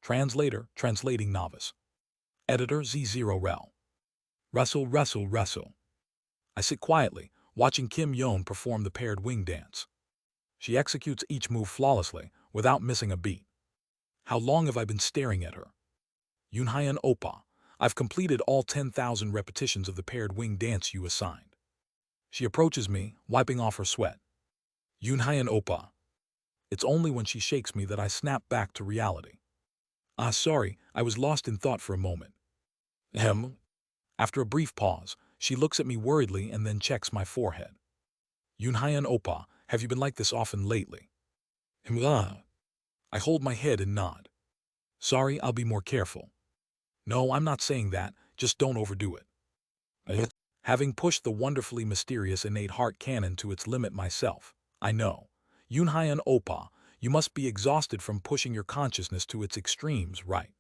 Translator, translating novice. Editor Z0rel. Wrestle. I sit quietly, watching Kim Yeon perform the paired wing dance. She executes each move flawlessly, without missing a beat. How long have I been staring at her? Yoonhyun Oppa, I've completed all 10,000 repetitions of the paired wing dance you assigned. She approaches me, wiping off her sweat. Yoonhyun Oppa. It's only when she shakes me that I snap back to reality. Sorry, I was lost in thought for a moment. After a brief pause, she looks at me worriedly and then checks my forehead. Yoonhyun Oppa, have you been like this often lately? I hold my head and nod. Sorry, I'll be more careful. No, I'm not saying that, just don't overdo it. Having pushed the wonderfully mysterious innate heart cannon to its limit myself, I know. Yoonhyun Oppa, you must be exhausted from pushing your consciousness to its extremes, right?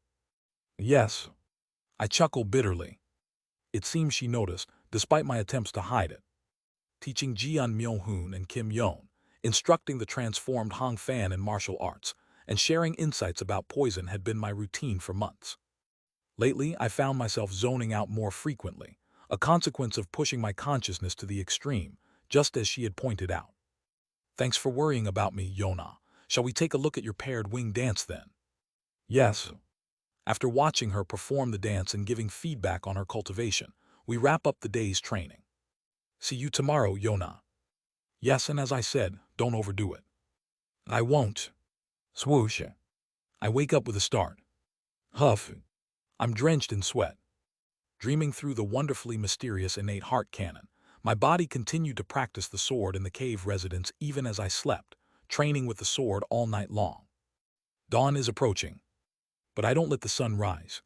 Yes. I chuckle bitterly. It seems she noticed, despite my attempts to hide it. Teaching Jeon Myo-hoon and Kim Yeon, instructing the transformed Hong Fan in martial arts, and sharing insights about poison had been my routine for months. Lately, I found myself zoning out more frequently, a consequence of pushing my consciousness to the extreme, just as she had pointed out. Thanks for worrying about me, Yona. Shall we take a look at your paired wing dance then? Yes. After watching her perform the dance and giving feedback on her cultivation, we wrap up the day's training. See you tomorrow, Yona. Yes, and as I said, don't overdo it. I won't. Swoosh. I wake up with a start. Huff. I'm drenched in sweat. Dreaming through the wonderfully mysterious innate heart cannon, my body continued to practice the sword in the cave residence even as I slept, training with the sword all night long. Dawn is approaching, but I don't let the sun rise.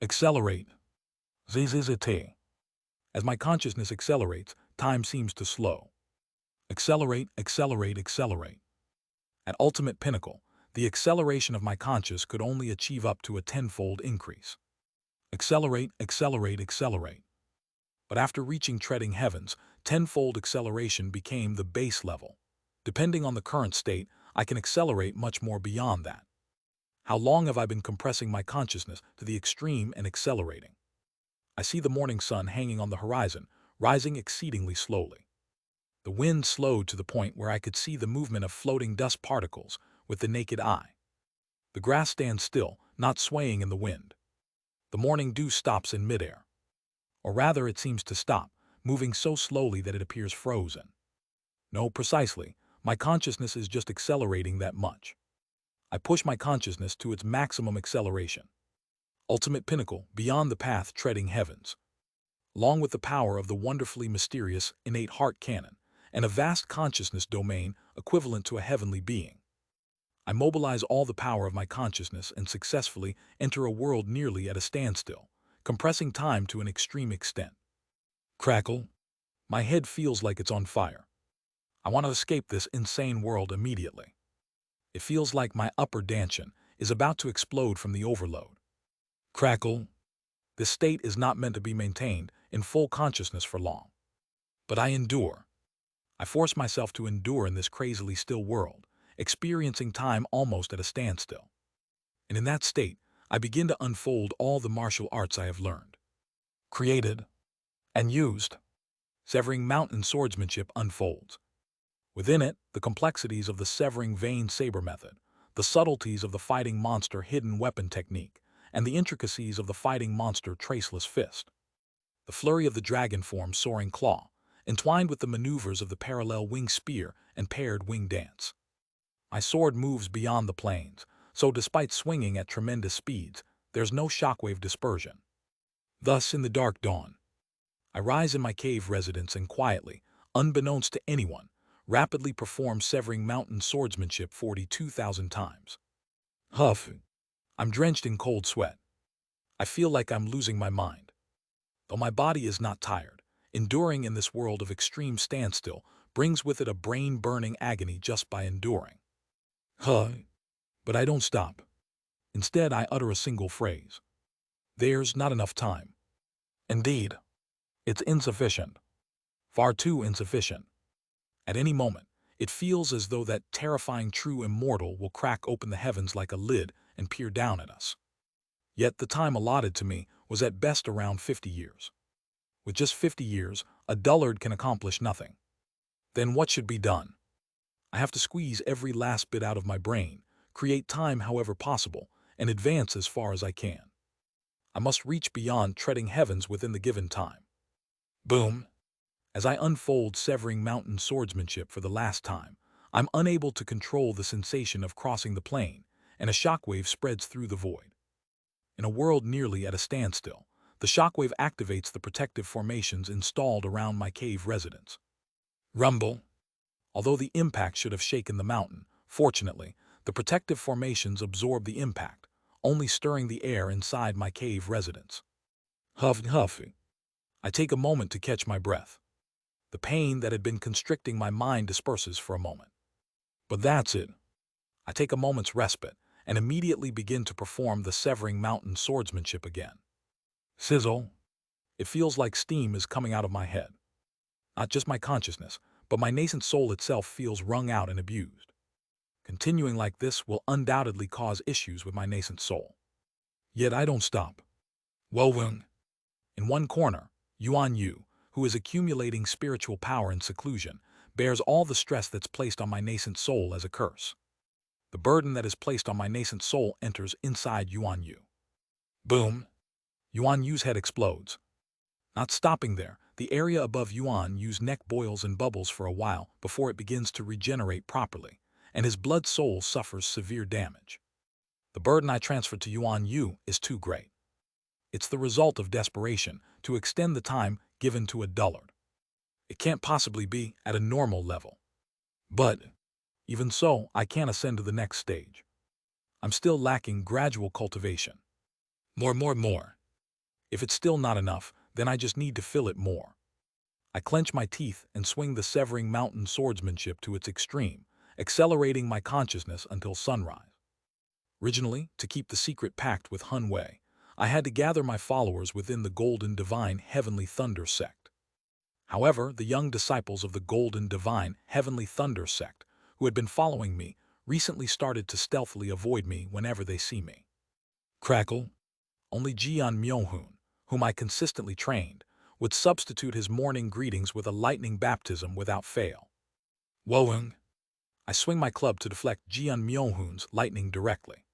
Accelerate. ZZZT. As my consciousness accelerates, time seems to slow. Accelerate. At ultimate pinnacle, the acceleration of my conscious could only achieve up to a tenfold increase. Accelerate. But after reaching treading heavens, tenfold acceleration became the base level. Depending on the current state, I can accelerate much more beyond that. How long have I been compressing my consciousness to the extreme and accelerating? I see the morning sun hanging on the horizon, rising exceedingly slowly. The wind slowed to the point where I could see the movement of floating dust particles with the naked eye. The grass stands still, not swaying in the wind. The morning dew stops in midair. Or rather, it seems to stop, moving so slowly that it appears frozen. No, precisely, my consciousness is just accelerating that much. I push my consciousness to its maximum acceleration. Ultimate pinnacle, beyond the path treading heavens. Along with the power of the wonderfully mysterious innate heart cannon, and a vast consciousness domain equivalent to a heavenly being. I mobilize all the power of my consciousness and successfully enter a world nearly at a standstill, compressing time to an extreme extent. Crackle. My head feels like it's on fire. I want to escape this insane world immediately. It feels like my upper dantian is about to explode from the overload. Crackle. This state is not meant to be maintained in full consciousness for long. But I endure. I force myself to endure in this crazily still world, experiencing time almost at a standstill. And in that state, I begin to unfold all the martial arts I have learned, created, and used. Severing mountain swordsmanship unfolds. Within it, the complexities of the severing vein saber method, the subtleties of the fighting monster hidden weapon technique, and the intricacies of the fighting monster traceless fist. The flurry of the dragon form soaring claw, entwined with the maneuvers of the parallel wing spear and paired wing dance. My sword moves beyond the planes, so despite swinging at tremendous speeds, there's no shockwave dispersion. Thus, in the dark dawn, I rise in my cave residence and quietly, unbeknownst to anyone, rapidly perform severing mountain swordsmanship 42,000 times. Huff. I'm drenched in cold sweat. I feel like I'm losing my mind. Though my body is not tired, enduring in this world of extreme standstill brings with it a brain-burning agony just by enduring. But I don't stop. Instead, I utter a single phrase. There's not enough time. Indeed, it's insufficient. Far too insufficient. At any moment, it feels as though that terrifying true immortal will crack open the heavens like a lid and peer down at us. Yet the time allotted to me was at best around 50 years. With just 50 years, a dullard can accomplish nothing. Then what should be done? I have to squeeze every last bit out of my brain, create time however possible, and advance as far as I can. I must reach beyond treading heavens within the given time. Boom! As I unfold severing mountain swordsmanship for the last time, I'm unable to control the sensation of crossing the plane, and a shockwave spreads through the void. In a world nearly at a standstill, the shockwave activates the protective formations installed around my cave residence. Rumble! Although the impact should have shaken the mountain, fortunately, the protective formations absorb the impact, only stirring the air inside my cave residence. Huff, huff. I take a moment to catch my breath. The pain that had been constricting my mind disperses for a moment. But that's it. I take a moment's respite and immediately begin to perform the severing mountain swordsmanship again. Sizzle. It feels like steam is coming out of my head. Not just my consciousness, but my nascent soul itself feels wrung out and abused. Continuing like this will undoubtedly cause issues with my nascent soul. Yet I don't stop. Wowung. In one corner, Yuan Yu, who is accumulating spiritual power in seclusion, bears all the stress that's placed on my nascent soul as a curse. The burden that is placed on my nascent soul enters inside Yuan Yu. Boom! Yuan Yu's head explodes. Not stopping there, the area above Yuan Yu's neck boils and bubbles for a while before it begins to regenerate properly, and his blood soul suffers severe damage. The burden I transferred to Yuan Yu is too great. It's the result of desperation to extend the time given to a dullard. It can't possibly be at a normal level. But, even so, I can't ascend to the next stage. I'm still lacking gradual cultivation. More. If it's still not enough, then I just need to fill it more. I clench my teeth and swing the severing mountain swordsmanship to its extreme, accelerating my consciousness until sunrise. Originally, to keep the secret pact with Hun Wei, I had to gather my followers within the Golden Divine Heavenly Thunder sect. However, the young disciples of the Golden Divine Heavenly Thunder sect, who had been following me, recently started to stealthily avoid me whenever they see me. Crackle! Only Jian Myohun, whom I consistently trained, would substitute his morning greetings with a lightning baptism without fail. Woeng! I swing my club to deflect Jian Myohun's lightning directly.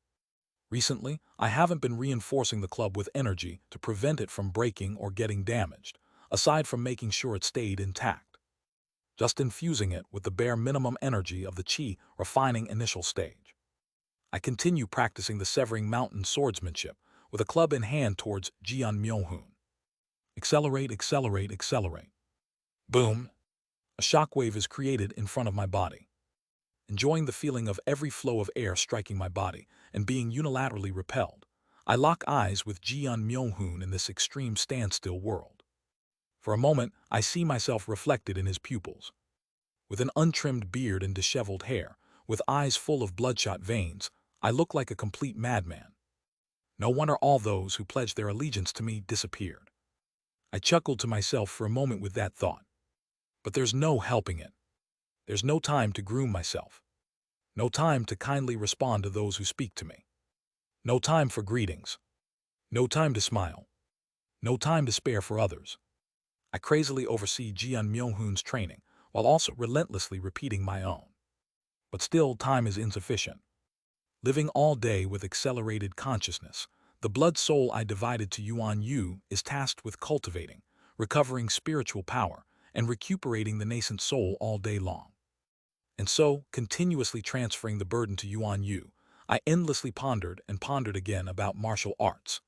Recently, I haven't been reinforcing the club with energy to prevent it from breaking or getting damaged, aside from making sure it stayed intact. Just infusing it with the bare minimum energy of the Qi refining initial stage. I continue practicing the severing mountain swordsmanship with a club in hand towards Jian Myohun. Accelerate. Boom! A shockwave is created in front of my body. Enjoying the feeling of every flow of air striking my body and being unilaterally repelled, I lock eyes with Jian Myohun in this extreme standstill world. For a moment, I see myself reflected in his pupils. With an untrimmed beard and disheveled hair, with eyes full of bloodshot veins, I look like a complete madman. No wonder all those who pledged their allegiance to me disappeared. I chuckled to myself for a moment with that thought. But there's no helping it. There's no time to groom myself. No time to kindly respond to those who speak to me. No time for greetings. No time to smile. No time to spare for others. I crazily oversee Jian Myohun's training, while also relentlessly repeating my own. But still, time is insufficient. Living all day with accelerated consciousness, the blood soul I divided to Yuan Yu is tasked with cultivating, recovering spiritual power, and recuperating the nascent soul all day long. And so, continuously transferring the burden to Yuan Yu, I endlessly pondered and pondered again about martial arts.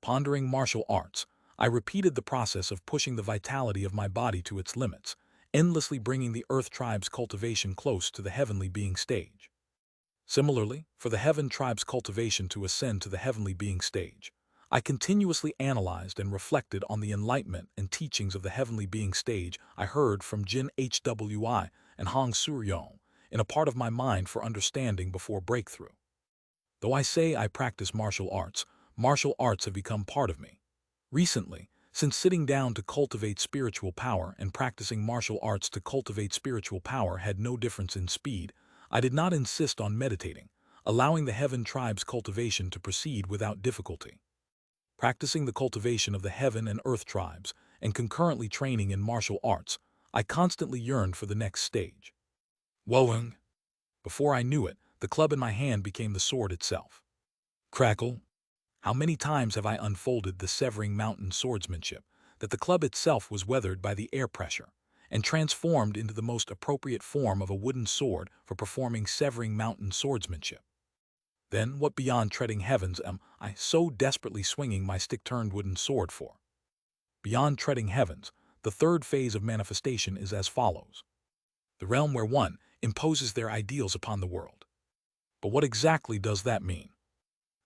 Pondering martial arts, I repeated the process of pushing the vitality of my body to its limits, endlessly bringing the Earth Tribe's cultivation close to the heavenly being stage. Similarly, for the Heaven Tribe's cultivation to ascend to the heavenly being stage, I continuously analyzed and reflected on the enlightenment and teachings of the heavenly being stage I heard from Jin Hwi and Hong Suryong in a part of my mind for understanding before breakthrough. Though I say I practice martial arts have become part of me. Recently, since sitting down to cultivate spiritual power and practicing martial arts to cultivate spiritual power had no difference in speed, I did not insist on meditating. allowing the heaven tribe's cultivation to proceed without difficulty. Practicing the cultivation of the heaven and earth tribes, and concurrently training in martial arts, I constantly yearned for the next stage. Woang! Before I knew it, the club in my hand became the sword itself. Crackle! How many times have I unfolded the severing mountain swordsmanship, that the club itself was weathered by the air pressure, and transformed into the most appropriate form of a wooden sword for performing severing mountain swordsmanship. Then what beyond treading heavens am I so desperately swinging my stick-turned wooden sword for? Beyond treading heavens, the third phase of manifestation is as follows. The realm where one imposes their ideals upon the world. But what exactly does that mean?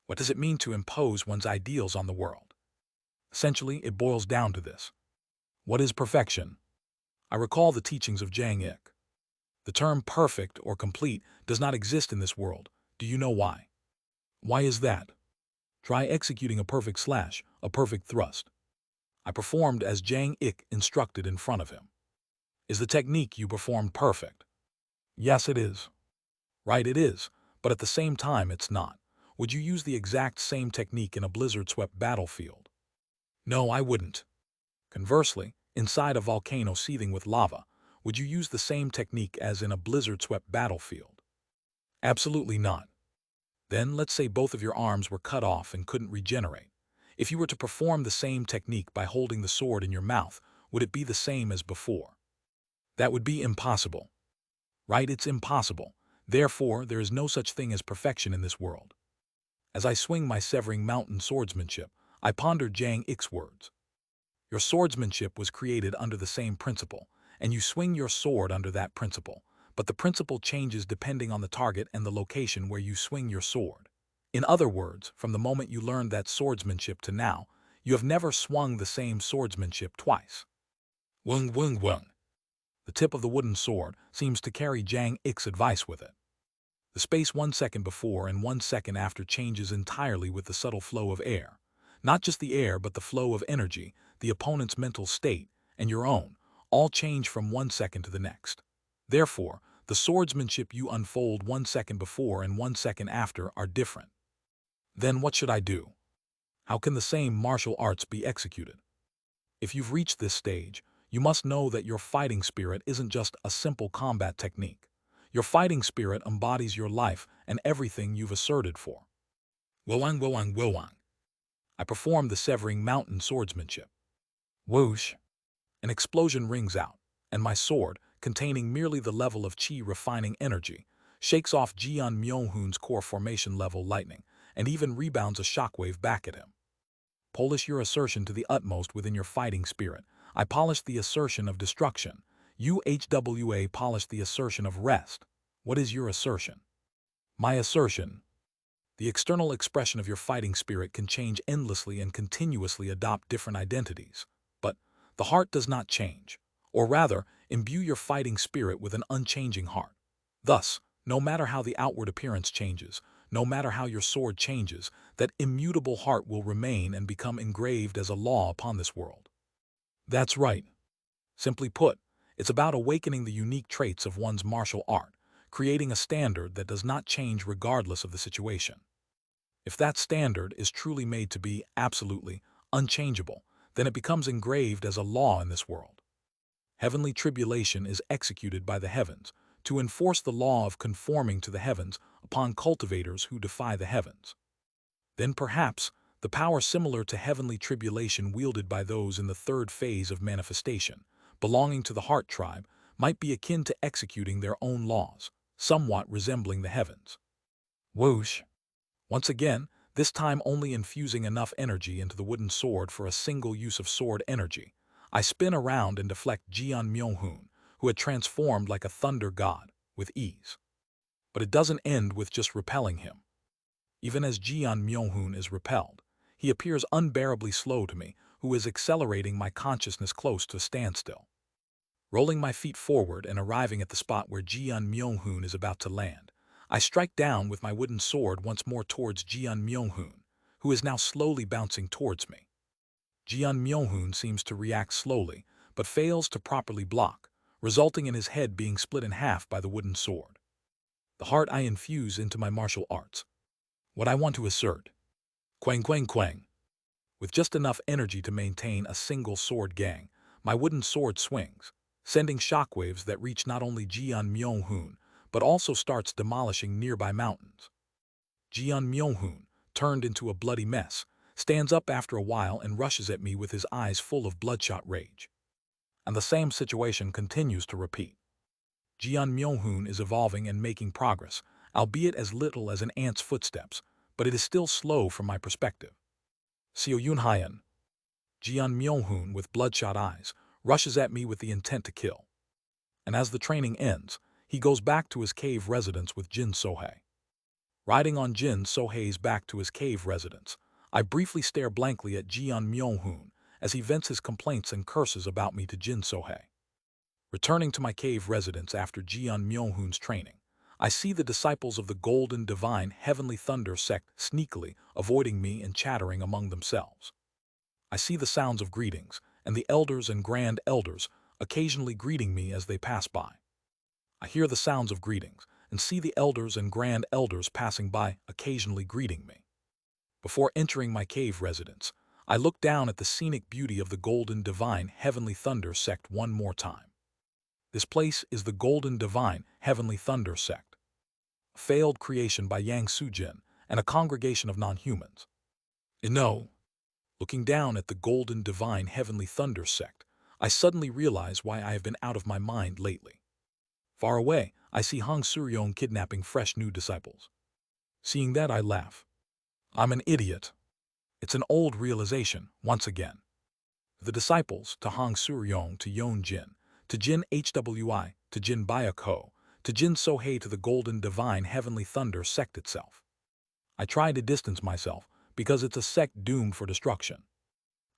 What does it mean to impose one's ideals on the world? Essentially, it boils down to this. What is perfection? I recall the teachings of Jang Ik. The term perfect or complete does not exist in this world. Do you know why? Why is that? Try executing a perfect slash, a perfect thrust. I performed as Jang Ik instructed in front of him. Is the technique you performed perfect? Yes, it is. Right, it is, but at the same time it's not. Would you use the exact same technique in a blizzard-swept battlefield? No, I wouldn't. Conversely, inside a volcano seething with lava, would you use the same technique as in a blizzard-swept battlefield? Absolutely not. Then let's say both of your arms were cut off and couldn't regenerate. If you were to perform the same technique by holding the sword in your mouth, would it be the same as before? That would be impossible. Right, it's impossible. Therefore, there is no such thing as perfection in this world. As I swing my severing mountain swordsmanship, I pondered Jang Ik's words. Your swordsmanship was created under the same principle, and you swing your sword under that principle, but the principle changes depending on the target and the location where you swing your sword. In other words, from the moment you learned that swordsmanship to now, you have never swung the same swordsmanship twice. Wung wung wung. The tip of the wooden sword seems to carry Jang Ik's advice with it. The space 1 second before and 1 second after changes entirely with the subtle flow of air. Not just the air, but the flow of energy, the opponent's mental state, and your own, all change from 1 second to the next. Therefore, the swordsmanship you unfold 1 second before and 1 second after are different. Then what should I do? How can the same martial arts be executed? If you've reached this stage, you must know that your fighting spirit isn't just a simple combat technique. Your fighting spirit embodies your life and everything you've asserted for. Wilwang, wilwang, wilwang. I perform the severing mountain swordsmanship. Whoosh! An explosion rings out, and my sword, containing merely the level of chi refining energy, shakes off Jian Myeonhoon's core formation level lightning, and even rebounds a shockwave back at him. Polish your assertion to the utmost within your fighting spirit. I polished the assertion of destruction. UHWA polished the assertion of rest. What is your assertion? My assertion. The external expression of your fighting spirit can change endlessly and continuously adopt different identities. But the heart does not change, or rather, imbue your fighting spirit with an unchanging heart. Thus, no matter how the outward appearance changes, no matter how your sword changes, that immutable heart will remain and become engraved as a law upon this world. That's right. Simply put, it's about awakening the unique traits of one's martial art, creating a standard that does not change regardless of the situation. If that standard is truly made to be absolutely unchangeable, then it becomes engraved as a law in this world. Heavenly tribulation is executed by the heavens to enforce the law of conforming to the heavens upon cultivators who defy the heavens. Then perhaps the power similar to heavenly tribulation wielded by those in the third phase of manifestation, belonging to the heart tribe, might be akin to executing their own laws, somewhat resembling the heavens. Whoosh! Once again, this time only infusing enough energy into the wooden sword for a single use of sword energy, I spin around and deflect Jian Myeonhoon, who had transformed like a thunder god, with ease. But it doesn't end with just repelling him. Even as Jian Myeonhoon is repelled, he appears unbearably slow to me, who is accelerating my consciousness close to a standstill. Rolling my feet forward and arriving at the spot where Jian Myeonhoon is about to land, I strike down with my wooden sword once more towards Jian Myeonhoon, who is now slowly bouncing towards me. Jian Myeonhoon seems to react slowly, but fails to properly block, resulting in his head being split in half by the wooden sword. the heart I infuse into my martial arts. What I want to assert. Quang quang quang. With just enough energy to maintain a single sword gang, my wooden sword swings, sending shockwaves that reach not only Jian Myeong-hoon, but also starts demolishing nearby mountains. Jian Myeong-hoon, turned into a bloody mess, stands up after a while and rushes at me with his eyes full of bloodshot rage. And the same situation continues to repeat. Jian Myeong-hoon is evolving and making progress, albeit as little as an ant's footsteps, but it is still slow from my perspective. Seo Yun-hyan, Jian Myeong-hoon with bloodshot eyes, rushes at me with the intent to kill. And as the training ends, he goes back to his cave residence with Jin So-hae. Riding on Jin So-hae's back to his cave residence, I briefly stare blankly at Jian Myeong-hoon as he vents his complaints and curses about me to Jin So-hae. Returning to my cave residence after Jian Myeong-hoon's training, I see the disciples of the Golden Divine Heavenly Thunder sect sneakily avoiding me and chattering among themselves. I see the sounds of greetings, and the elders and grand elders occasionally greeting me as they pass by. I hear the sounds of greetings, and see the elders and grand elders passing by occasionally greeting me. Before entering my cave residence, I look down at the scenic beauty of the Golden Divine Heavenly Thunder sect one more time. This place is the Golden Divine Heavenly Thunder sect, a failed creation by Yang Sujin and a congregation of non-humans. Looking down at the Golden Divine Heavenly Thunder sect, I suddenly realize why I have been out of my mind lately. Far away, I see Hong Suryong kidnapping fresh new disciples. Seeing that, I laugh. I'm an idiot. It's an old realization, once again. The disciples, to Hong Suryong, to Yeon Jin, to Jin Hwi, to Jin Byuk-ho, to Jin So-hae, to the Golden Divine Heavenly Thunder sect itself. I try to distance myself because it's a sect doomed for destruction.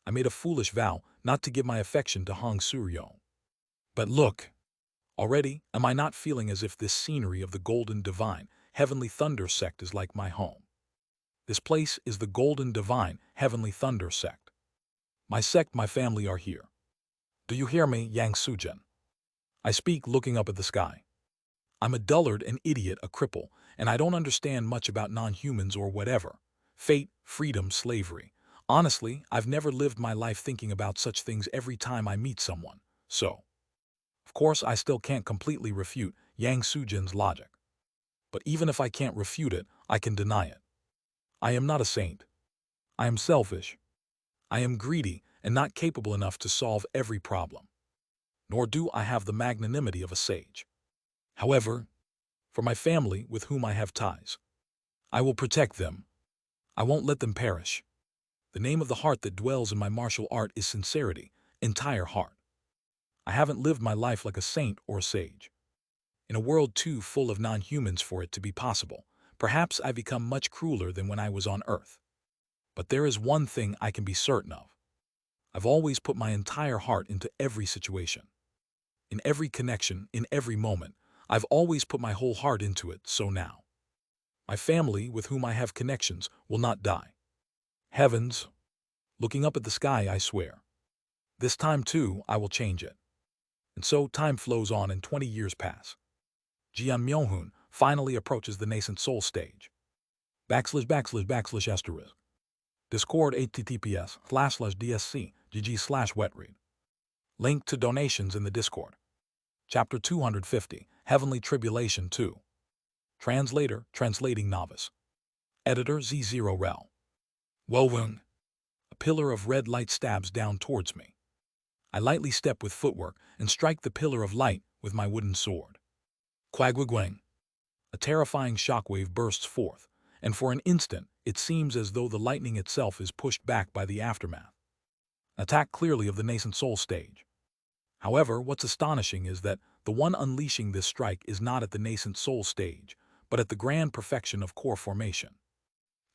I made a foolish vow not to give my affection to Hong Suryong. But look, already am I not feeling as if this scenery of the Golden Divine Heavenly Thunder sect is like my home. This place is the Golden Divine Heavenly Thunder sect. My sect, my family are here. Do you hear me, Yang Sujin? I speak looking up at the sky. I'm a dullard, an idiot, a cripple, and I don't understand much about non-humans or whatever. Fate, freedom, slavery. Honestly, I've never lived my life thinking about such things every time I meet someone, so. Of course, I still can't completely refute Yang Sujin's logic. But even if I can't refute it, I can deny it. I am not a saint. I am selfish. I am greedy and not capable enough to solve every problem. Nor do I have the magnanimity of a sage. However, for my family with whom I have ties, I will protect them. I won't let them perish. The name of the heart that dwells in my martial art is sincerity, entire heart. I haven't lived my life like a saint or a sage. In a world too full of non-humans for it to be possible, perhaps I've become much crueler than when I was on Earth. But there is one thing I can be certain of. I've always put my entire heart into every situation. In every connection, in every moment, I've always put my whole heart into it, so now. My family, with whom I have connections, will not die. Heavens! Looking up at the sky, I swear. This time, too, I will change it. And so time flows on and 20 years pass. Jian Myeong-hoon finally approaches the nascent soul stage. \\\\\asterisk. Discord https://dsc gg/wetread. Link to donations in the Discord. Chapter 250, Heavenly Tribulation 2. Translator, Translating Novice. Editor Z0rel. Wowung. A pillar of red light stabs down towards me. I lightly step with footwork and strike the pillar of light with my wooden sword. Quagwagwang. A terrifying shockwave bursts forth, and for an instant it seems as though the lightning itself is pushed back by the aftermath. Attack clearly of the nascent soul stage. However, what's astonishing is that the one unleashing this strike is not at the nascent soul stage, but at the grand perfection of core formation.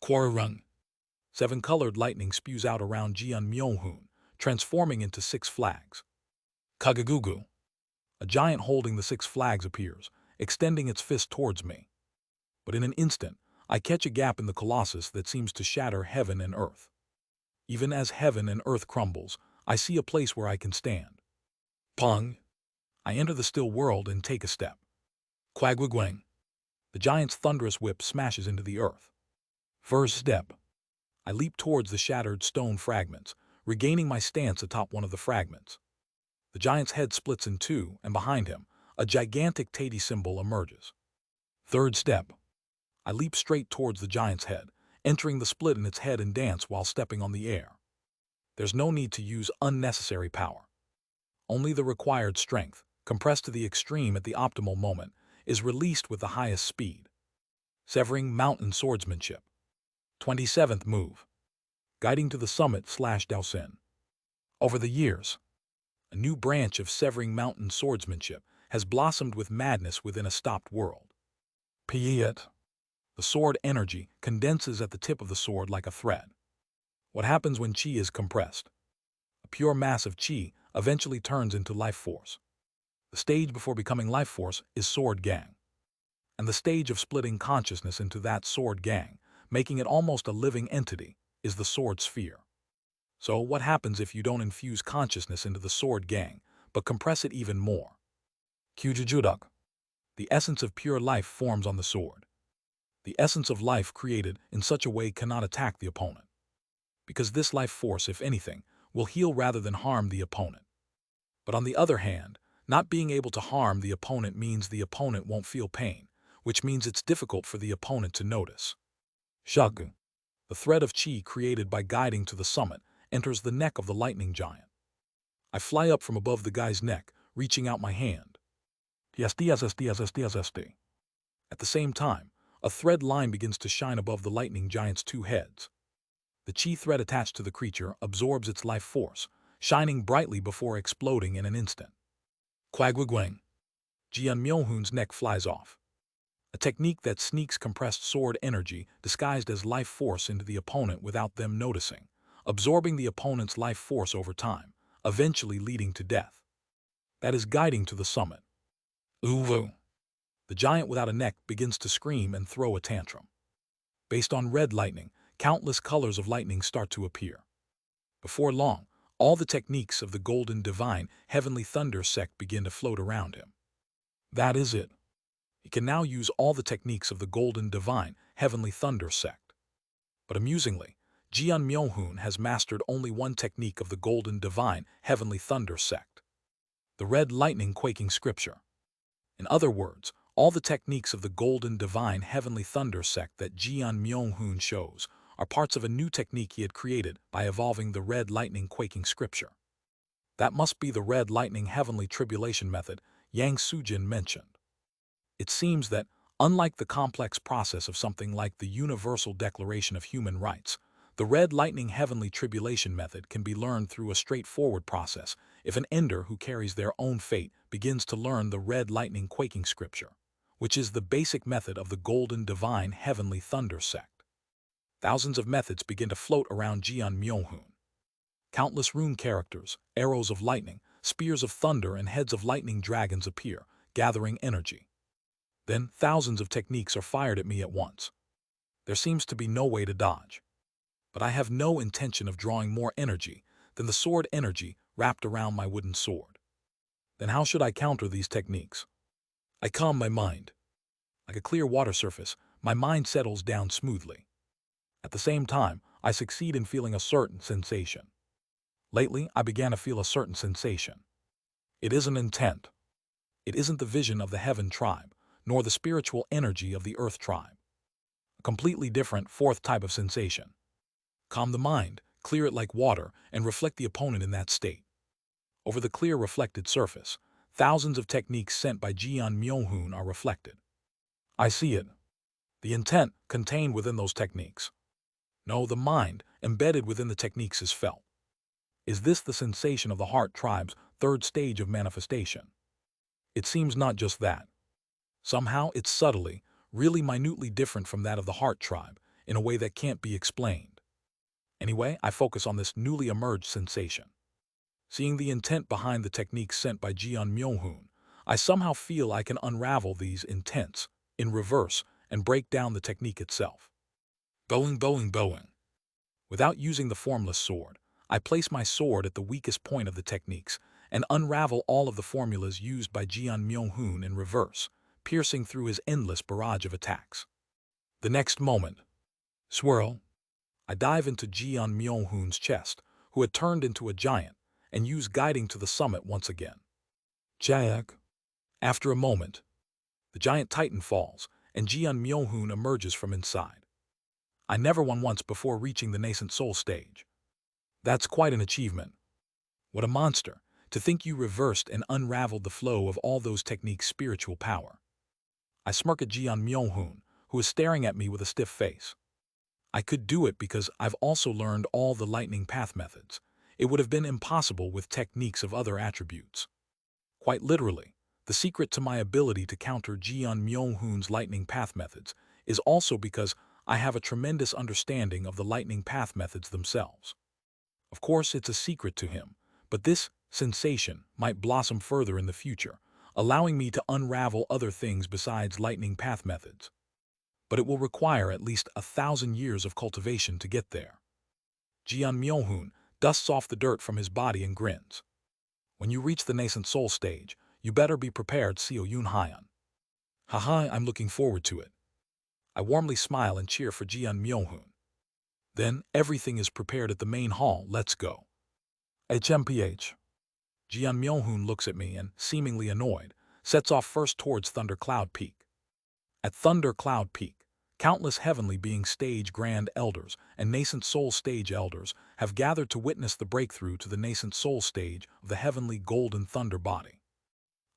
Quarrung. 7-colored lightning spews out around Jian Myeong-hoon, transforming into 6 flags. Kagagugu. A giant holding the 6 flags appears, extending its fist towards me. But in an instant, I catch a gap in the colossus that seems to shatter heaven and earth. Even as heaven and earth crumbles, I see a place where I can stand. Pong! I enter the still world and take a step. Quagwagwang! The giant's thunderous whip smashes into the earth. First step. I leap towards the shattered stone fragments, regaining my stance atop one of the fragments. The giant's head splits in two, and behind him, a gigantic Tati symbol emerges. Third step. I leap straight towards the giant's head, entering the split in its head and dance while stepping on the air. There's no need to use unnecessary power. Only the required strength, compressed to the extreme at the optimal moment, is released with the highest speed. Severing mountain swordsmanship. 27th move. Guiding to the summit/Dowsin. Over the years, a new branch of severing mountain swordsmanship has blossomed with madness within a stopped world. Piet. The sword energy condenses at the tip of the sword like a thread. What happens when chi is compressed? A pure mass of chi eventually turns into life force. The stage before becoming life force is sword gang. And the stage of splitting consciousness into that sword gang, making it almost a living entity, is the sword sphere. So what happens if you don't infuse consciousness into the sword gang, but compress it even more? Kyujujuduk. The essence of pure life forms on the sword. The essence of life created in such a way cannot attack the opponent. Because this life force, if anything, will heal rather than harm the opponent. But on the other hand, not being able to harm the opponent means the opponent won't feel pain, which means it's difficult for the opponent to notice. Shagu. The thread of chi created by guiding to the summit enters the neck of the lightning giant. I fly up from above the guy's neck, reaching out my hand. At the same time, a thread line begins to shine above the lightning giant's two heads. The chi thread attached to the creature absorbs its life force, shining brightly before exploding in an instant. Quagwagwang. Jian Myohun's neck flies off. A technique that sneaks compressed sword energy disguised as life force into the opponent without them noticing, absorbing the opponent's life force over time, eventually leading to death. That is guiding to the summit. Uwu. The giant without a neck begins to scream and throw a tantrum. Based on red lightning, countless colors of lightning start to appear. Before long, all the techniques of the golden divine heavenly thunder sect begin to float around him. That is it. He can now use all the techniques of the golden divine heavenly thunder sect. But amusingly, Jian Myohun has mastered only one technique of the golden divine heavenly thunder sect. The red lightning quaking scripture. In other words, all the techniques of the golden divine heavenly thunder sect that Jian Myohun shows are parts of a new technique he had created by evolving the red lightning quaking scripture. That must be the red lightning heavenly tribulation method Yang Sujin mentioned. It seems that, unlike the complex process of something like the Universal Declaration of Human Rights, the red lightning heavenly tribulation method can be learned through a straightforward process if an ender who carries their own fate begins to learn the red lightning quaking scripture, which is the basic method of the golden divine heavenly thunder sect. Thousands of methods begin to float around Jian Myohun. Countless rune characters, arrows of lightning, spears of thunder, and heads of lightning dragons appear, gathering energy. Then thousands of techniques are fired at me at once. There seems to be no way to dodge. But I have no intention of drawing more energy than the sword energy wrapped around my wooden sword. Then how should I counter these techniques? I calm my mind. Like a clear water surface, my mind settles down smoothly. At the same time, I succeed in feeling a certain sensation. Lately, I began to feel a certain sensation. It isn't intent. It isn't the vision of the heaven tribe, nor the spiritual energy of the earth tribe. A completely different fourth type of sensation. Calm the mind, clear it like water, and reflect the opponent in that state. Over the clear reflected surface, thousands of techniques sent by Jian Myohun are reflected. I see it. The intent contained within those techniques. No, the mind embedded within the techniques is felt. Is this the sensation of the heart tribe's third stage of manifestation? It seems not just that. Somehow it's subtly, really minutely different from that of the heart tribe in a way that can't be explained. Anyway, I focus on this newly emerged sensation. Seeing the intent behind the techniques sent by Jian Myohun, I somehow feel I can unravel these intents in reverse and break down the technique itself. Bowing. Without using the formless sword, I place my sword at the weakest point of the techniques and unravel all of the formulas used by Jian Myohun in reverse, piercing through his endless barrage of attacks. The next moment, swirl, I dive into Jeon Myung-hoon's chest, who had turned into a giant, and use guiding to the summit once again. Jayak. After a moment, the giant titan falls, and Jeon Myung-hoon emerges from inside. I never won once before reaching the nascent soul stage. That's quite an achievement. What a monster, to think you reversed and unraveled the flow of all those techniques' spiritual power. I smirk at Jeon Myung-hoon, who is staring at me with a stiff face. I could do it because I've also learned all the lightning path methods. It would have been impossible with techniques of other attributes. Quite literally, the secret to my ability to counter Jeon Myung-hoon's lightning path methods is also because I have a tremendous understanding of the lightning path methods themselves. Of course, it's a secret to him, but this sensation might blossom further in the future, allowing me to unravel other things besides lightning path methods. But it will require at least 1,000 years of cultivation to get there. Jeon Myung-hoon dusts off the dirt from his body and grins. When you reach the nascent soul stage, you better be prepared, Seo Yoon-hyun. Haha, I'm looking forward to it. I warmly smile and cheer for Jeon Myung-hoon. Then, everything is prepared at the main hall, let's go. HMPH. Jeon Myung-hoon looks at me and, seemingly annoyed, sets off first towards Thunder Cloud Peak. At Thunder Cloud Peak, countless heavenly being stage grand elders and nascent soul stage elders have gathered to witness the breakthrough to the nascent soul stage of the heavenly golden thunder body.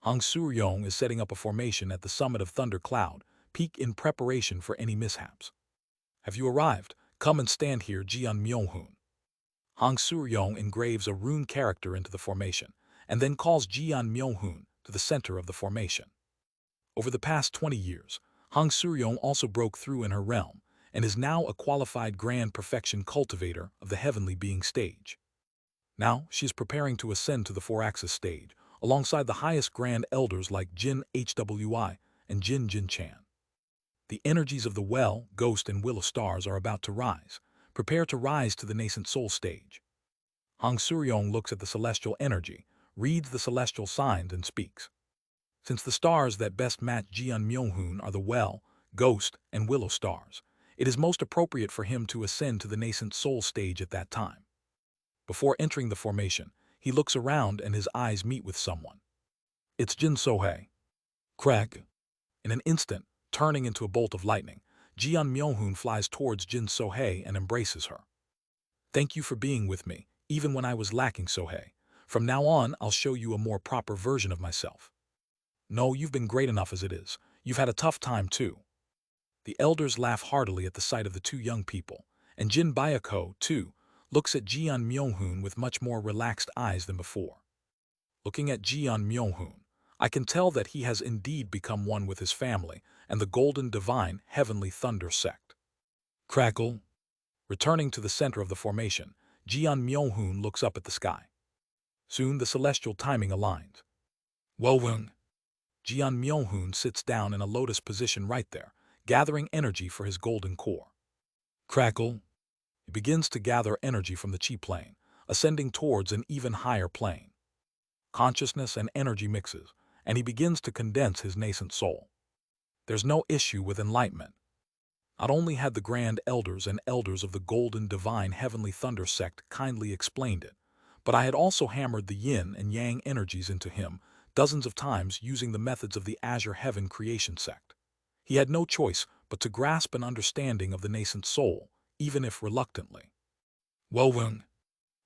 Hong Soo-ryong is setting up a formation at the summit of Thunder Cloud Peak in preparation for any mishaps. Have you arrived? Come and stand here, Jeon Myung-hoon. Hong Soo-ryong engraves a rune character into the formation, and then calls Jeon Myung-hoon to the center of the formation. Over the past 20 years, Hong Soo-ryong also broke through in her realm, and is now a qualified grand perfection cultivator of the heavenly being stage. Now, she is preparing to ascend to the 4-axis stage, alongside the highest grand elders like Jin Hwi and Jin Jin-chan. The energies of the well, ghost, and willow stars are about to rise. Prepare to rise to the nascent soul stage. Hong Soo-ryong looks at the celestial energy, reads the celestial signs, and speaks. Since the stars that best match Jeon Myung-hoon are the well, ghost, and willow stars, it is most appropriate for him to ascend to the nascent soul stage at that time. Before entering the formation, he looks around and his eyes meet with someone. It's Jin So-hye. Crack. In an instant, turning into a bolt of lightning, Jeon Myung-hoon flies towards Jin So-hye and embraces her. Thank you for being with me, even when I was lacking, So-hye. From now on, I'll show you a more proper version of myself. No, you've been great enough as it is. You've had a tough time, too. The elders laugh heartily at the sight of the two young people, and Jin Byako, too, looks at Jeon Myung-hoon with much more relaxed eyes than before. Looking at Jeon Myung-hoon, I can tell that he has indeed become one with his family and the golden divine heavenly thunder sect. Crackle. Returning to the center of the formation, Jeon Myung-hoon looks up at the sky. Soon the celestial timing aligns. Wowung. Jeon Myung-hoon sits down in a lotus position right there, gathering energy for his golden core. Crackle. He begins to gather energy from the chi plane, ascending towards an even higher plane. Consciousness and energy mixes, and he begins to condense his nascent soul. There's no issue with enlightenment. Not only had the grand elders and elders of the golden divine heavenly thunder sect kindly explained it, but I had also hammered the yin and yang energies into him dozens of times using the methods of the Azure Heaven creation sect. He had no choice but to grasp an understanding of the nascent soul, even if reluctantly. Wowung.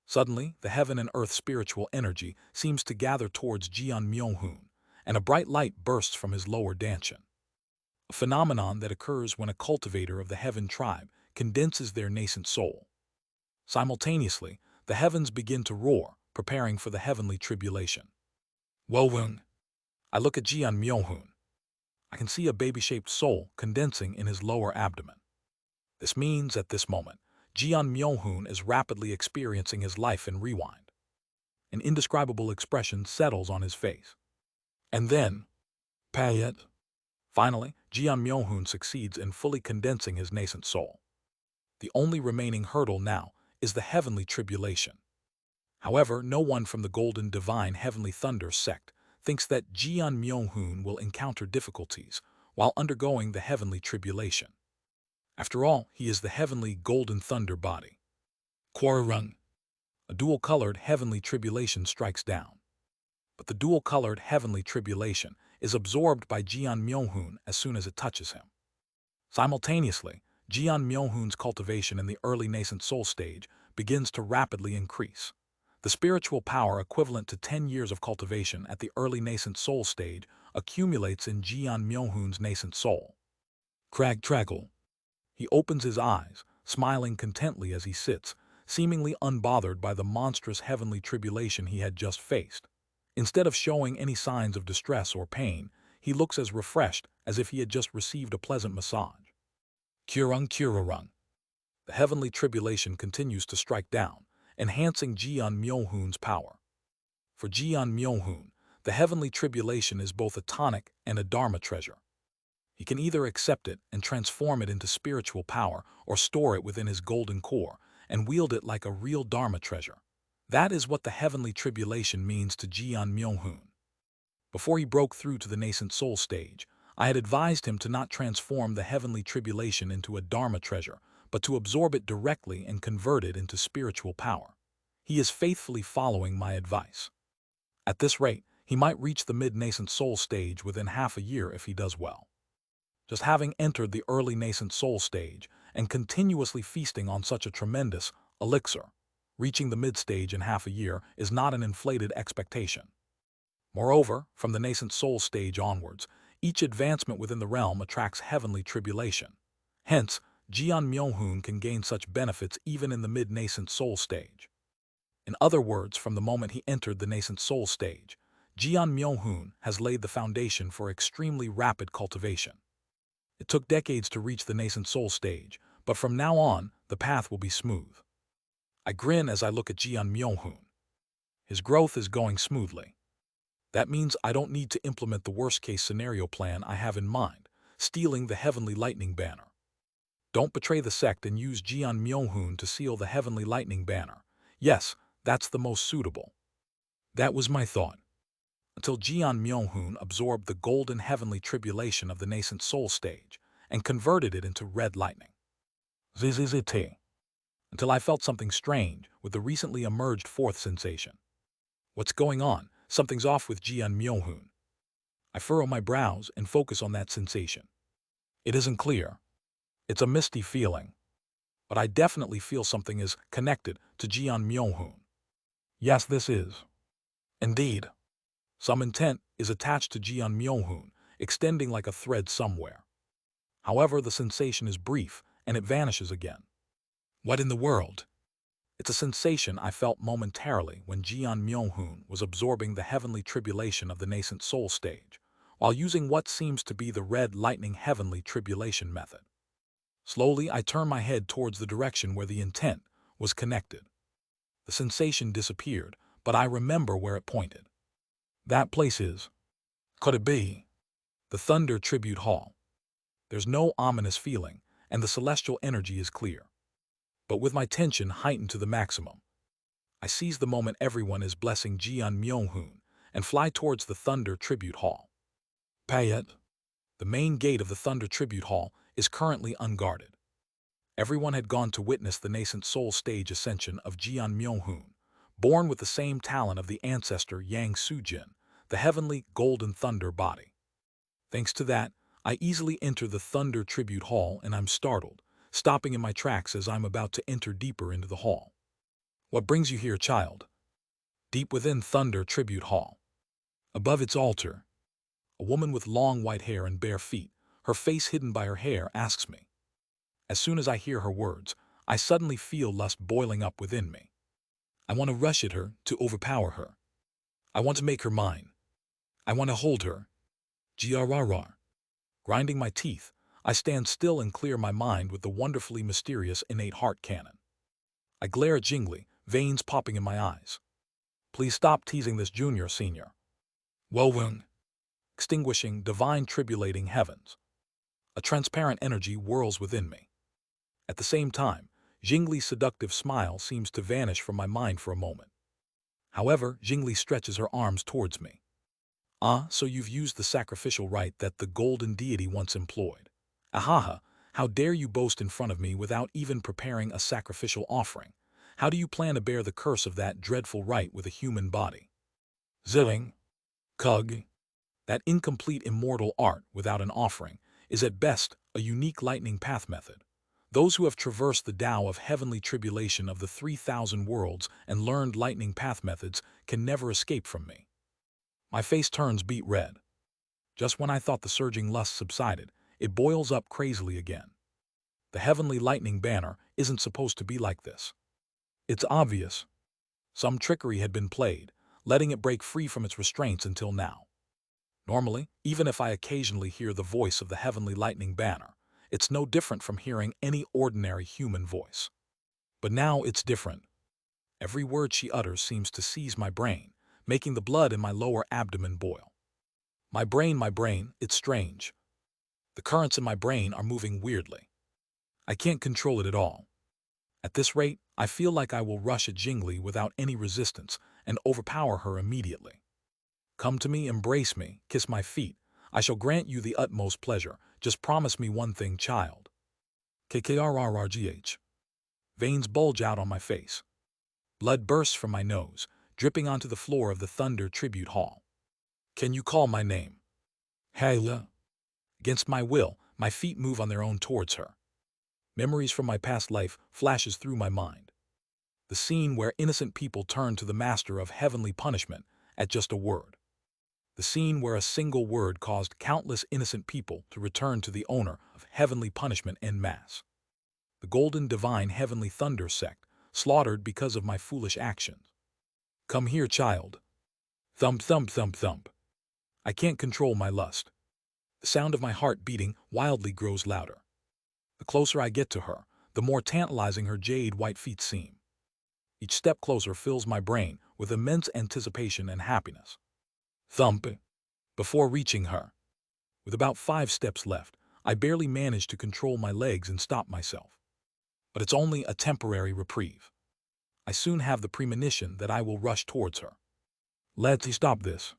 Suddenly, the heaven and earth spiritual energy seems to gather towards Jeon Myung-hoon, and a bright light bursts from his lower dantian. A phenomenon that occurs when a cultivator of the heaven tribe condenses their nascent soul. Simultaneously, the heavens begin to roar, preparing for the heavenly tribulation. Wowung. I look at Jeon Myung-hoon. I can see a baby-shaped soul condensing in his lower abdomen. This means, at this moment, Jeon Myung-hoon is rapidly experiencing his life in rewind. An indescribable expression settles on his face. And then, Payet. Finally, Jeon Myung-hoon succeeds in fully condensing his nascent soul. The only remaining hurdle now is the heavenly tribulation. However, no one from the golden divine heavenly thunder sect thinks that Jian Myeonhoon will encounter difficulties while undergoing the heavenly tribulation. After all, he is the heavenly golden thunder body. Kwararung. A dual-colored heavenly tribulation strikes down. But the dual-colored heavenly tribulation is absorbed by Jian Myeonhoon as soon as it touches him. Simultaneously, Jian Myeonhoon's cultivation in the early nascent soul stage begins to rapidly increase. The spiritual power equivalent to 10 years of cultivation at the early nascent soul stage accumulates in Jian Myeonhoon's nascent soul. Krag Traggle. He opens his eyes, smiling contently as he sits, seemingly unbothered by the monstrous heavenly tribulation he had just faced. Instead of showing any signs of distress or pain, he looks as refreshed as if he had just received a pleasant massage. Kurung Kurarung. The heavenly tribulation continues to strike down, enhancing Jian Myeonhoon's power. For Jian Myeonhoon, the heavenly tribulation is both a tonic and a dharma treasure. He can either accept it and transform it into spiritual power or store it within his golden core and wield it like a real dharma treasure. That is what the heavenly tribulation means to Jian Myeonhoon. Before he broke through to the nascent soul stage, I had advised him to not transform the heavenly tribulation into a dharma treasure, but to absorb it directly and convert it into spiritual power. He is faithfully following my advice. At this rate, he might reach the mid-nascent soul stage within half a year if he does well. Just having entered the early nascent soul stage and continuously feasting on such a tremendous elixir, reaching the mid-stage in half a year is not an inflated expectation. Moreover, from the nascent soul stage onwards, each advancement within the realm attracts heavenly tribulation. Hence, Jian Myeonhoon can gain such benefits even in the mid-nascent soul stage. In other words, from the moment he entered the nascent soul stage, Jian Myeonhoon has laid the foundation for extremely rapid cultivation. It took decades to reach the nascent soul stage, but from now on, the path will be smooth. I grin as I look at Jian Myeonhoon. His growth is going smoothly. That means I don't need to implement the worst-case scenario plan I have in mind, stealing the heavenly lightning banner. Don't betray the sect and use Jian Myeonhoon to seal the heavenly lightning banner. Yes, that's the most suitable. That was my thought. Until Jian Myeonhoon absorbed the golden heavenly tribulation of the nascent soul stage and converted it into red lightning. ZZZT. Until I felt something strange with the recently emerged fourth sensation. What's going on? Something's off with Jian Myeonhoon. I furrow my brows and focus on that sensation. It isn't clear. It's a misty feeling. But I definitely feel something is connected to Jian Myeonhoon. Yes, this is. Indeed. Some intent is attached to Jian Myeonhoon, extending like a thread somewhere. However, the sensation is brief, and it vanishes again. What in the world? It's a sensation I felt momentarily when Jian Myeonhoon was absorbing the heavenly tribulation of the nascent soul stage, while using what seems to be the red lightning heavenly tribulation method. Slowly, I turn my head towards the direction where the intent was connected. The sensation disappeared, but I remember where it pointed. That place is. Could it be? The Thunder Tribute Hall. There's no ominous feeling, and the celestial energy is clear. But with my tension heightened to the maximum, I seize the moment everyone is blessing Jian Myeonhoon and fly towards the Thunder Tribute Hall. Payet. The main gate of the Thunder Tribute Hall is currently unguarded. Everyone had gone to witness the nascent soul stage ascension of Jian Myeonhoon, born with the same talent of the ancestor Yang Sujin, the heavenly golden thunder body. Thanks to that, I easily enter the Thunder Tribute Hall and I'm startled, stopping in my tracks as I'm about to enter deeper into the hall. What brings you here, child? Deep within Thunder Tribute Hall. Above its altar, a woman with long white hair and bare feet, her face hidden by her hair, asks me. As soon as I hear her words, I suddenly feel lust boiling up within me. I want to rush at her, to overpower her. I want to make her mine. I want to hold her. Grrr. Grinding my teeth, I stand still and clear my mind with the wonderfully mysterious innate heart cannon. I glare at Jingli, veins popping in my eyes. Please stop teasing this junior senior. Wowung. Extinguishing divine tribulating heavens. A transparent energy whirls within me. At the same time, Jingli's seductive smile seems to vanish from my mind for a moment. However, Jingli stretches her arms towards me. Ah, so you've used the sacrificial rite that the golden deity once employed. Ahaha, how dare you boast in front of me without even preparing a sacrificial offering? How do you plan to bear the curse of that dreadful rite with a human body? Zilling, Kug. That incomplete immortal art without an offering is at best a unique lightning path method. Those who have traversed the Tao of heavenly tribulation of the 3,000 worlds and learned lightning path methods can never escape from me. My face turns beet red. Just when I thought the surging lust subsided, it boils up crazily again. The heavenly lightning banner isn't supposed to be like this. It's obvious. Some trickery had been played, letting it break free from its restraints until now. Normally, even if I occasionally hear the voice of the heavenly lightning banner, it's no different from hearing any ordinary human voice. But now it's different. Every word she utters seems to seize my brain, making the blood in my lower abdomen boil. My brain, it's strange. The currents in my brain are moving weirdly. I can't control it at all. At this rate, I feel like I will rush at Jingli without any resistance and overpower her immediately. Come to me, embrace me, kiss my feet. I shall grant you the utmost pleasure. Just promise me one thing, child. KKRRRGH. Veins bulge out on my face. Blood bursts from my nose, dripping onto the floor of the Thunder Tribute Hall. Can you call my name? Hayla. Against my will, my feet move on their own towards her. Memories from my past life flashes through my mind. The scene where innocent people turn to the master of heavenly punishment at just a word. The scene where a single word caused countless innocent people to return to the owner of heavenly punishment en masse. The golden divine heavenly thunder sect, slaughtered because of my foolish actions. Come here, child. Thump, thump, thump, thump. I can't control my lust. The sound of my heart beating wildly grows louder. The closer I get to her, the more tantalizing her jade white feet seem. Each step closer fills my brain with immense anticipation and happiness. Thump. Before reaching her. With about 5 steps left, I barely manage to control my legs and stop myself. But it's only a temporary reprieve. I soon have the premonition that I will rush towards her. Let's stop this.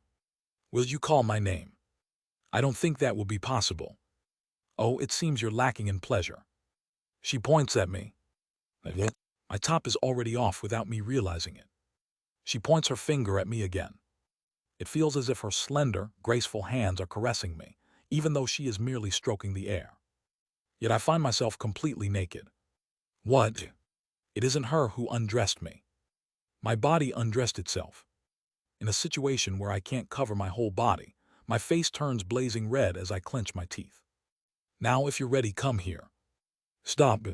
Will you call my name? I don't think that will be possible. Oh, it seems you're lacking in pleasure. She points at me. My top is already off without me realizing it. She points her finger at me again. It feels as if her slender, graceful hands are caressing me, even though she is merely stroking the air. Yet I find myself completely naked. What? It isn't her who undressed me. My body undressed itself. In a situation where I can't cover my whole body, my face turns blazing red as I clench my teeth. Now if you're ready, come here. Stop.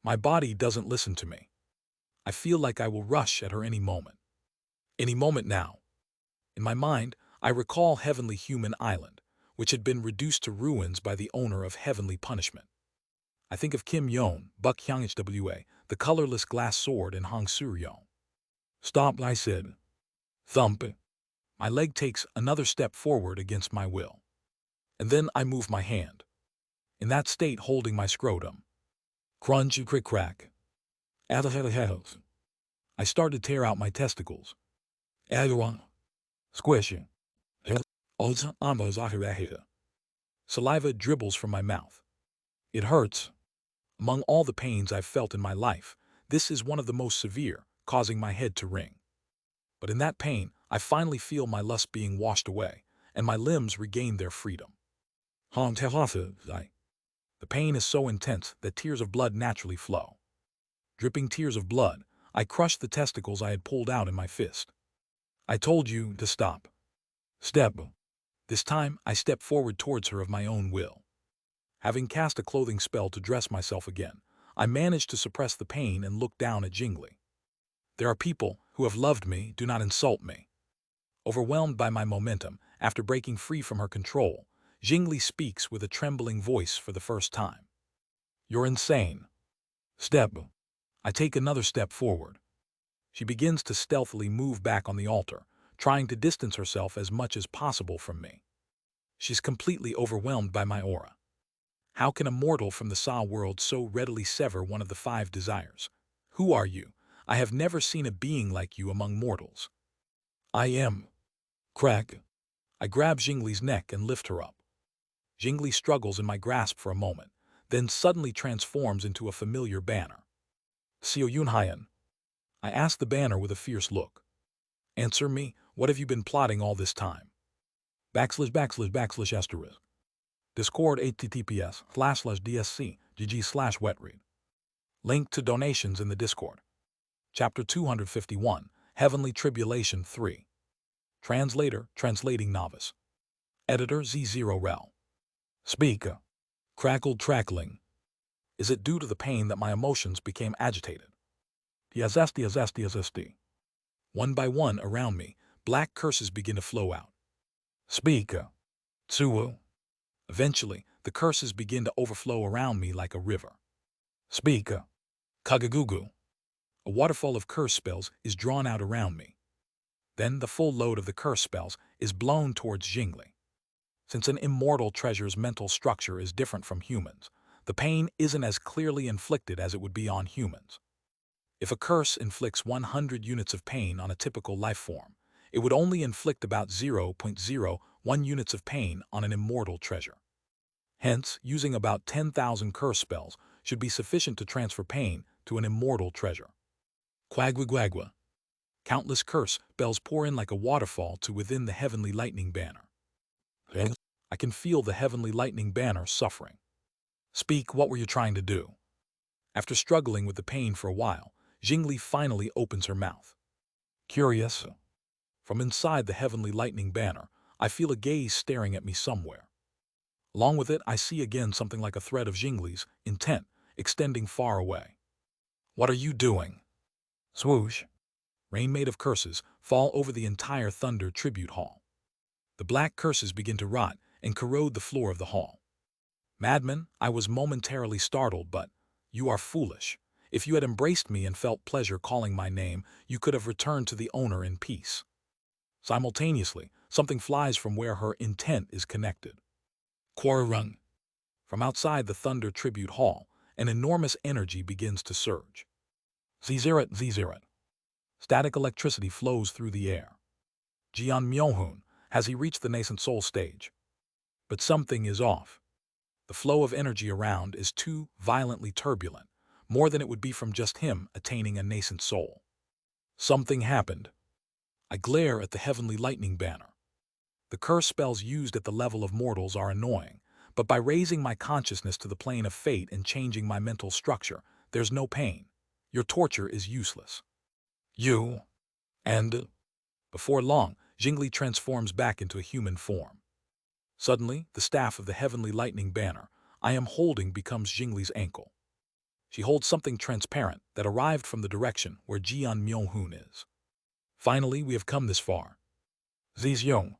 My body doesn't listen to me. I feel like I will rush at her any moment. Any moment now. In my mind, I recall Heavenly Human Island, which had been reduced to ruins by the owner of heavenly punishment. I think of Kim Yon, Buk Hyunghwa, the colorless glass sword, and Hong Suryo. Stop, I said. Thump. My leg takes another step forward against my will. And then I move my hand. In that state, holding my scrotum. Crunch, crick, crack. I start to tear out my testicles. Squish. Saliva dribbles from my mouth. It hurts. Among all the pains I've felt in my life, this is one of the most severe, causing my head to ring. But in that pain, I finally feel my lust being washed away, and my limbs regain their freedom. The pain is so intense that tears of blood naturally flow. Dripping tears of blood, I crush the testicles I had pulled out in my fist. I told you to stop. Step. This time, I step forward towards her of my own will. Having cast a clothing spell to dress myself again, I manage to suppress the pain and look down at Jingli. There are people who have loved me, do not insult me. Overwhelmed by my momentum, after breaking free from her control, Jingli speaks with a trembling voice for the first time. You're insane. Step. I take another step forward. She begins to stealthily move back on the altar, trying to distance herself as much as possible from me. She's completely overwhelmed by my aura. How can a mortal from the Sa world so readily sever one of the 5 desires? Who are you? I have never seen a being like you among mortals. I am. Crack. I grab Jingli's neck and lift her up. Jingli struggles in my grasp for a moment, then suddenly transforms into a familiar banner. Xiao Yunhaiyan. I ask the banner with a fierce look. Answer me, what have you been plotting all this time? // Discord https://dsc gg/wetread. Link to donations in the Discord. Chapter 251, Heavenly Tribulation 3. Translator, Translating Novice. Editor Z0rel. Speaker. Crackled crackling. Is it due to the pain that my emotions became agitated? DSSD. One by one around me, black curses begin to flow out. Speaker. Tsuwu. Eventually, the curses begin to overflow around me like a river. Speaker. Kagagugu. A waterfall of curse spells is drawn out around me. Then the full load of the curse spells is blown towards Jingli. Since an immortal treasure's mental structure is different from humans, the pain isn't as clearly inflicted as it would be on humans. If a curse inflicts 100 units of pain on a typical life form, it would only inflict about 0.01 units of pain on an immortal treasure. Hence, using about 10,000 curse spells should be sufficient to transfer pain to an immortal treasure. Quagwagwagwa. Countless curse spells pour in like a waterfall to within the heavenly lightning banner. I can feel the heavenly lightning banner suffering. Speak, what were you trying to do? After struggling with the pain for a while, Jingli finally opens her mouth. Curious. From inside the heavenly lightning banner, I feel a gaze staring at me somewhere. Along with it, I see again something like a thread of Jingli's intent extending far away. What are you doing? Swoosh. Rain made of curses fall over the entire Thunder Tribute Hall. The black curses begin to rot and corrode the floor of the hall. Madman, I was momentarily startled, but you are foolish. If you had embraced me and felt pleasure calling my name, you could have returned to the owner in peace. Simultaneously, something flies from where her intent is connected. Quarrung. From outside the Thunder Tribute Hall, an enormous energy begins to surge. Zizirat. Static electricity flows through the air. Jian Myohun, has he reached the nascent soul stage? But something is off. The flow of energy around is too violently turbulent, more than it would be from just him attaining a nascent soul. Something happened. I glare at the heavenly lightning banner. The curse spells used at the level of mortals are annoying, but by raising my consciousness to the plane of fate and changing my mental structure, there's no pain. Your torture is useless. And before long, Jingli transforms back into a human form. Suddenly, the staff of the heavenly lightning banner I am holding becomes Jingli's ankle. She holds something transparent that arrived from the direction where Jian Myohun is. Finally, we have come this far. Zizyong.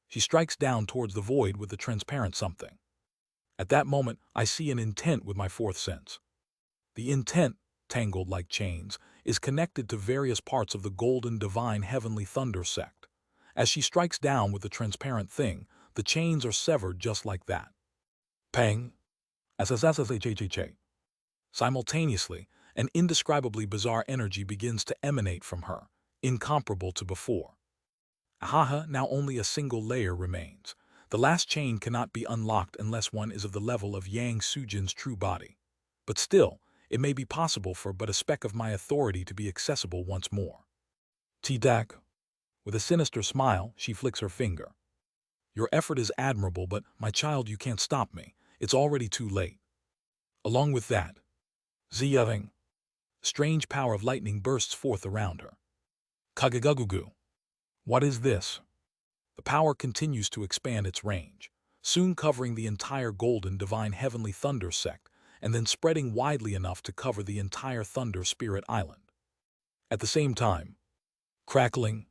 She strikes down towards the void with the transparent something. At that moment, I see an intent with my fourth sense. The intent, tangled like chains, is connected to various parts of the golden divine heavenly thunder sect. As she strikes down with the transparent thing, the chains are severed just like that. Pang. SSSSHHH. Simultaneously, an indescribably bizarre energy begins to emanate from her, incomparable to before. Ahaha, now only a single layer remains. The last chain cannot be unlocked unless one is of the level of Yang Sujin's true body. But still, it may be possible for but a speck of my authority to be accessible once more. T-Dak. With a sinister smile, she flicks her finger. Your effort is admirable, but, my child, you can't stop me. It's already too late. Along with that, Ziyaving. Strange power of lightning bursts forth around her. Kagagugugu. What is this? The power continues to expand its range, soon covering the entire golden divine heavenly thunder sect, and then spreading widely enough to cover the entire Thunder Spirit Island. At the same time, crackling,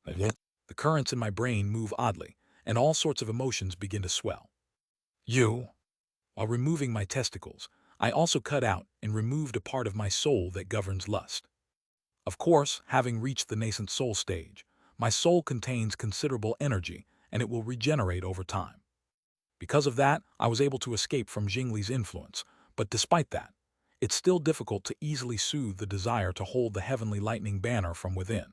the currents in my brain move oddly, and all sorts of emotions begin to swell. While removing my testicles, I also cut out and removed a part of my soul that governs lust. Of course, having reached the nascent soul stage, my soul contains considerable energy and it will regenerate over time. Because of that, I was able to escape from Jingli's influence, but despite that, it's still difficult to easily soothe the desire to hold the heavenly lightning banner from within.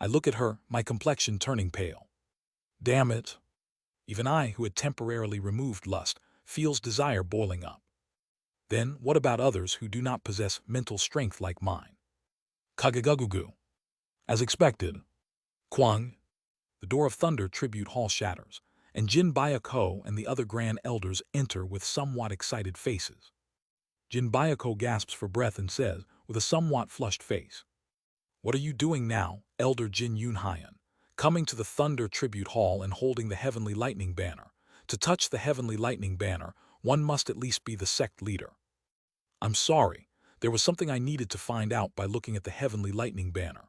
I look at her, my complexion turning pale. Damn it. Even I, who had temporarily removed lust, feels desire boiling up. Then, what about others who do not possess mental strength like mine? Kagagugugu. As expected. Kwang. The door of Thunder Tribute Hall shatters, and Jin Bayako and the other Grand Elders enter with somewhat excited faces. Jin Bayako gasps for breath and says, with a somewhat flushed face, "What are you doing now, Elder Jin Yunhyan? Coming to the Thunder Tribute Hall and holding the Heavenly Lightning Banner. To touch the Heavenly Lightning Banner, one must at least be the sect leader." I'm sorry, there was something I needed to find out by looking at the Heavenly Lightning Banner.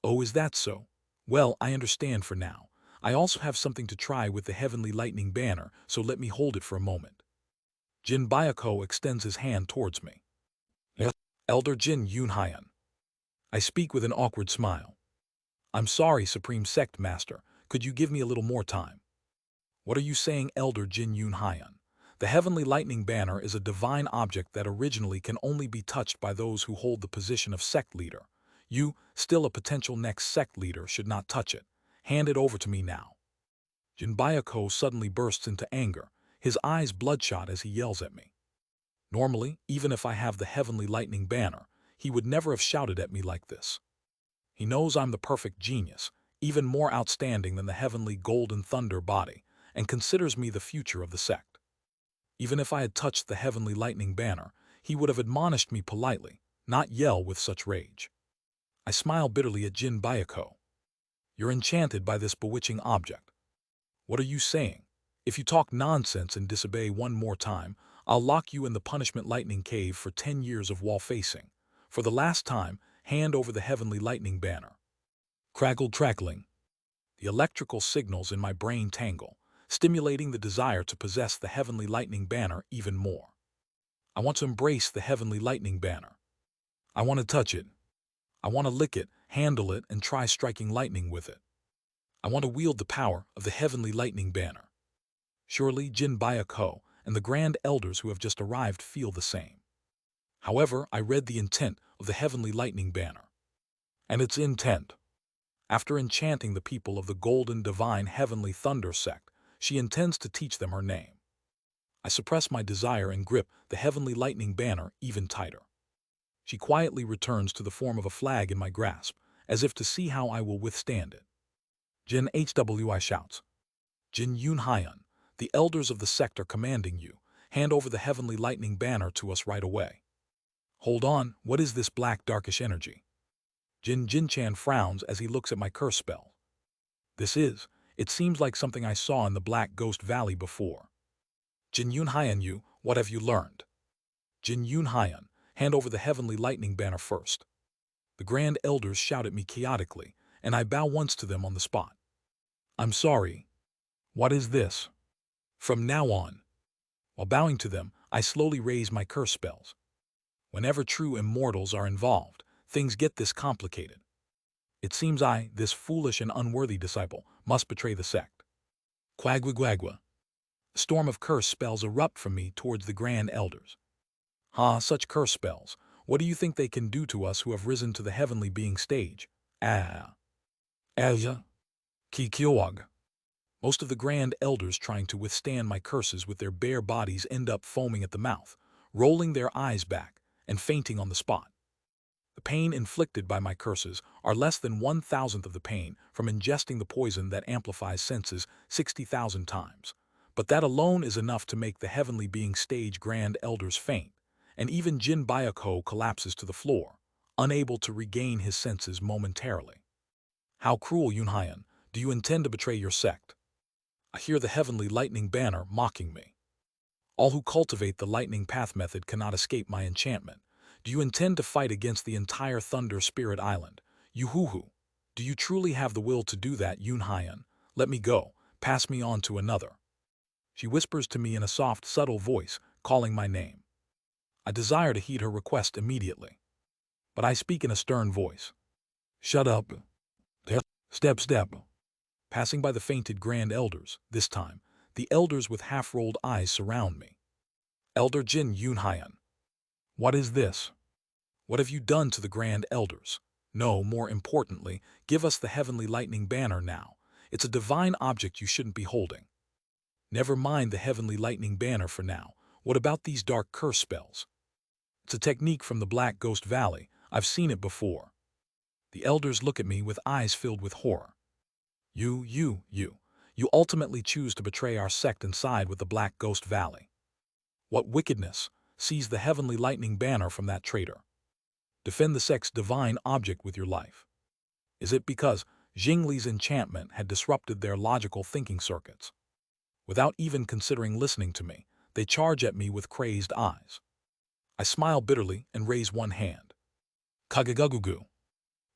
Oh, is that so? Well, I understand for now. I also have something to try with the Heavenly Lightning Banner, so let me hold it for a moment. Jin Bayako extends his hand towards me. Yes. Elder Jin Yunhyan. I speak with an awkward smile. I'm sorry, Supreme Sect Master. Could you give me a little more time? What are you saying, Elder Jin Yunhyan? The Heavenly Lightning Banner is a divine object that originally can only be touched by those who hold the position of sect leader. You, still a potential next sect leader, should not touch it. Hand it over to me now. Jin Bayako suddenly bursts into anger, his eyes bloodshot as he yells at me. Normally, even if I have the Heavenly Lightning Banner, he would never have shouted at me like this. He knows I'm the perfect genius, even more outstanding than the Heavenly Golden Thunder body, and considers me the future of the sect. Even if I had touched the Heavenly Lightning Banner, he would have admonished me politely, not yell with such rage. I smile bitterly at Jin Bayako. You're enchanted by this bewitching object. What are you saying? If you talk nonsense and disobey one more time, I'll lock you in the Punishment Lightning Cave for 10 years of wall facing. For the last time, hand over the Heavenly Lightning Banner. Crackled crackling. The electrical signals in my brain tangle, stimulating the desire to possess the Heavenly Lightning Banner even more. I want to embrace the Heavenly Lightning Banner. I want to touch it. I want to lick it, handle it, and try striking lightning with it. I want to wield the power of the Heavenly Lightning Banner. Surely Jin Bayako and the Grand Elders who have just arrived feel the same. However, I read the intent of the Heavenly Lightning Banner. And its intent. After enchanting the people of the Golden Divine Heavenly Thunder sect, she intends to teach them her name. I suppress my desire and grip the Heavenly Lightning Banner even tighter. She quietly returns to the form of a flag in my grasp, as if to see how I will withstand it. Jin HWI shouts. Jin Yunhyan, the elders of the sect are commanding you. Hand over the Heavenly Lightning Banner to us right away. Hold on, what is this black darkish energy? Jin Jinchan frowns as he looks at my curse spell. It seems like something I saw in the Black Ghost Valley before. Jin Yunhyan, what have you learned? Jin Yunhyan, hand over the Heavenly Lightning Banner first. The Grand Elders shout at me chaotically, and I bow once to them on the spot. I'm sorry. What is this? From now on. While bowing to them, I slowly raise my curse spells. Whenever true immortals are involved, things get this complicated. It seems I, this foolish and unworthy disciple, must betray the sect. Quagwa. A storm of curse spells erupt from me towards the Grand Elders. Such curse spells. What do you think they can do to us who have risen to the heavenly being stage? Aja. Kikiowag. Most of the Grand Elders trying to withstand my curses with their bare bodies end up foaming at the mouth, rolling their eyes back, and fainting on the spot. The pain inflicted by my curses are less than 1,000th of the pain from ingesting the poison that amplifies senses 60,000 times. But that alone is enough to make the heavenly being stage Grand Elders faint, and even Jin Bayako collapses to the floor, unable to regain his senses momentarily. How cruel, Yunhyan! Do you intend to betray your sect? I hear the Heavenly Lightning Banner mocking me. All who cultivate the Lightning Path method cannot escape my enchantment. Do you intend to fight against the entire Thunder Spirit Island? Yuhuhu. Do you truly have the will to do that, Yunhyan? Let me go. Pass me on to another. She whispers to me in a soft, subtle voice, calling my name. I desire to heed her request immediately. But I speak in a stern voice. Shut up. Step. Passing by the fainted Grand Elders, this time, the elders with half-rolled eyes surround me. Elder Jin Yunhyan. What is this? What have you done to the Grand Elders? No, more importantly, give us the Heavenly Lightning Banner now. It's a divine object you shouldn't be holding. Never mind the heavenly lightning banner for now. What about these dark curse spells? It's a technique from the Black Ghost Valley. I've seen it before. The elders look at me with eyes filled with horror. You ultimately choose to betray our sect and side with the Black Ghost Valley. What wickedness! Seize the heavenly lightning banner from that traitor. Defend the sect's divine object with your life. Is it because Jingli's enchantment had disrupted their logical thinking circuits? Without even considering listening to me, they charge at me with crazed eyes. I smile bitterly and raise one hand. Kagagugugu.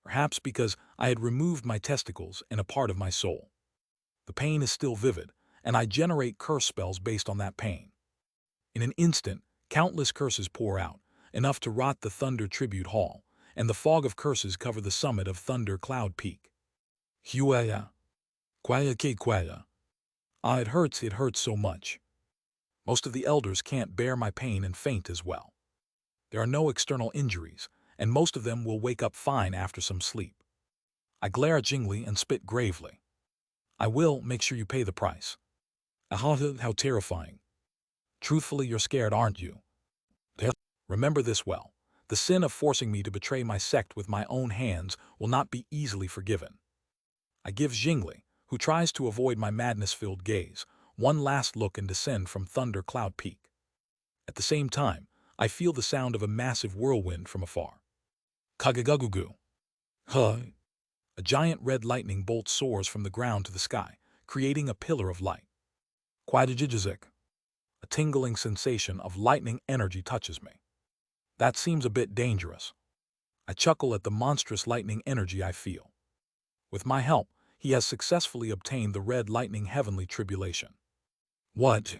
Perhaps because I had removed my testicles and a part of my soul. The pain is still vivid, and I generate curse spells based on that pain. In an instant, countless curses pour out, enough to rot the Thunder Tribute Hall, and the fog of curses cover the summit of Thunder Cloud Peak. Huaya. Quaya ke quaya. Ah, it hurts so much. Most of the elders can't bear my pain and faint as well. There are no external injuries, and most of them will wake up fine after some sleep. I glare at Jingli and spit gravely. I will make sure you pay the price. Aha, how terrifying. Truthfully, you're scared, aren't you? Remember this well. The sin of forcing me to betray my sect with my own hands will not be easily forgiven. I give Jingli, who tries to avoid my madness-filled gaze, one last look and descend from Thunder Cloud Peak. At the same time, I feel the sound of a massive whirlwind from afar. Kagagugugu. Huh. A giant red lightning bolt soars from the ground to the sky, creating a pillar of light. Quadajijizik. A tingling sensation of lightning energy touches me. That seems a bit dangerous. I chuckle at the monstrous lightning energy I feel. With my help, he has successfully obtained the red lightning heavenly tribulation. What?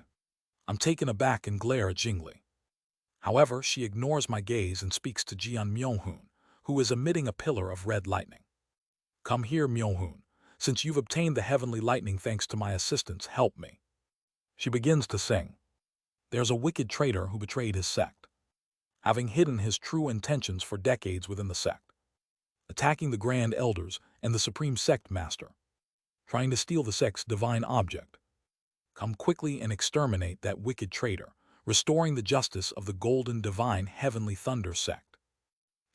I'm taken aback and glare at Jingli. However, she ignores my gaze and speaks to Jian Myeonhoon, who is emitting a pillar of red lightning. Come here, Myeonhoon. Since you've obtained the heavenly lightning thanks to my assistance, help me. She begins to sing. There's a wicked traitor who betrayed his sect, having hidden his true intentions for decades within the sect, attacking the Grand Elders and the Supreme Sect Master, trying to steal the sect's divine object. Come quickly and exterminate that wicked traitor, restoring the justice of the golden divine heavenly thunder sect.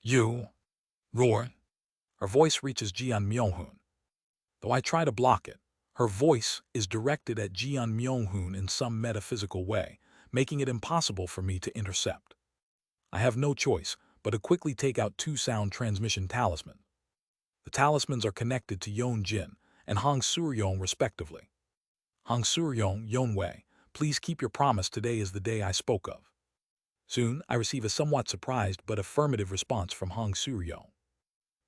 You! Roar! Her voice reaches Jian Myeonhoon. Though I try to block it, her voice is directed at Jian Myeonhoon in some metaphysical way, making it impossible for me to intercept. I have no choice but to quickly take out two sound transmission talismans. The talismans are connected to Yeon Jin and Hong Suryeong respectively. Hong Suryeong, Yeonwei, please keep your promise, today is the day I spoke of. Soon, I receive a somewhat surprised but affirmative response from Hong Suryeong.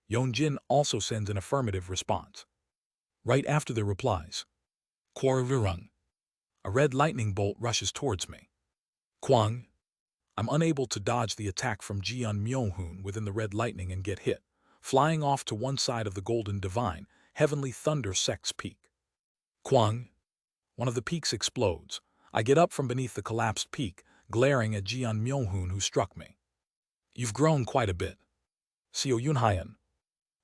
Yeon Jin also sends an affirmative response. Right after their replies, Kwarvirung. A red lightning bolt rushes towards me. Kwang. I'm unable to dodge the attack from Jian Myeonhoon within the red lightning and get hit, flying off to one side of the golden divine, heavenly thunder sect's peak. Kwang. One of the peaks explodes. I get up from beneath the collapsed peak, glaring at Jian Myeonhoon who struck me. You've grown quite a bit. Seo Yunhyan.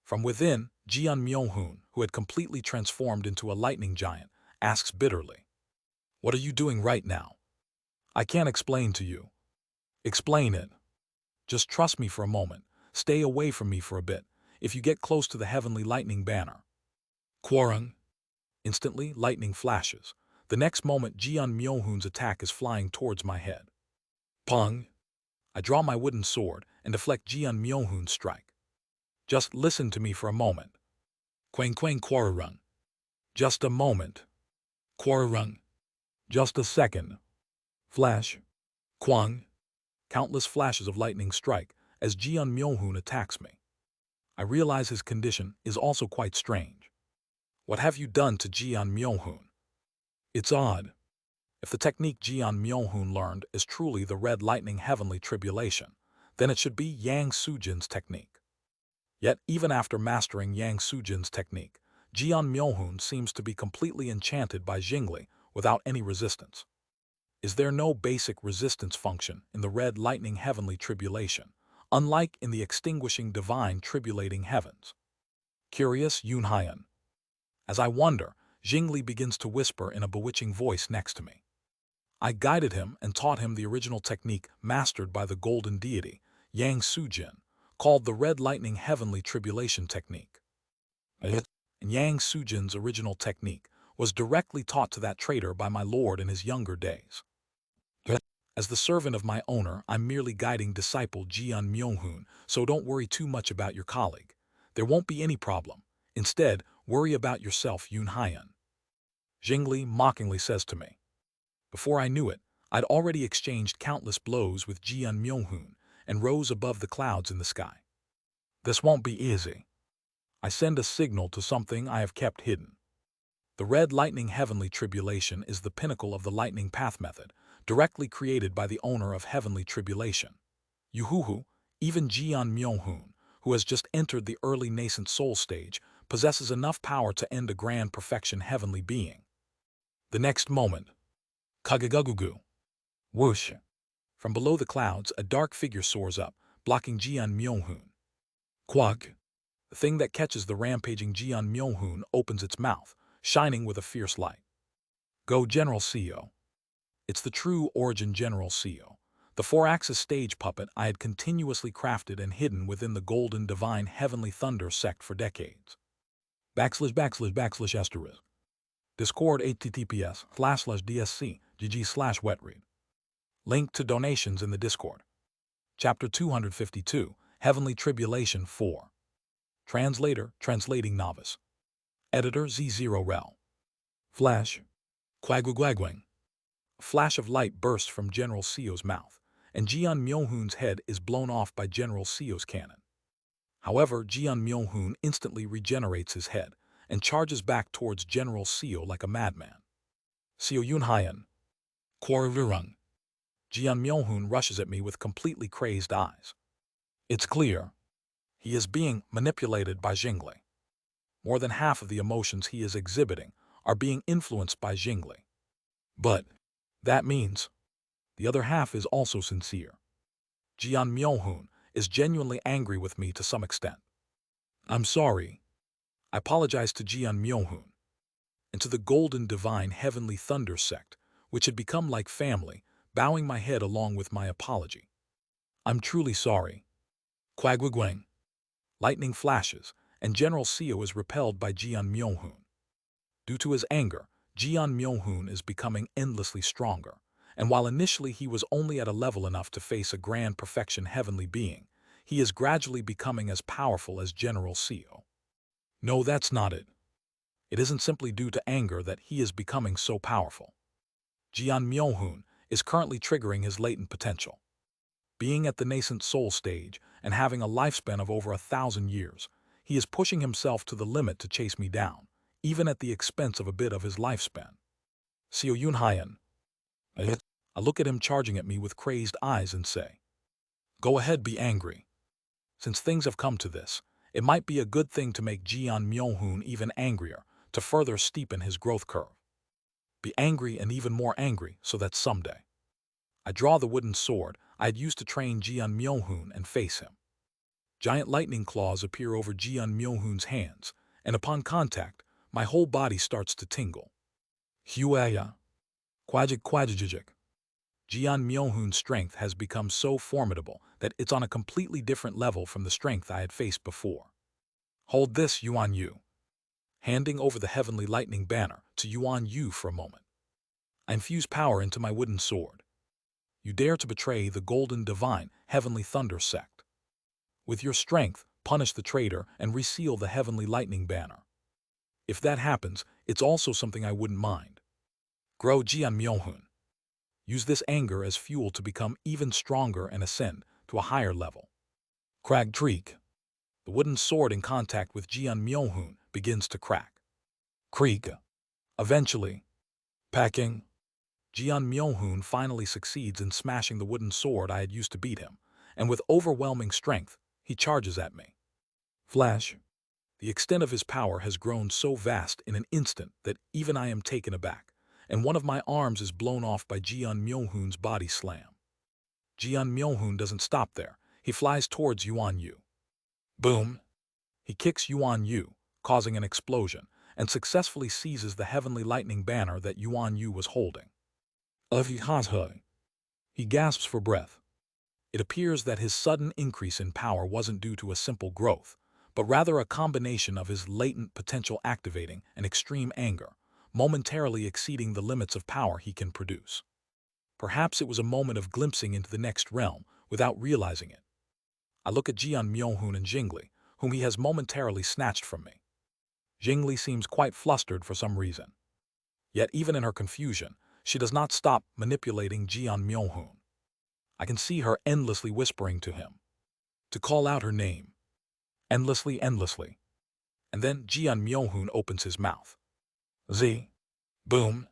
From within, Jian Myeonhoon, who had completely transformed into a lightning giant, asks bitterly. What are you doing right now? I can't explain to you. Explain it. Just trust me for a moment. Stay away from me for a bit. If you get close to the heavenly lightning banner. Kwarung. Instantly, lightning flashes. The next moment, Jian Myeonhoon's attack is flying towards my head. Pong. I draw my wooden sword and deflect Jian Myeonhoon's strike. Just listen to me for a moment. Quang quang Kwarung. Just a moment. Kwarung. Just a second. Flash. Kwang. Countless flashes of lightning strike as Jian Myeonhoon attacks me. I realize his condition is also quite strange. What have you done to Jian Myeonhoon? It's odd. If the technique Jian Myeonhoon learned is truly the red lightning heavenly tribulation, then it should be Yang Sujin's technique. Yet even after mastering Yang Sujin's technique, Jian Myeonhoon seems to be completely enchanted by Jingli without any resistance. Is there no basic resistance function in the red lightning heavenly tribulation, unlike in the extinguishing divine tribulating heavens? Curious Yunhyan. As I wonder, Jingli begins to whisper in a bewitching voice next to me. I guided him and taught him the original technique mastered by the golden deity, Yang Sujin, called the Red Lightning Heavenly Tribulation Technique. And Yang Sujin's original technique was directly taught to that traitor by my lord in his younger days. As the servant of my owner, I'm merely guiding disciple Jian Myonghun, so don't worry too much about your colleague. There won't be any problem. Instead, worry about yourself, Yun Haiyan. Jingli mockingly says to me. Before I knew it, I'd already exchanged countless blows with Jian Myonghun and rose above the clouds in the sky. This won't be easy. I send a signal to something I have kept hidden. The Red Lightning Heavenly Tribulation is the pinnacle of the Lightning Path method, directly created by the owner of Heavenly Tribulation. Yuhuhu, even Jian Myonghun, who has just entered the early nascent soul stage, possesses enough power to end a grand perfection heavenly being. The next moment, Kagagugugu. Whoosh. From below the clouds, a dark figure soars up, blocking Jian Myonghun. Quag. The thing that catches the rampaging Jian Myonghun opens its mouth, shining with a fierce light. Go General Seo. It's the true origin General Seo, the four-axis stage puppet I had continuously crafted and hidden within the golden divine heavenly thunder sect for decades. // Discord https://dsc/gg/wetread. Link to donations in the Discord. Chapter 252, Heavenly Tribulation 4. Translator, Translating Novice. Editor Z0rel. Flash. Quagwagwagwing. A flash of light bursts from General Seo's mouth, and Jian Myonghun's head is blown off by General Seo's cannon. However, Jian Myonghun instantly regenerates his head and charges back towards General Seo like a madman. Seo Yunhaiyan. Quarirung. Jian Myonghun rushes at me with completely crazed eyes. It's clear. He is being manipulated by Jingli. More than half of the emotions he is exhibiting are being influenced by Jingli. But that means the other half is also sincere. Jian Myonghun is genuinely angry with me to some extent. I'm sorry. I apologize to Jian Myonghun and to the Golden Divine Heavenly Thunder sect, which had become like family, bowing my head along with my apology. I'm truly sorry. Quagwagwang. Lightning flashes, and General Seo is repelled by Jian Myonghun. Due to his anger, Jian Myonghun is becoming endlessly stronger, and while initially he was only at a level enough to face a grand perfection heavenly being, he is gradually becoming as powerful as General Seo. No, that's not it. It isn't simply due to anger that he is becoming so powerful. Jian Myonghun is currently triggering his latent potential. Being at the nascent soul stage and having a lifespan of over 1,000 years, he is pushing himself to the limit to chase me down, even at the expense of a bit of his lifespan. Seo Yunhaiyan. I look at him charging at me with crazed eyes and say, go ahead, be angry. Since things have come to this, it might be a good thing to make Jian Myonghun even angrier to further steepen his growth curve. Be angry and even more angry so that someday. I draw the wooden sword I had used to train Jian Myonghun and face him. Giant lightning claws appear over Jian Myonghun's hands, and upon contact, my whole body starts to tingle. Huaya. Quajik. Jian Myonghun's strength has become so formidable that it's on a completely different level from the strength I had faced before. Hold this, Yuan Yu. Handing over the heavenly lightning banner to Yuan Yu for a moment. I infuse power into my wooden sword. You dare to betray the golden divine heavenly thunder sect. With your strength, punish the traitor and reseal the heavenly lightning banner. If that happens, it's also something I wouldn't mind. Grow Jian Myonghun. Use this anger as fuel to become even stronger and ascend to a higher level. Crag Treek. The wooden sword in contact with Jian Myonghun begins to crack. Creak. Eventually, packing. Jian Myonghun finally succeeds in smashing the wooden sword I had used to beat him, and with overwhelming strength, he charges at me. Flash. The extent of his power has grown so vast in an instant that even I am taken aback, and one of my arms is blown off by Jian Myonghun's body slam. Jian Myonghun doesn't stop there. He flies towards Yuan Yu. Boom! He kicks Yuan Yu, causing an explosion, and successfully seizes the heavenly lightning banner that Yuan Yu was holding. He gasps for breath. It appears that his sudden increase in power wasn't due to a simple growth, but rather a combination of his latent potential activating and extreme anger, momentarily exceeding the limits of power he can produce. Perhaps it was a moment of glimpsing into the next realm without realizing it. I look at Jian Myohun and Jingli, whom he has momentarily snatched from me. Jingli seems quite flustered for some reason. Yet even in her confusion, she does not stop manipulating Jian Myohun. I can see her endlessly whispering to him to call out her name. Endlessly. And then Jian Myohun opens his mouth. Z. Boom.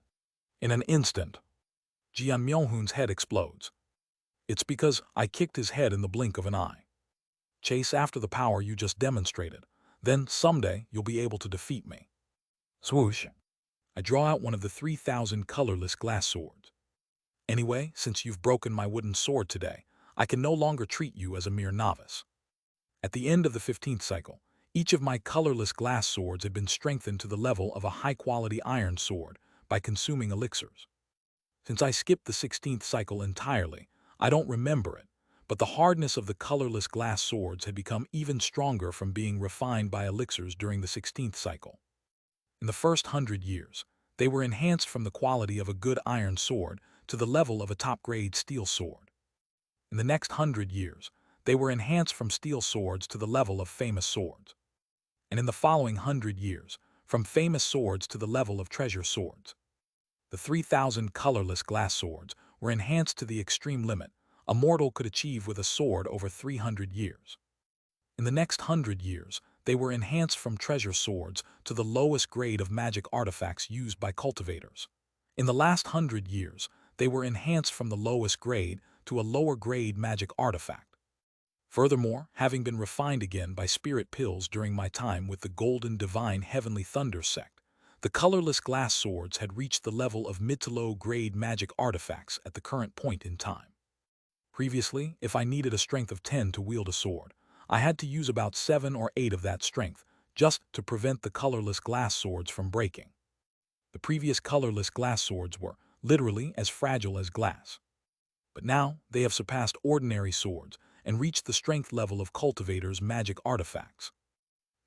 In an instant, Jian Myohun's head explodes. It's because I kicked his head in the blink of an eye. Chase after the power you just demonstrated. Then someday you'll be able to defeat me. Swoosh. I draw out one of the 3,000 colorless glass swords. Anyway, since you've broken my wooden sword today, I can no longer treat you as a mere novice. At the end of the 15th cycle, each of my colorless glass swords had been strengthened to the level of a high-quality iron sword by consuming elixirs. Since I skipped the 16th cycle entirely, I don't remember it, but the hardness of the colorless glass swords had become even stronger from being refined by elixirs during the 16th cycle. In the first 100 years, they were enhanced from the quality of a good iron sword to the level of a top-grade steel sword. In the next 100 years, they were enhanced from steel swords to the level of famous swords. And in the following 100 years, from famous swords to the level of treasure swords. The 3,000 colorless glass swords were enhanced to the extreme limit a mortal could achieve with a sword over 300 years. In the next 100 years, they were enhanced from treasure swords to the lowest grade of magic artifacts used by cultivators. In the last 100 years, they were enhanced from the lowest grade to a lower grade magic artifact. Furthermore, having been refined again by spirit pills during my time with the Golden Divine Heavenly Thunder sect, the colorless glass swords had reached the level of mid to low grade magic artifacts at the current point in time. Previously, if I needed a strength of 10 to wield a sword, I had to use about 7 or 8 of that strength just to prevent the colorless glass swords from breaking. The previous colorless glass swords were literally as fragile as glass. But now they have surpassed ordinary swords and reached the strength level of cultivators' magic artifacts.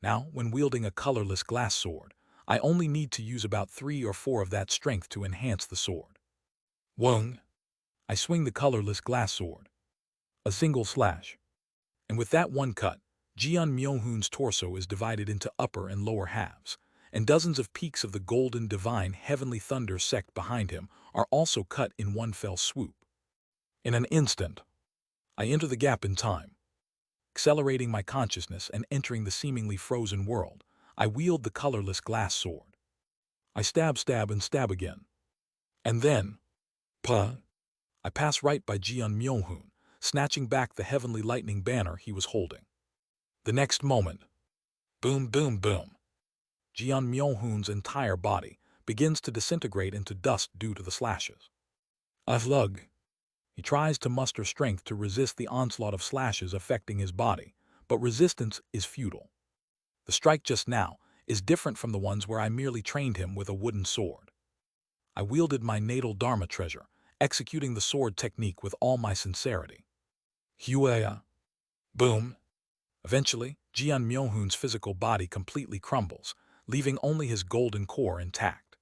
Now, when wielding a colorless glass sword, I only need to use about 3 or 4 of that strength to enhance the sword. Wung! I swing the colorless glass sword. A single slash. And with that one cut, Jian Myohun's torso is divided into upper and lower halves, and dozens of peaks of the Golden Divine Heavenly Thunder sect behind him are also cut in one fell swoop. In an instant, I enter the gap in time. Accelerating my consciousness and entering the seemingly frozen world, I wield the colorless glass sword. I stab and stab again. And then, I pass right by Jian Myohun, snatching back the heavenly lightning banner he was holding. The next moment, boom, Jian Myohun's entire body begins to disintegrate into dust due to the slashes. Slug. He tries to muster strength to resist the onslaught of slashes affecting his body, but resistance is futile. The strike just now is different from the ones where I merely trained him with a wooden sword. I wielded my natal Dharma treasure, executing the sword technique with all my sincerity. Huaya. Boom. Eventually, Jian Myohun's physical body completely crumbles, leaving only his golden core intact.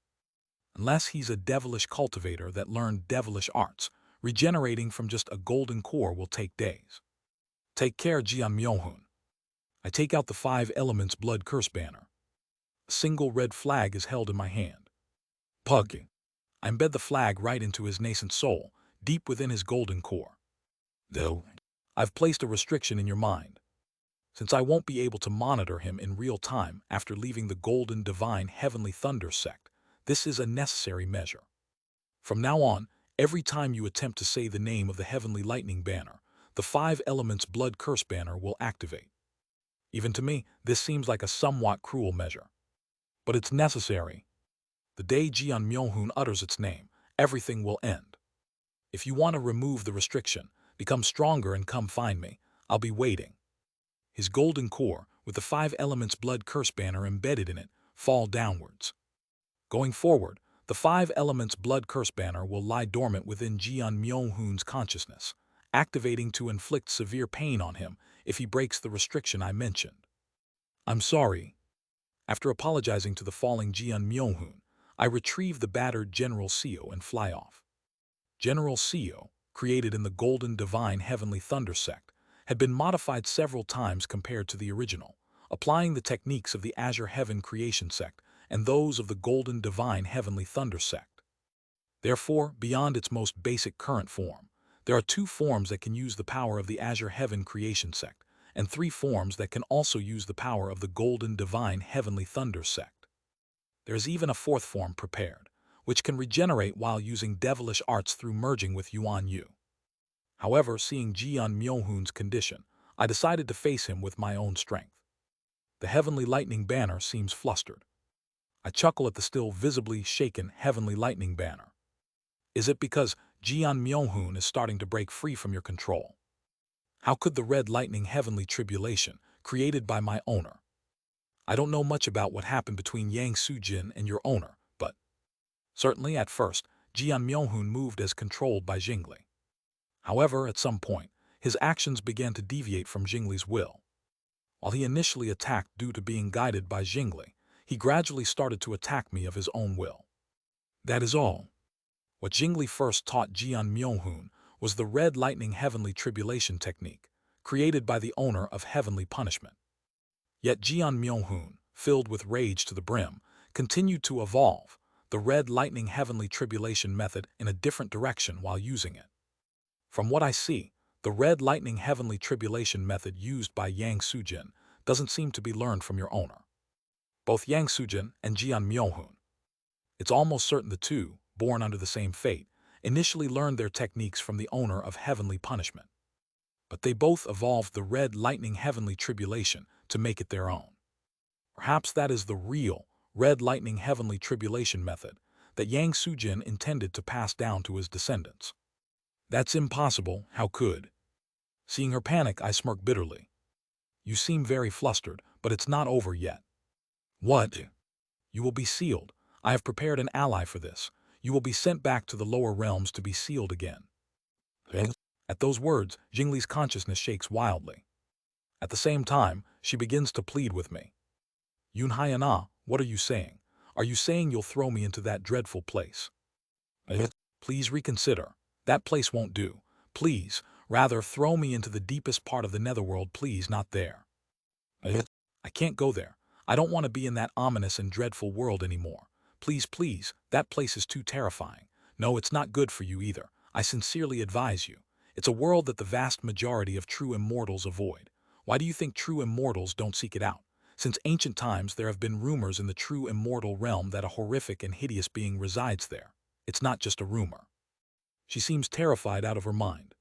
Unless he's a devilish cultivator that learned devilish arts, regenerating from just a golden core will take days. Take care, Jian Myohun. I take out the 5 elements blood curse banner. A single red flag is held in my hand. Pug. I embed the flag right into his nascent soul, deep within his golden core. Though, I've placed a restriction in your mind. Since I won't be able to monitor him in real time after leaving the Golden Divine Heavenly Thunder sect, this is a necessary measure. From now on, every time you attempt to say the name of the Heavenly Lightning Banner, the 5 elements blood curse banner will activate. Even to me, this seems like a somewhat cruel measure. But it's necessary. The day Jian Myohun utters its name, everything will end. If you want to remove the restriction, become stronger and come find me, I'll be waiting. His golden core, with the 5 elements blood curse banner embedded in it, fall downwards. Going forward, the 5 elements blood curse banner will lie dormant within Jeon Myung-hoon's consciousness, activating to inflict severe pain on him if he breaks the restriction I mentioned. I'm sorry. After apologizing to the falling Jeon Myung-hoon, I retrieve the battered General Seo and fly off. General Seo, created in the Golden Divine Heavenly Thunder sect, had been modified several times compared to the original, applying the techniques of the Azure Heaven Creation sect and those of the Golden Divine Heavenly Thunder sect. Therefore, beyond its most basic current form, there are 2 forms that can use the power of the Azure Heaven Creation sect, and 3 forms that can also use the power of the Golden Divine Heavenly Thunder sect. There is even a 4th form prepared, which can regenerate while using devilish arts through merging with Yuan Yu. However, seeing Jeon Myung-hoon's condition, I decided to face him with my own strength. The Heavenly Lightning Banner seems flustered. I chuckle at the still visibly shaken Heavenly Lightning Banner. Is it because Jeon Myung-hoon is starting to break free from your control? How could the Red Lightning Heavenly Tribulation, created by my owner? I don't know much about what happened between Yang Soo-jin and your owner, but certainly at first, Jeon Myung-hoon moved as controlled by Jingli. However, at some point, his actions began to deviate from Jingli's will. While he initially attacked due to being guided by Jingli, he gradually started to attack me of his own will. That is all. What Jingli first taught Jeon Myung-hoon was the Red Lightning Heavenly Tribulation technique, created by the owner of Heavenly Punishment. Yet Jeon Myung-hoon, filled with rage to the brim, continued to evolve the Red Lightning Heavenly Tribulation method in a different direction while using it. From what I see, the Red Lightning Heavenly Tribulation method used by Yang Soo-jin doesn't seem to be learned from your owner. Both Yang Soo-jin and Jeon Myung-hoon. It's almost certain the 2, born under the same fate, initially learned their techniques from the owner of Heavenly Punishment. But they both evolved the Red Lightning Heavenly Tribulation to make it their own. Perhaps that is the real Red Lightning Heavenly Tribulation method that Yang Soo-jin intended to pass down to his descendants. That's impossible, how could? Seeing her panic, I smirk bitterly. You seem very flustered, but it's not over yet. What? You will be sealed. I have prepared an ally for this. You will be sent back to the lower realms to be sealed again. At those words, Jingli's consciousness shakes wildly. At the same time, she begins to plead with me. Yun Hyana, what are you saying? Are you saying you'll throw me into that dreadful place? Please reconsider. That place won't do. Please, rather throw me into the deepest part of the netherworld, please, not there. I can't go there. I don't want to be in that ominous and dreadful world anymore. Please, please, that place is too terrifying. No, it's not good for you either. I sincerely advise you. It's a world that the vast majority of true immortals avoid. Why do you think true immortals don't seek it out? Since ancient times, there have been rumors in the true immortal realm that a horrific and hideous being resides there. It's not just a rumor. She seems terrified out of her mind.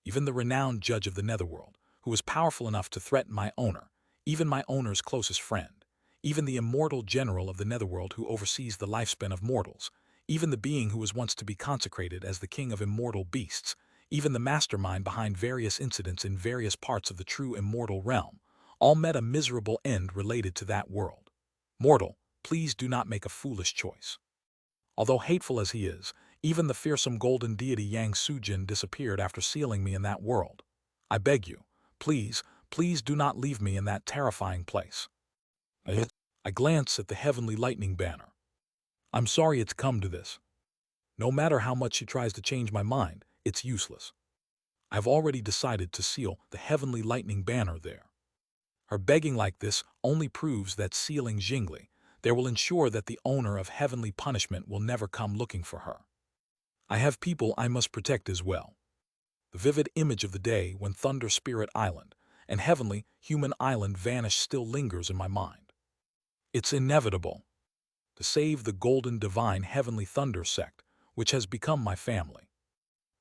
Even the renowned judge of the netherworld, who was powerful enough to threaten my owner, even my owner's closest friend, even the immortal general of the netherworld who oversees the lifespan of mortals, even the being who was once to be consecrated as the king of immortal beasts, even the mastermind behind various incidents in various parts of the true immortal realm, all met a miserable end related to that world. Mortal, please do not make a foolish choice. Although hateful as he is, even the fearsome golden deity Yang Soo-jin disappeared after sealing me in that world. I beg you, please, please do not leave me in that terrifying place. I glance at the Heavenly Lightning Banner. I'm sorry it's come to this. No matter how much she tries to change my mind, it's useless. I've already decided to seal the Heavenly Lightning Banner there. Her begging like this only proves that sealing Jingli there will ensure that the owner of Heavenly Punishment will never come looking for her. I have people I must protect as well. The vivid image of the day when Thunder Spirit Island and Heavenly Human Island vanished still lingers in my mind. It's inevitable. To save the Golden Divine Heavenly Thunder sect, which has become my family.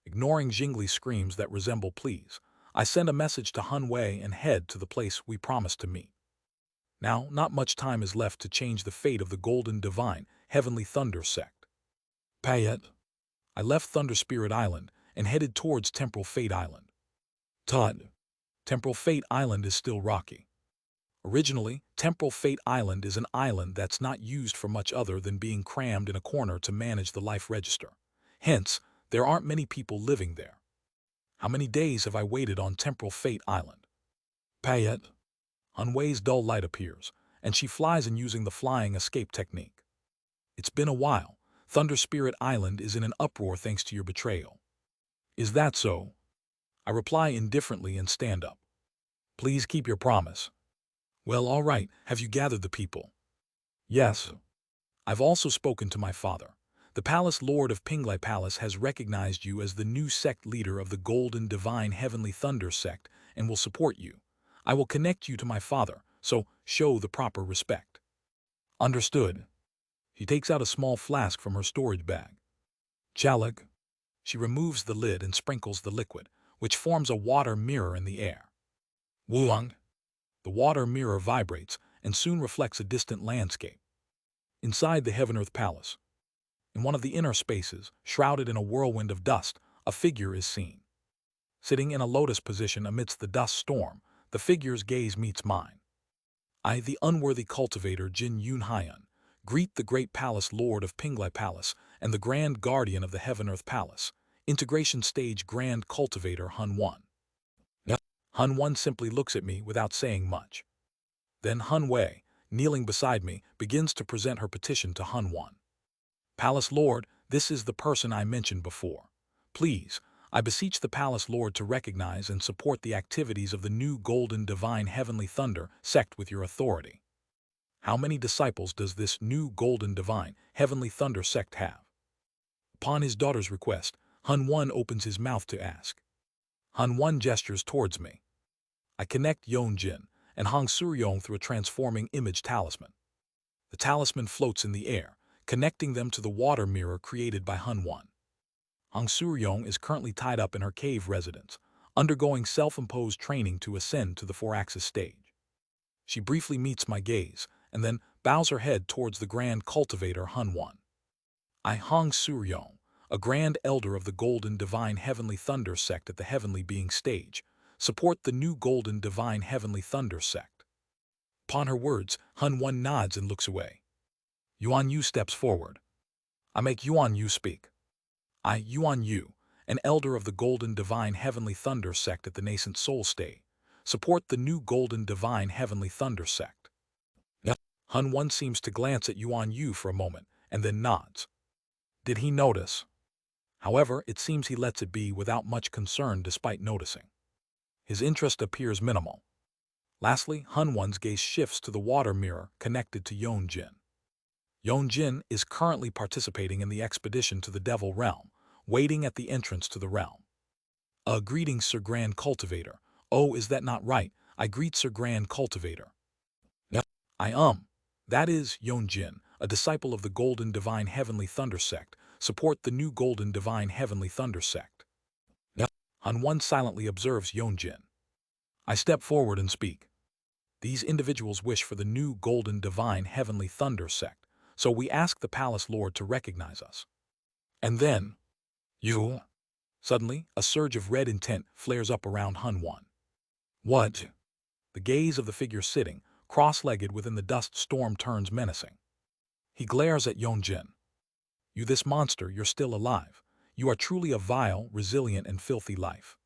Ignoring Jingli's screams that resemble pleas, I send a message to Hun Wei and head to the place we promised to meet. Now, not much time is left to change the fate of the Golden Divine Heavenly Thunder sect. Payet. I left Thunder Spirit Island and headed towards Temporal Fate Island. Todd. Temporal Fate Island is still rocky. Originally, Temporal Fate Island is an island that's not used for much other than being crammed in a corner to manage the life register. Hence, there aren't many people living there. How many days have I waited on Temporal Fate Island? Payet. Hunwei's dull light appears, and she flies in using the flying escape technique. It's been a while. Thunder Spirit Island is in an uproar thanks to your betrayal. Is that so? I reply indifferently and stand up. Please keep your promise. Well, all right. Have you gathered the people? Yes. I've also spoken to my father. The Palace Lord of Pinglai Palace has recognized you as the new sect leader of the Golden Divine Heavenly Thunder sect and will support you. I will connect you to my father, so show the proper respect. Understood. She takes out a small flask from her storage bag. Chalik. She removes the lid and sprinkles the liquid, which forms a water mirror in the air. Wuang. The water mirror vibrates and soon reflects a distant landscape. Inside the Heaven-Earth Palace, in one of the inner spaces, shrouded in a whirlwind of dust, a figure is seen. Sitting in a lotus position amidst the dust storm, the figure's gaze meets mine. I, the unworthy cultivator Jin Yun Hyan, greet the great Palace Lord of Pinglai Palace and the Grand Guardian of the Heaven-Earth Palace, Integration Stage Grand Cultivator Hun Wan. Hun Wan simply looks at me without saying much. Then Hun Wei, kneeling beside me, begins to present her petition to Hun Wan. Palace Lord, this is the person I mentioned before. Please, I beseech the Palace Lord to recognize and support the activities of the new Golden Divine Heavenly Thunder sect with your authority. How many disciples does this new Golden Divine Heavenly Thunder sect have? Upon his daughter's request, Hun Wan opens his mouth to ask. Hun Wan gestures towards me. I connect Yon Jin and Hong Suryong through a transforming image talisman. The talisman floats in the air, connecting them to the water mirror created by Hun Wan. Hong Suryong is currently tied up in her cave residence, undergoing self-imposed training to ascend to the 4-axis stage. She briefly meets my gaze, and then bows her head towards the Grand Cultivator Hun Wan. I, Hong Suryong, a Grand Elder of the Golden Divine Heavenly Thunder sect at the Heavenly Being stage, support the new Golden Divine Heavenly Thunder sect. Upon her words, Hun Wan nods and looks away. Yuan Yu steps forward. I make Yuan Yu speak. I, Yuan Yu, an elder of the Golden Divine Heavenly Thunder sect at the nascent soul state, support the new Golden Divine Heavenly Thunder sect. Hun Wan seems to glance at Yuan Yu for a moment and then nods. Did he notice? However, it seems he lets it be without much concern despite noticing. His interest appears minimal. Lastly, Hun Wan's gaze shifts to the water mirror connected to Yon Jin. Yon Jin is currently participating in the expedition to the Devil Realm, waiting at the entrance to the realm. Greetings, Sir Grand Cultivator. Oh, is that not right? I greet Sir Grand Cultivator. That is, Yon Jin, a disciple of the Golden Divine Heavenly Thunder sect, support the new Golden Divine Heavenly Thunder sect. Hun Wan silently observes Yon Jin. I step forward and speak. These individuals wish for the new Golden Divine Heavenly Thunder sect, so we ask the Palace Lord to recognize us. And then, you... Suddenly, a surge of red intent flares up around Hun Wan. What? The gaze of the figure sitting, cross-legged within the dust storm turns menacing. He glares at Yon Jin. You, this monster, you're still alive. You are truly a vile, resilient, and filthy life.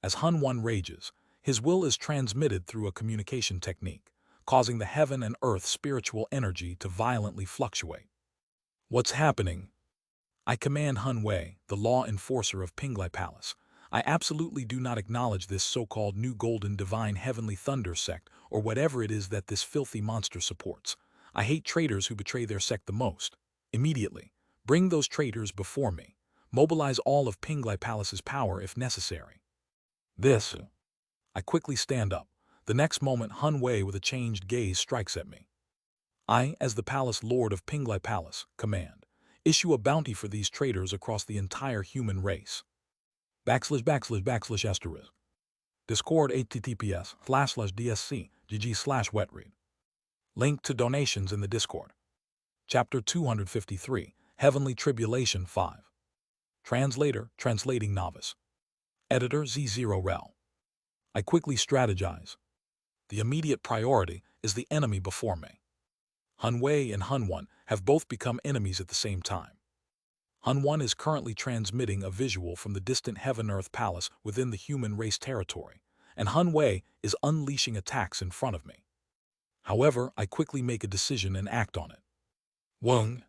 As Hun Wan rages, his will is transmitted through a communication technique, causing the heaven and earth spiritual energy to violently fluctuate. What's happening? I command Hun Wei, the law enforcer of Pinglai Palace. I absolutely do not acknowledge this so-called new Golden Divine Heavenly Thunder sect or whatever it is that this filthy monster supports. I hate traitors who betray their sect the most. Immediately, bring those traitors before me. Mobilize all of Pinglai Palace's power if necessary. I quickly stand up. The next moment, Hun Wei with a changed gaze strikes at me. I, as the Palace Lord of Pinglai Palace, command. Issue a bounty for these traitors across the entire human race. //// Discord https://dsc gg/wetread. Link to donations in the Discord. Chapter 253, Heavenly Tribulation 5. Translator, Translating Novice. Editor Z0rel. I quickly strategize. The immediate priority is the enemy before me. Hun Wei and Hun One have both become enemies at the same time. Hun One is currently transmitting a visual from the distant Heaven-Earth Palace within the human race territory, and Hun Wei is unleashing attacks in front of me. However, I quickly make a decision and act on it. Wung.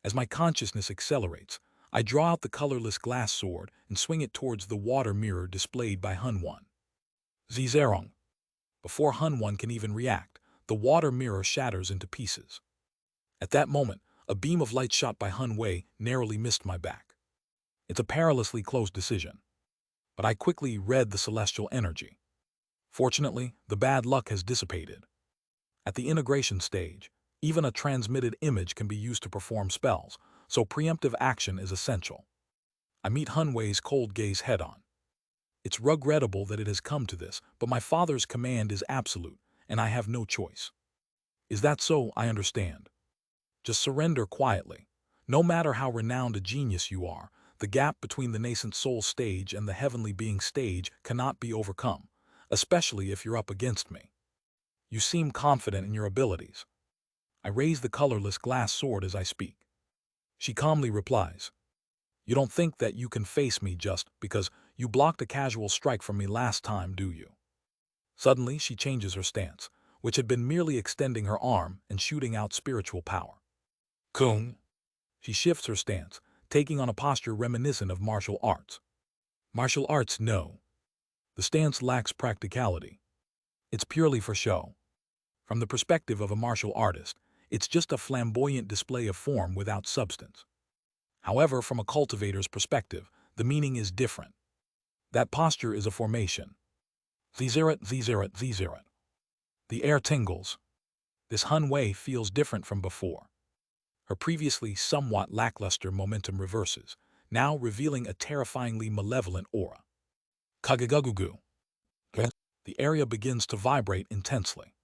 As my consciousness accelerates, I draw out the colorless glass sword and swing it towards the water mirror displayed by Hun One. Zizerong. Before Hun One can even react, the water mirror shatters into pieces. At that moment, a beam of light shot by Hun Wei narrowly missed my back. It's a perilously close decision, but I quickly read the celestial energy. Fortunately, the bad luck has dissipated. At the integration stage, even a transmitted image can be used to perform spells, so preemptive action is essential. I meet Hun Wei's cold gaze head-on. It's regrettable that it has come to this, but my father's command is absolute, and I have no choice. Is that so? I understand. Just surrender quietly. No matter how renowned a genius you are, the gap between the nascent soul stage and the heavenly being stage cannot be overcome, especially if you're up against me. You seem confident in your abilities. I raise the colorless glass sword as I speak. She calmly replies, "You don't think that you can face me just because you blocked a casual strike from me last time, do you?" Suddenly, she changes her stance, which had been merely extending her arm and shooting out spiritual power. Kung. She shifts her stance, taking on a posture reminiscent of martial arts. Martial arts, no. The stance lacks practicality. It's purely for show. From the perspective of a martial artist, it's just a flamboyant display of form without substance. However, from a cultivator's perspective, the meaning is different. That posture is a formation. Zizirat, zizirat, zizirat. The air tingles. This Hun Wei feels different from before. Her previously somewhat lackluster momentum reverses, now revealing a terrifyingly malevolent aura. Kagagugu. The area begins to vibrate intensely.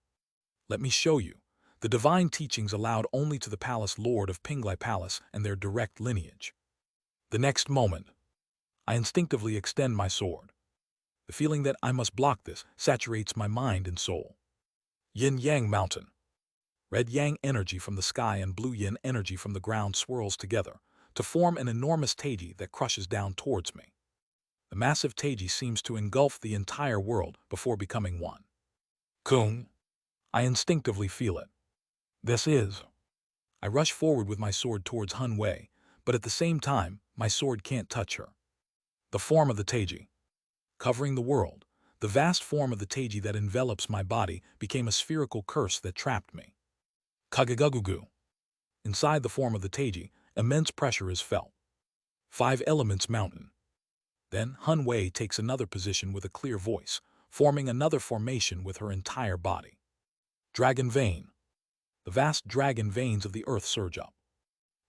Let me show you. The divine teachings allowed only to the palace lord of Pinglai Palace and their direct lineage. The next moment, I instinctively extend my sword. The feeling that I must block this saturates my mind and soul. Yin-Yang Mountain. Red Yang energy from the sky and blue Yin energy from the ground swirls together to form an enormous taiji that crushes down towards me. The massive taiji seems to engulf the entire world before becoming one. Kung. I instinctively feel it. This is. I rush forward with my sword towards Hun Wei, but at the same time, my sword can't touch her. The form of the taiji. Covering the world, the vast form of the taiji that envelops my body became a spherical curse that trapped me. Kagagugu. Inside the form of the taiji, immense pressure is felt. 5 elements mountain. Then Hun Wei takes another position with a clear voice, forming another formation with her entire body. Dragon vein. The vast dragon veins of the earth surge up.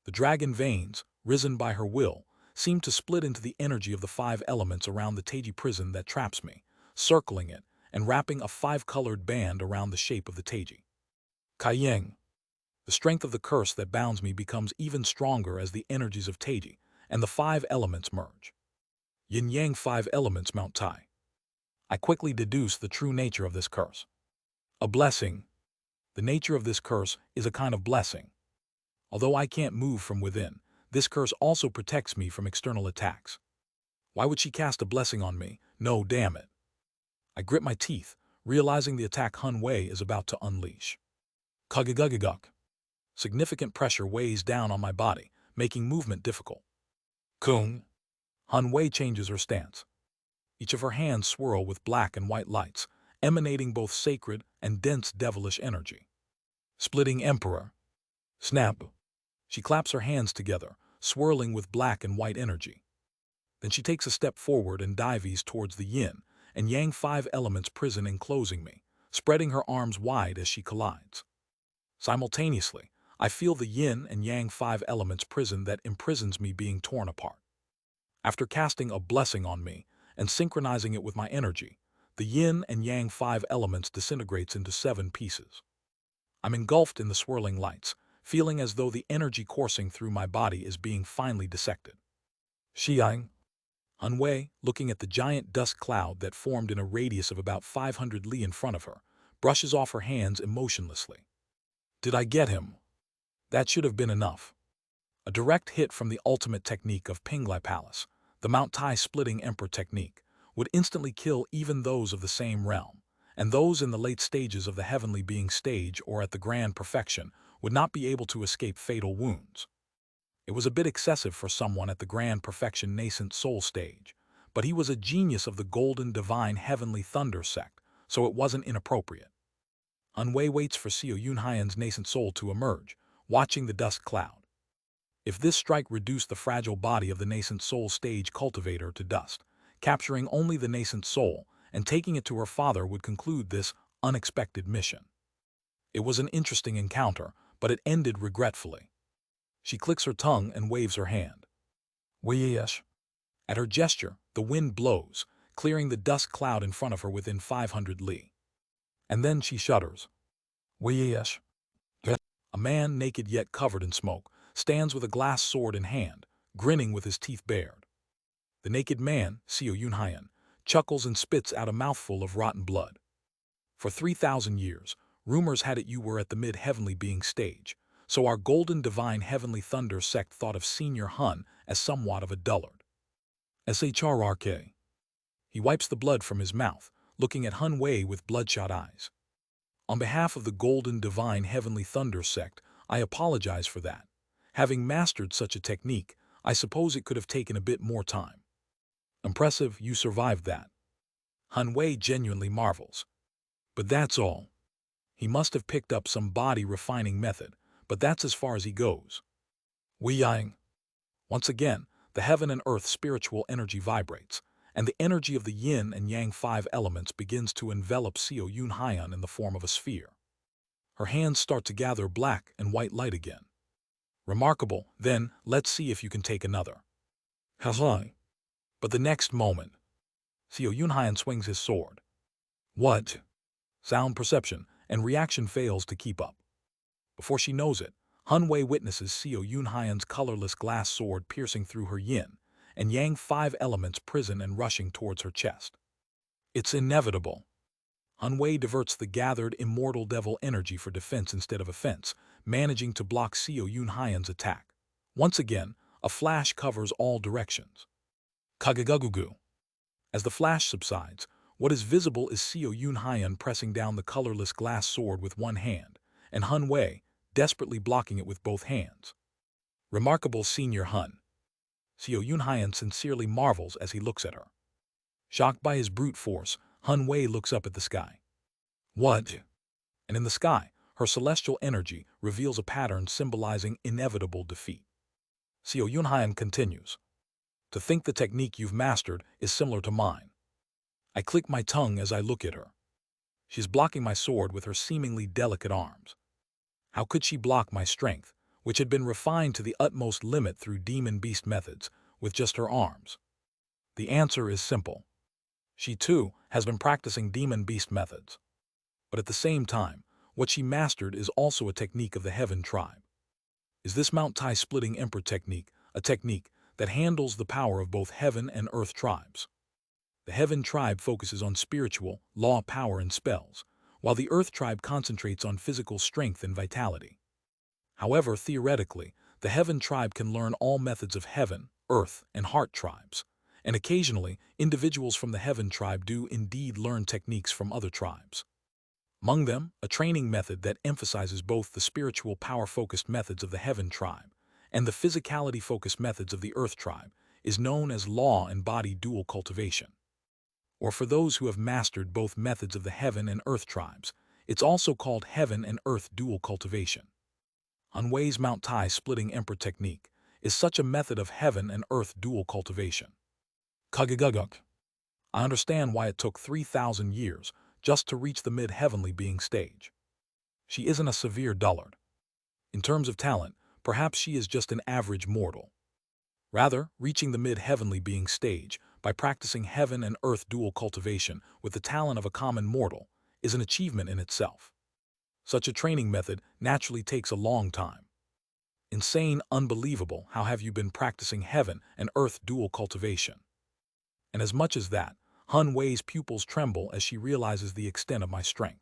The dragon veins, risen by her will, seem to split into the energy of the 5 elements around the taiji prison that traps me, circling it and wrapping a 5-colored band around the shape of the taiji. Kaiying. The strength of the curse that bounds me becomes even stronger as the energies of taiji and the 5 elements merge. Yin-Yang 5 elements Mount Tai. I quickly deduce the true nature of this curse. A blessing. The nature of this curse is a kind of blessing. Although I can't move from within, this curse also protects me from external attacks. Why would she cast a blessing on me? No, damn it. I grit my teeth, realizing the attack Hun Wei is about to unleash. Kagagugaguk. Significant pressure weighs down on my body, making movement difficult. Kung. Hun Wei changes her stance. Each of her hands swirl with black and white lights, emanating both sacred and dense devilish energy. Splitting Emperor. Snap. She claps her hands together, swirling with black and white energy. Then she takes a step forward and dives towards the Yin and Yang 5 elements prison enclosing me, spreading her arms wide as she collides. Simultaneously, I feel the Yin and Yang 5 elements prison that imprisons me being torn apart. After casting a blessing on me and synchronizing it with my energy, the Yin and Yang 5 elements disintegrates into 7 pieces. I'm engulfed in the swirling lights, feeling as though the energy coursing through my body is being finely dissected. Xiang. Hun Wei, looking at the giant dust cloud that formed in a radius of about 500 li in front of her, brushes off her hands emotionlessly. Did I get him? That should have been enough. A direct hit from the ultimate technique of Pinglai Palace, the Mount Tai splitting emperor technique, would instantly kill even those of the same realm, and those in the late stages of the heavenly being stage or at the grand perfection would not be able to escape fatal wounds. It was a bit excessive for someone at the grand perfection nascent soul stage, but he was a genius of the golden divine heavenly thunder sect, so it wasn't inappropriate. Unwei waits for Seo Yunhyan's nascent soul to emerge, watching the dust cloud. If this strike reduced the fragile body of the nascent soul stage cultivator to dust, capturing only the nascent soul and taking it to her father would conclude this unexpected mission. It was an interesting encounter, but it ended regretfully. She clicks her tongue and waves her hand. Yes. At her gesture, the wind blows, clearing the dust cloud in front of her within 500 li. And then she shudders. Yes. A man, naked yet covered in smoke, stands with a glass sword in hand, grinning with his teeth bared. The naked man, Seo Yunhyan, chuckles and spits out a mouthful of rotten blood. For 3,000 years, rumors had it you were at the mid-heavenly being stage, so our golden divine heavenly thunder sect thought of Senior Hun as somewhat of a dullard. SHRRK. He wipes the blood from his mouth, looking at Hun Wei with bloodshot eyes. On behalf of the golden divine heavenly thunder sect, I apologize for that. Having mastered such a technique, I suppose it could have taken a bit more time. Impressive, you survived that. Hun Wei genuinely marvels. But that's all. He must have picked up some body refining method, but that's as far as he goes. Yang. Once again, the heaven and earth spiritual energy vibrates, and the energy of the yin and yang 5 elements begins to envelop Seo Yunhyan in the form of a sphere. Her hands start to gather black and white light again. Remarkable, then, let's see if you can take another. Haha. But the next moment, Seo Yunhyan swings his sword. What? Sound perception and reaction fails to keep up. Before she knows it, Hun Wei witnesses Seo Yunhyan's colorless glass sword piercing through her yin and yang 5 elements prison and rushing towards her chest. It's inevitable. Hun Wei diverts the gathered immortal devil energy for defense instead of offense, managing to block Seo Yunhyan's attack. Once again, a flash covers all directions. Kagagugu. As the flash subsides, what is visible is Seo Yunhyan pressing down the colorless glass sword with one hand, and Hun Wei desperately blocking it with both hands. Remarkable Senior Hun. Seo Yunhyan sincerely marvels as he looks at her. Shocked by his brute force, Hun Wei looks up at the sky. What? And in the sky, her celestial energy reveals a pattern symbolizing inevitable defeat. Seo Yunhyan continues. To think the technique you've mastered is similar to mine. I click my tongue as I look at her. She's blocking my sword with her seemingly delicate arms. How could she block my strength, which had been refined to the utmost limit through demon beast methods, with just her arms? The answer is simple. She, too, has been practicing demon beast methods. But at the same time, what she mastered is also a technique of the Heaven tribe. Is this Mount Tai splitting emperor technique a technique that handles the power of both Heaven and Earth tribes? The Heaven tribe focuses on spiritual, law power and spells, while the Earth tribe concentrates on physical strength and vitality. However, theoretically, the Heaven tribe can learn all methods of Heaven, Earth, and Heart tribes, and occasionally, individuals from the Heaven tribe do indeed learn techniques from other tribes. Among them, a training method that emphasizes both the spiritual power-focused methods of the Heaven tribe and the physicality-focused methods of the Earth tribe is known as law and body dual cultivation. Or for those who have mastered both methods of the Heaven and Earth tribes, it's also called Heaven and Earth dual cultivation. Hun Wei's Mount Tai splitting emperor technique is such a method of Heaven and Earth dual cultivation. Kagaguguk. I understand why it took 3,000 years just to reach the mid-heavenly being stage. She isn't a severe dullard. In terms of talent, perhaps she is just an average mortal. Rather, reaching the mid-heavenly being stage by practicing Heaven and Earth dual cultivation with the talent of a common mortal is an achievement in itself. Such a training method naturally takes a long time. Insane, unbelievable, how have you been practicing Heaven and Earth dual cultivation? And as much as that, Hun Wei's pupils tremble as she realizes the extent of my strength.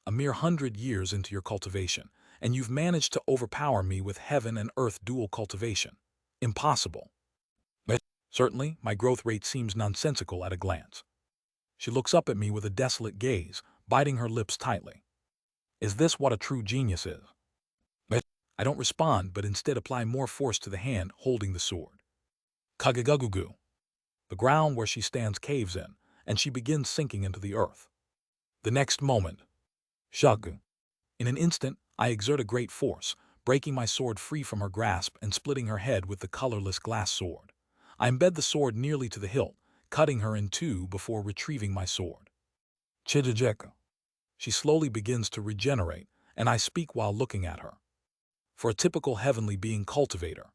a mere 100 years into your cultivation, and you've managed to overpower me with heaven and earth dual cultivation. Impossible. But certainly, my growth rate seems nonsensical at a glance. She looks up at me with a desolate gaze, biting her lips tightly. Is this what a true genius is? But I don't respond, but instead apply more force to the hand holding the sword. Kagagugu. The ground where she stands caves in, and she begins sinking into the earth. The next moment, shug. In an instant, I exert a great force, breaking my sword free from her grasp and splitting her head with the colorless glass sword. I embed the sword nearly to the hilt, cutting her in two before retrieving my sword. Chijajeka. She slowly begins to regenerate, and I speak while looking at her. For a typical heavenly being cultivator,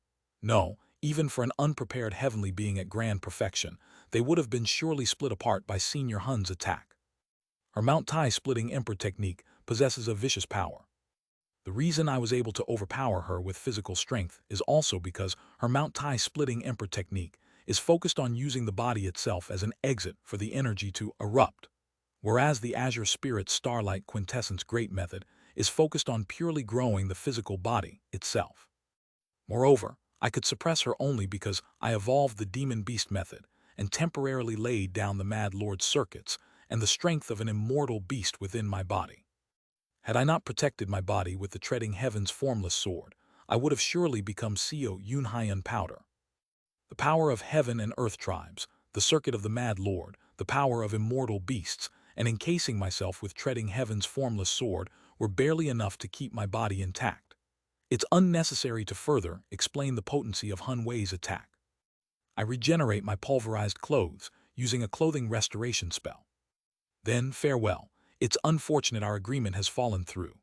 no, even for an unprepared heavenly being at grand perfection, they would have been surely split apart by Senior Hun's attack. Her Mount Tai splitting Emperor technique possesses a vicious power. The reason I was able to overpower her with physical strength is also because her Mount Tai splitting Emperor technique is focused on using the body itself as an exit for the energy to erupt, whereas the Azure Spirit Starlight Quintessence Great Method is focused on purely growing the physical body itself. Moreover, I could suppress her only because I evolved the Demon Beast method and temporarily laid down the Mad Lord's circuits and the strength of an immortal beast within my body. Had I not protected my body with the Treading Heaven's formless sword, I would have surely become Seo Yunhyan powder. The power of heaven and earth tribes, the circuit of the Mad Lord, the power of immortal beasts, and encasing myself with Treading Heaven's formless sword were barely enough to keep my body intact. It's unnecessary to further explain the potency of Hun Wei's attack. I regenerate my pulverized clothes using a clothing restoration spell. Then, farewell. It's unfortunate our agreement has fallen through.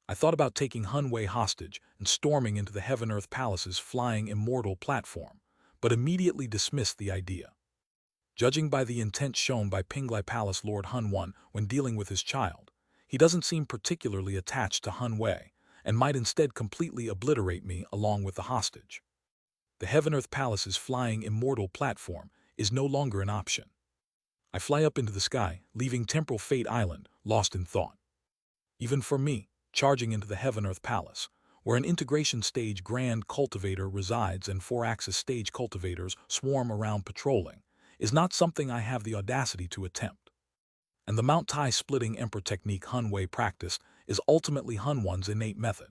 I thought about taking Hun Wei hostage and storming into the Heaven-Earth Palace's flying immortal platform, but immediately dismissed the idea. Judging by the intent shown by Pinglai Palace Lord Hun Wan when dealing with his child, he doesn't seem particularly attached to Hun Wei and might instead completely obliterate me along with the hostage. The Heaven-Earth Palace's flying immortal platform is no longer an option. I fly up into the sky, leaving Temporal Fate Island lost in thought. Even for me, charging into the Heaven-Earth Palace, where an integration stage grand cultivator resides and 4-axis stage cultivators swarm around patrolling, is not something I have the audacity to attempt. And the Mount Tai splitting Emperor technique Hun Wei practiced is ultimately Hun Wan's innate method.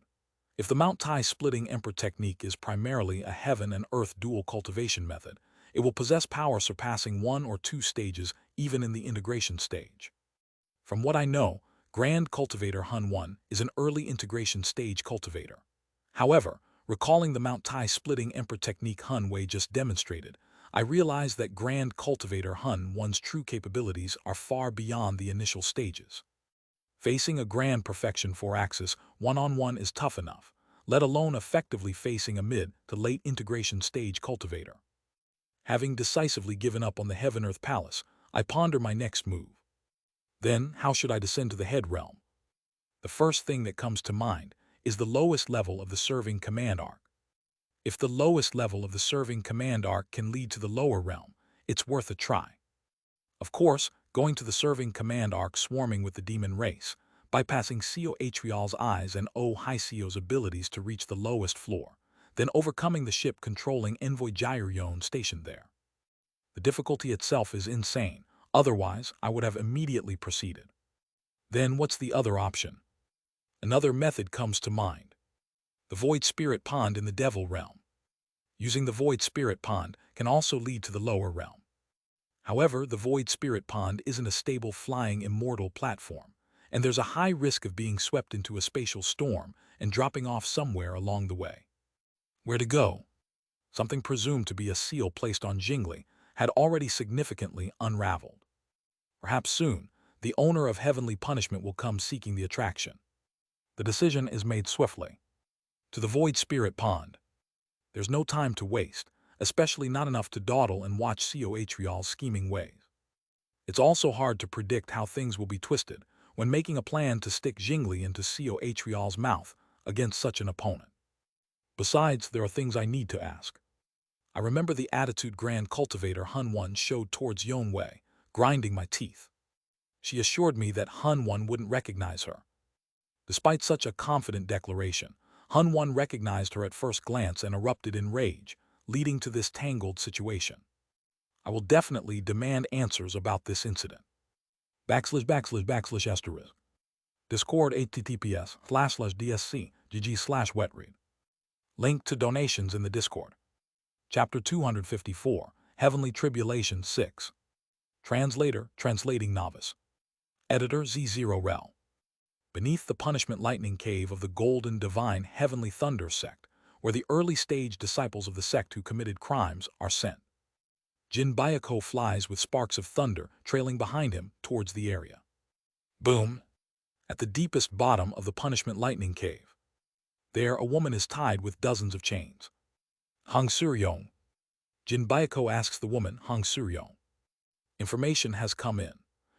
If the Mount Tai splitting Emperor technique is primarily a heaven and earth dual cultivation method, it will possess power surpassing 1 or 2 stages even in the integration stage. From what I know, Grand Cultivator Hun Wan is an early integration stage cultivator. However, recalling the Mount Tai splitting Emperor technique Hun Wei just demonstrated, I realized that Grand Cultivator Hun Wan's true capabilities are far beyond the initial stages. Facing a grand perfection 4-axis one-on-one is tough enough, let alone effectively facing a mid to late integration stage cultivator. Having decisively given up on the Heaven-Earth Palace, I ponder my next move. Then, how should I descend to the head realm? The first thing that comes to mind is the lowest level of the serving command arc. If the lowest level of the serving command arc can lead to the lower realm, it's worth a try. Of course, going to the serving command arc swarming with the demon race, bypassing Seo Atrial's eyes and O High Seo's abilities to reach the lowest floor, then overcoming the ship controlling Envoy Gyurion stationed there. The difficulty itself is insane, otherwise I would have immediately proceeded. Then what's the other option? Another method comes to mind. The Void Spirit Pond in the Devil Realm. Using the Void Spirit Pond can also lead to the lower realm. However, the Void Spirit Pond isn't a stable flying immortal platform, and there's a high risk of being swept into a spatial storm and dropping off somewhere along the way. Where to go? Something presumed to be a seal placed on Jingli had already significantly unraveled. Perhaps soon, the owner of heavenly punishment will come seeking the attraction. The decision is made swiftly. To the Void Spirit Pond. There's no time to waste, especially not enough to dawdle and watch Seo Atrial's scheming ways. It's also hard to predict how things will be twisted when making a plan to stick Jingli into Seo Atrial's mouth against such an opponent. Besides, there are things I need to ask. I remember the attitude Grand Cultivator Hun Wan showed towards Yon Wei, grinding my teeth. She assured me that Hun-Won wouldn't recognize her. Despite such a confident declaration, Hun-Won recognized her at first glance and erupted in rage, leading to this tangled situation. I will definitely demand answers about this incident. /// Discord https://dsc gg/wetread. Link to donations in the Discord. Chapter 254, Heavenly Tribulation 6. Translator, Translating Novice. Editor Z0rel. Beneath the punishment lightning cave of the Golden Divine Heavenly Thunder sect, where the early-stage disciples of the sect who committed crimes are sent. Jin Byako flies with sparks of thunder trailing behind him towards the area. Boom! At the deepest bottom of the punishment lightning cave. There a woman is tied with dozens of chains. Hong Suryong. Jin Byako asks the woman, Hong Suryong. Information has come in.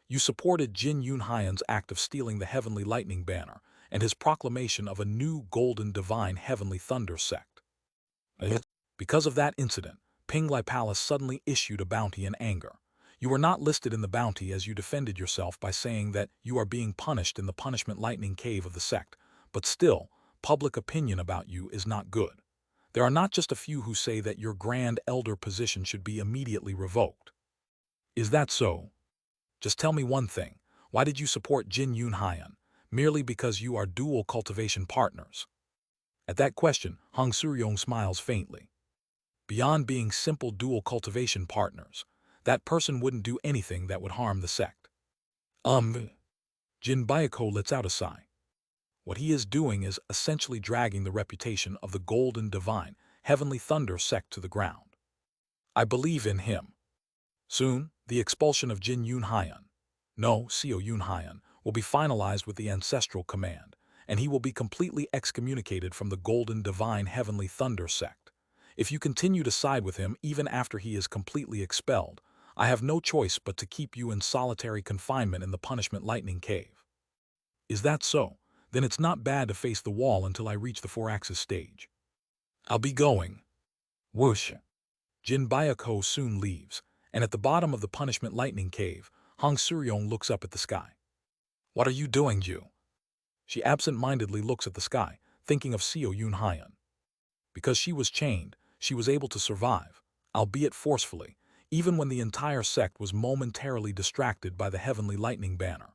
You supported Jin Yunhyan's act of stealing the Heavenly Lightning Banner and his proclamation of a new Golden Divine Heavenly Thunder sect. Because of that incident, Pinglai Palace suddenly issued a bounty in anger. You were not listed in the bounty as you defended yourself by saying that you are being punished in the punishment lightning cave of the sect, but still, public opinion about you is not good. There are not just a few who say that your Grand Elder position should be immediately revoked. Is that so? Just tell me one thing. Why did you support Jin Yunhyan? Merely because you are dual cultivation partners? At that question, Hong Suryong smiles faintly. Beyond being simple dual cultivation partners, that person wouldn't do anything that would harm the sect. Jin Byako lets out a sigh. What he is doing is essentially dragging the reputation of the Golden Divine Heavenly Thunder sect to the ground. I believe in him. Soon, the expulsion of Jin Yunhyan, no, Seo Yunhyan, will be finalized with the Ancestral Command, and he will be completely excommunicated from the Golden Divine Heavenly Thunder sect. If you continue to side with him even after he is completely expelled, I have no choice but to keep you in solitary confinement in the punishment lightning cave. Is that so? Then it's not bad to face the wall until I reach the 4-axis stage. I'll be going. Whoosh. Jin Byako soon leaves, and at the bottom of the punishment lightning cave, Hong Suryong looks up at the sky. What are you doing, you? She absent-mindedly looks at the sky, thinking of Seo Yunhyan. Because she was chained, she was able to survive, albeit forcefully, even when the entire sect was momentarily distracted by the Heavenly Lightning Banner.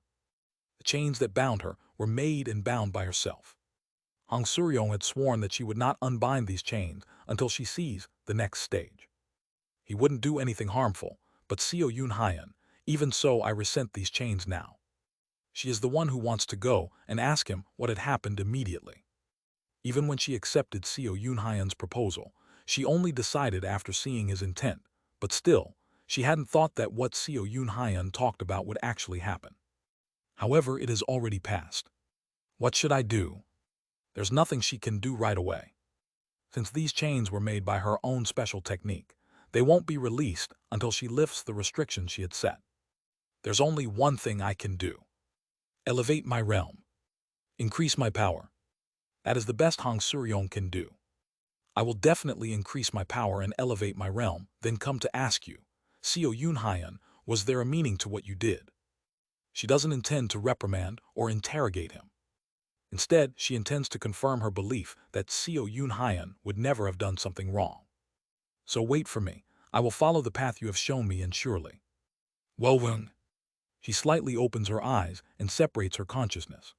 The chains that bound her were made and bound by herself. Hong Suryong had sworn that she would not unbind these chains until she sees the next stage. He wouldn't do anything harmful, but Seo Yunhyan, even so I resent these chains now. She is the one who wants to go and ask him what had happened immediately. Even when she accepted Seo Yunhyan's proposal, she only decided after seeing his intent, but still, she hadn't thought that what Seo Yunhyan talked about would actually happen. However, it has already passed. What should I do? There's nothing she can do right away. Since these chains were made by her own special technique, they won't be released until she lifts the restrictions she had set. There's only one thing I can do. Elevate my realm. Increase my power. That is the best Hong Suryong can do. I will definitely increase my power and elevate my realm, then come to ask you, Seo Yunhyan, was there a meaning to what you did? She doesn't intend to reprimand or interrogate him. Instead, she intends to confirm her belief that Seo Yunhyan would never have done something wrong. So wait for me. I will follow the path you have shown me, and surely. Well. She slightly opens her eyes and separates her consciousness.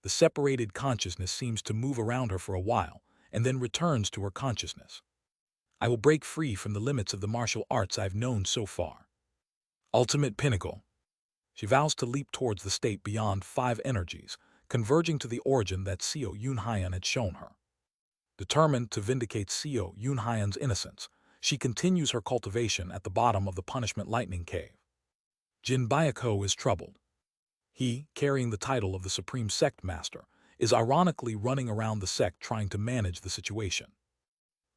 The separated consciousness seems to move around her for a while, and then returns to her consciousness. I will break free from the limits of the martial arts I've known so far. Ultimate pinnacle. She vows to leap towards the state beyond 5 energies, converging to the origin that Seo Yunhyan had shown her. Determined to vindicate Seo Yunhyan's innocence, she continues her cultivation at the bottom of the punishment lightning cave. Jin Byako is troubled. He, carrying the title of the Supreme Sect Master, is ironically running around the sect trying to manage the situation.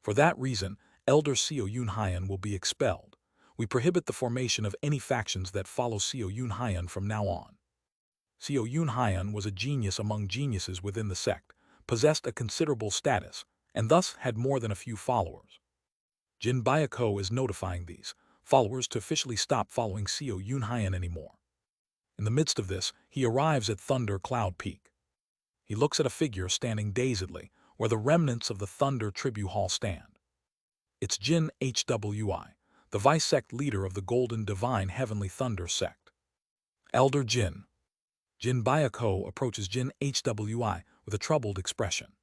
For that reason, Elder Seo Yunhyan will be expelled. We prohibit the formation of any factions that follow Seo Yunhyan from now on. Seo Yunhyan was a genius among geniuses within the sect, possessed a considerable status, and thus had more than a few followers. Jin Byako is notifying these followers to officially stop following Seo Yunhyan anymore. In the midst of this, he arrives at Thunder Cloud Peak. He looks at a figure standing dazedly, where the remnants of the Thunder Tribute Hall stand. It's Jin Hwi, the vice-sect leader of the Golden Divine Heavenly Thunder sect. Elder Jin. Jin Byako approaches Jin Hwi with a troubled expression.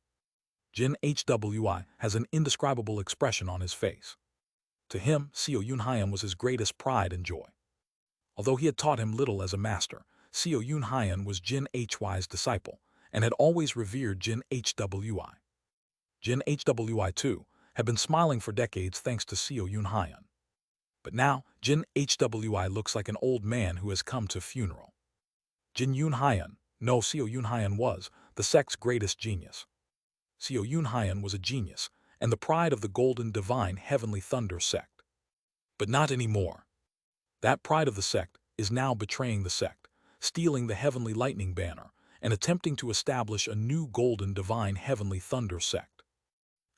Jin Hwi has an indescribable expression on his face. To him, Seo Yunhyan was his greatest pride and joy. Although he had taught him little as a master, Seo Yunhyan was Jin Hwi's disciple and had always revered Jin Hwi. Jin Hwi, too, had been smiling for decades thanks to Seo Yunhyan. But now, Jin Hwi looks like an old man who has come to funeral. Jin Yunhyan, no, Seo Yunhyan was, the sect's greatest genius. Seo Yunhyan was a genius, and the pride of the Golden Divine Heavenly Thunder sect. But not anymore. That pride of the sect is now betraying the sect, stealing the Heavenly Lightning banner, and attempting to establish a new Golden Divine Heavenly Thunder sect.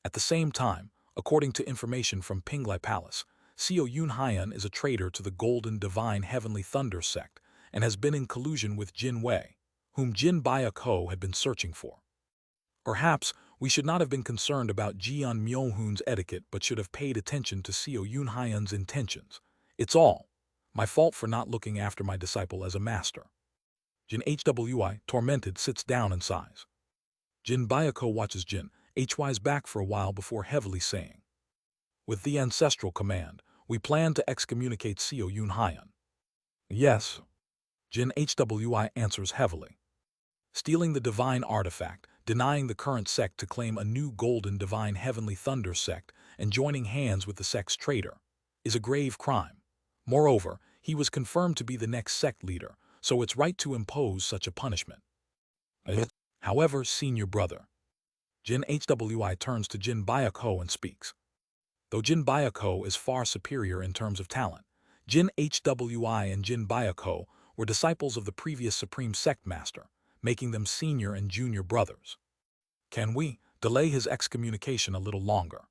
At the same time, according to information from Pinglai Palace, Seo Yunhyan is a traitor to the Golden Divine Heavenly Thunder sect and has been in collusion with Jin Wei, whom Jin Byako had been searching for. Perhaps we should not have been concerned about Jian Myohoon's etiquette but should have paid attention to Seo Yunhyan's intentions. It's all my fault for not looking after my disciple as a master. Jin Hwi, tormented, sits down and sighs. Jin Byako watches Jin Hwi's back for a while before heavily saying, "With the ancestral command, we plan to excommunicate Seo Yunhyan." "Yes," Jin Hwi answers heavily. Stealing the divine artifact, denying the current sect to claim a new Golden Divine Heavenly Thunder sect, and joining hands with the sect's traitor, is a grave crime. Moreover, he was confirmed to be the next sect leader, so it's right to impose such a punishment. However, senior brother. Jin Hwi turns to Jin Byako and speaks. Though Jin Byako is far superior in terms of talent, Jin Hwi and Jin Byako were disciples of the previous Supreme Sect Master, making them senior and junior brothers. Can we delay his excommunication a little longer?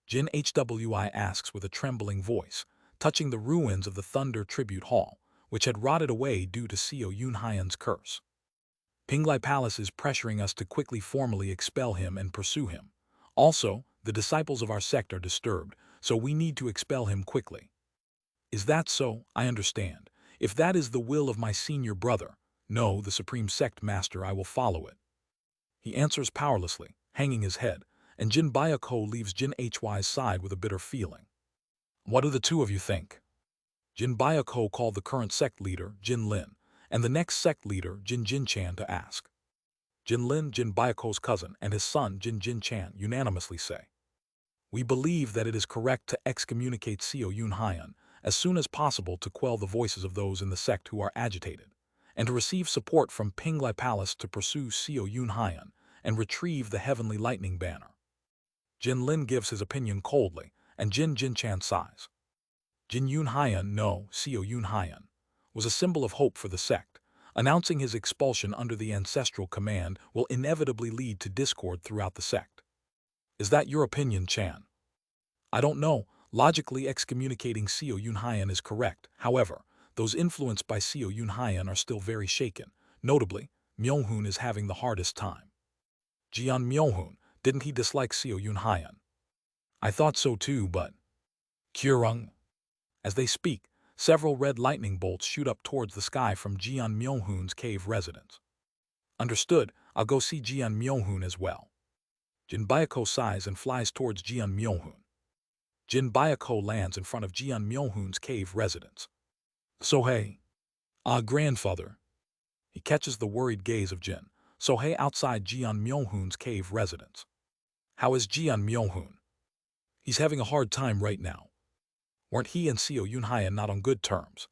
Jin Hwi asks with a trembling voice, touching the ruins of the Thunder Tribute Hall, which had rotted away due to Seo Yunhyan's curse. Pinglai Palace is pressuring us to quickly formally expel him and pursue him. Also, the disciples of our sect are disturbed, so we need to expel him quickly. Is that so? I understand. If that is the will of my senior brother, no, the Supreme Sect Master, I will follow it. He answers powerlessly, hanging his head, and Jin Byako leaves Jin Hwi's side with a bitter feeling. What do the two of you think? Jin Byako called the current sect leader, Jin Lin, and the next sect leader, Jin Jinchan, to ask. Jin Lin, Jin Byako's cousin, and his son, Jin Jinchan, unanimously say, "We believe that it is correct to excommunicate Seo Yunhyan as soon as possible to quell the voices of those in the sect who are agitated, and to receive support from Pinglai Palace to pursue Seo Yunhyan and retrieve the Heavenly Lightning banner." Jin Lin gives his opinion coldly, and Jin Jinchan sighs. Jin Yunhyan, no, Seo Yunhyan, was a symbol of hope for the sect. Announcing his expulsion under the ancestral command will inevitably lead to discord throughout the sect. Is that your opinion, Chan? I don't know. Logically, excommunicating Seo Yunhyan is correct. However, those influenced by Seo Yunhyan are still very shaken. Notably, Myohoon is having the hardest time. Jian Myohoon, didn't he dislike Seo Yunhyan? I thought so too, but... Kurung. As they speak, several red lightning bolts shoot up towards the sky from Jian Myohoon's cave residence. Understood, I'll go see Jian Myohoon as well. Jin Byako sighs and flies towards Jian Myohoon. Jin Byako lands in front of Jian Myohoon's cave residence. Sohei. Ah, grandfather. He catches the worried gaze of Jin Sohei outside Jian Myohoon's cave residence. How is Jian Myohoon? He's having a hard time right now. Weren't he and Seo Yunhyan not on good terms?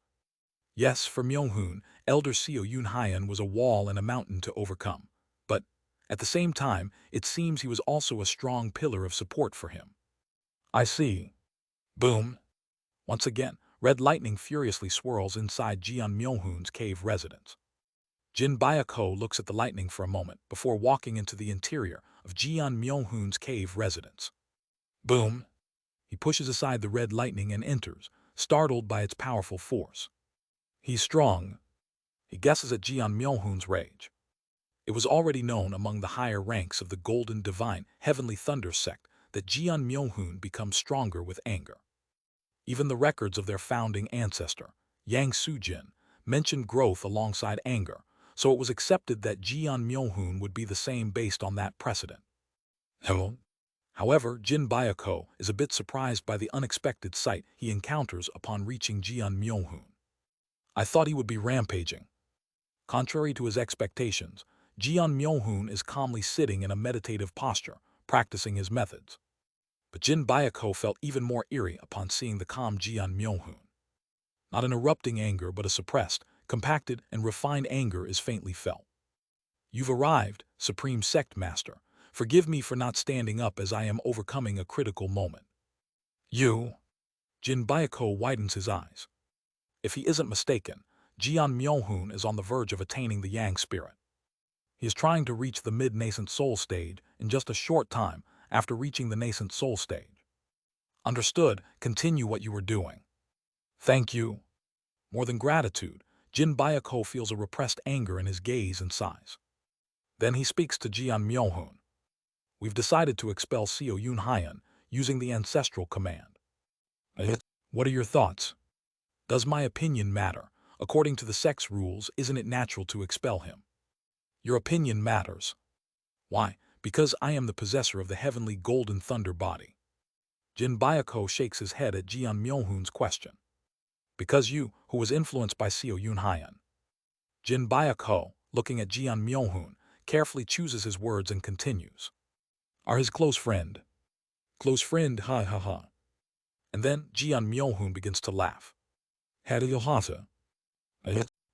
Yes, for Myohoon, Elder Seo Yunhyan was a wall and a mountain to overcome. But, at the same time, it seems he was also a strong pillar of support for him. I see. Boom. Once again, red lightning furiously swirls inside Jian Myohoon's cave residence. Jin Byako looks at the lightning for a moment before walking into the interior of Jian Myohoon's cave residence. Boom. He pushes aside the red lightning and enters, startled by its powerful force. He's strong. He guesses at Jian Myohun's rage. It was already known among the higher ranks of the Golden Divine Heavenly Thunder sect that Jian Myohun becomes stronger with anger. Even the records of their founding ancestor, Yang Sujin, mentioned growth alongside anger, so it was accepted that Jian Myohun would be the same based on that precedent. However, Jin Byako is a bit surprised by the unexpected sight he encounters upon reaching Jian Myohun. I thought he would be rampaging. Contrary to his expectations, Jian Myohun is calmly sitting in a meditative posture, practicing his methods. But Jin Byako felt even more eerie upon seeing the calm Jian Myohun. Not an erupting anger, but a suppressed, compacted, and refined anger is faintly felt. You've arrived, Supreme Sect Master. Forgive me for not standing up as I am overcoming a critical moment. You? Jin Byako widens his eyes. If he isn't mistaken, Jian Myohun is on the verge of attaining the Yang spirit. He is trying to reach the mid-nascent soul stage in just a short time after reaching the nascent soul stage. Understood, continue what you were doing. Thank you. More than gratitude, Jin Byako feels a repressed anger in his gaze and sighs. Then he speaks to Jian Myohun. We've decided to expel Seo Yun Hyan using the ancestral command. What are your thoughts? Does my opinion matter? According to the sect's rules, isn't it natural to expel him? Your opinion matters. Why? Because I am the possessor of the heavenly golden thunder body. Jin Byako shakes his head at Jian Myohun's question. Because you, who was influenced by Seo Yun Hyan. Jin Byako, looking at Jian Myohun, carefully chooses his words and continues. Are his close friend. Close friend, ha ha ha. And then Jian Myohun begins to laugh.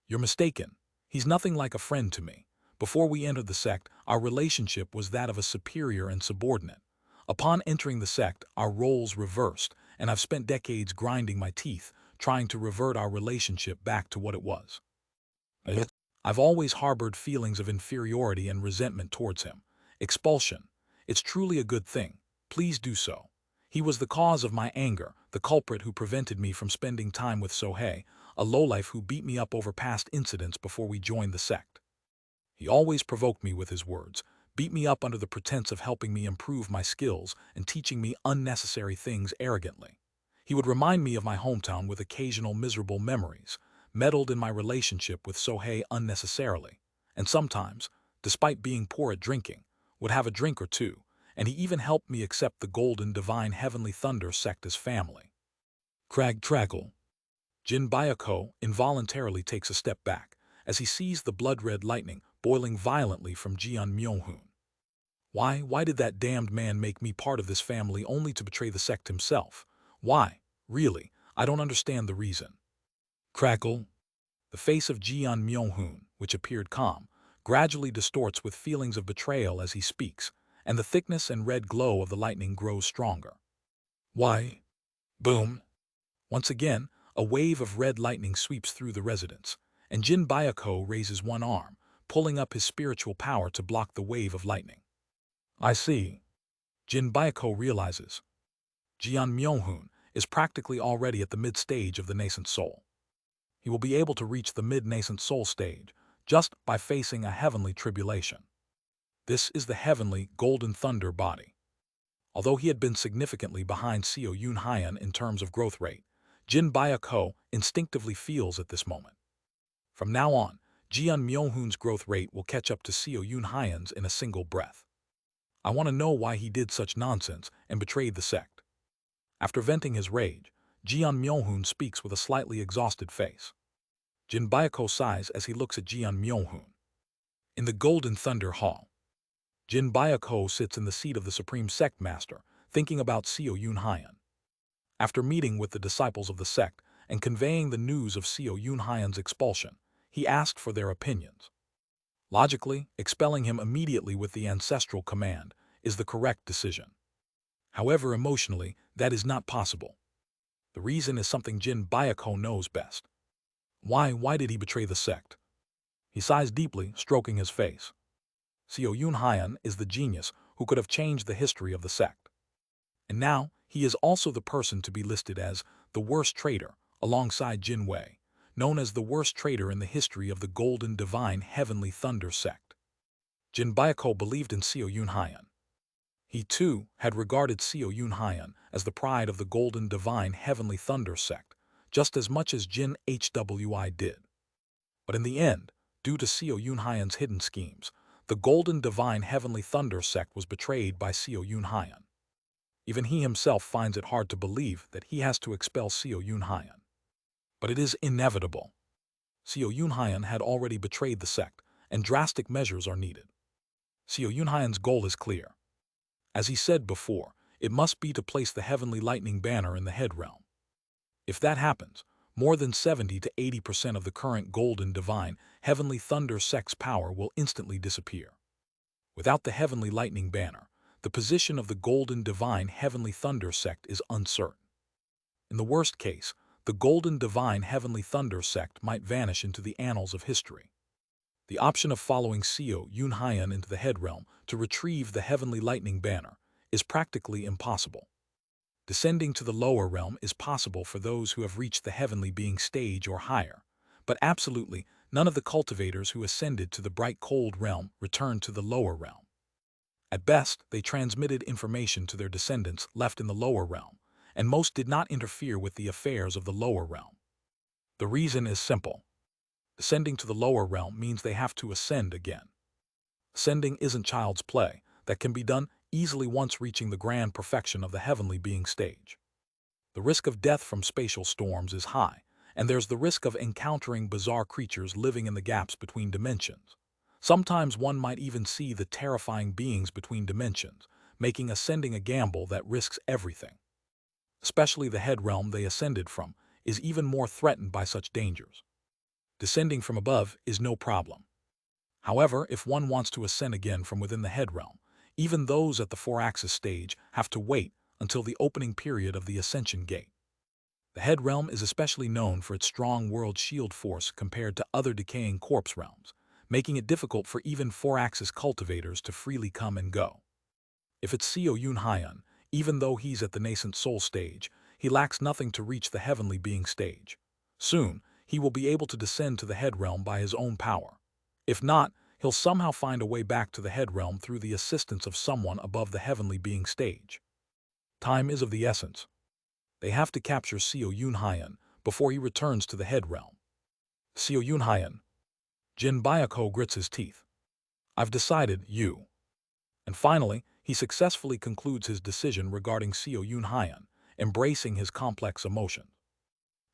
You're mistaken. He's nothing like a friend to me. Before we entered the sect, our relationship was that of a superior and subordinate. Upon entering the sect, our roles reversed, and I've spent decades grinding my teeth, trying to revert our relationship back to what it was. I've always harbored feelings of inferiority and resentment towards him. Expulsion. It's truly a good thing. Please do so. He was the cause of my anger, the culprit who prevented me from spending time with Sohei, a lowlife who beat me up over past incidents before we joined the sect. He always provoked me with his words, beat me up under the pretense of helping me improve my skills and teaching me unnecessary things arrogantly. He would remind me of my hometown with occasional miserable memories, meddled in my relationship with Sohei unnecessarily, and sometimes, despite being poor at drinking, would have a drink or two, and he even helped me accept the Golden Divine Heavenly Thunder sect as family. Crag Trackle. Jin Byako involuntarily takes a step back as he sees the blood-red lightning boiling violently from Jian Myohun. Why did that damned man make me part of this family only to betray the sect himself? Why? Really, I don't understand the reason. Crackle. The face of Jian Myohun, which appeared calm, gradually distorts with feelings of betrayal as he speaks, and the thickness and red glow of the lightning grows stronger. Why? Boom. Once again, a wave of red lightning sweeps through the residence, and Jin Byako raises one arm, pulling up his spiritual power to block the wave of lightning. I see. Jin Byako realizes. Jian Myohun is practically already at the mid-stage of the nascent soul. He will be able to reach the mid-nascent soul stage just by facing a heavenly tribulation. This is the heavenly golden thunder body. Although he had been significantly behind Seo Yun Hyan in terms of growth rate, Jin Byako instinctively feels at this moment. From now on, Jian Myohun's growth rate will catch up to Seo Yun Hyan's in a single breath. I want to know why he did such nonsense and betrayed the sect. After venting his rage, Jian Myohun speaks with a slightly exhausted face. Jin Byako sighs as he looks at Jian Myohun. In the Golden Thunder Hall, Jin Byako sits in the seat of the Supreme Sect Master, thinking about Seo Yun Hyan. After meeting with the disciples of the sect and conveying the news of Seo Yun Hyan's expulsion, he asked for their opinions. Logically, expelling him immediately with the ancestral command is the correct decision. However, emotionally, that is not possible. The reason is something Jin Byako knows best. Why did he betray the sect? He sighs deeply, stroking his face. Seo Yun Hyan is the genius who could have changed the history of the sect. And now, he is also the person to be listed as the worst traitor, alongside Jin Wei. known as the worst traitor in the history of the Golden Divine Heavenly Thunder sect. Jin Byako believed in Seo Yunhyan. He, too, had regarded Seo Yunhyan as the pride of the Golden Divine Heavenly Thunder sect, just as much as Jin Hwi did. But in the end, due to Seo Yunhyan's hidden schemes, the Golden Divine Heavenly Thunder sect was betrayed by Seo Yunhyan. Even he himself finds it hard to believe that he has to expel Seo Yunhyan. But it is inevitable. Seo Yunhyan had already betrayed the sect, and drastic measures are needed. Seo Yunhyan's goal is clear. As he said before, it must be to place the Heavenly Lightning Banner in the head realm. If that happens, more than 70 to 80% of the current Golden Divine Heavenly Thunder sect's power will instantly disappear. Without the Heavenly Lightning Banner, the position of the Golden Divine Heavenly Thunder sect is uncertain. In the worst case, the Golden Divine Heavenly Thunder sect might vanish into the annals of history. The option of following Seo Yunhyan into the head realm to retrieve the Heavenly Lightning Banner is practically impossible. Descending to the lower realm is possible for those who have reached the Heavenly Being stage or higher, but absolutely none of the cultivators who ascended to the bright cold realm returned to the lower realm. At best, they transmitted information to their descendants left in the lower realm, and most did not interfere with the affairs of the lower realm. The reason is simple. Ascending to the lower realm means they have to ascend again. Ascending isn't child's play that can be done easily once reaching the grand perfection of the Heavenly Being stage. The risk of death from spatial storms is high, and there's the risk of encountering bizarre creatures living in the gaps between dimensions. Sometimes one might even see the terrifying beings between dimensions, making ascending a gamble that risks everything. Especially the head realm they ascended from is even more threatened by such dangers. Descending from above is no problem. However, if one wants to ascend again from within the head realm, even those at the 4-axis stage have to wait until the opening period of the ascension gate. The head realm is especially known for its strong world shield force compared to other decaying corpse realms, making it difficult for even 4-axis cultivators to freely come and go. If it's Seo Yunhyan, even though he's at the nascent soul stage, he lacks nothing to reach the Heavenly Being stage. Soon, he will be able to descend to the head realm by his own power. If not, he'll somehow find a way back to the head realm through the assistance of someone above the Heavenly Being stage. Time is of the essence. They have to capture Seo Yunhyan before he returns to the head realm. Seo Yunhyan. Jin Byako grits his teeth. I've decided, you. And finally, he successfully concludes his decision regarding Seo Yunhyan, embracing his complex emotions.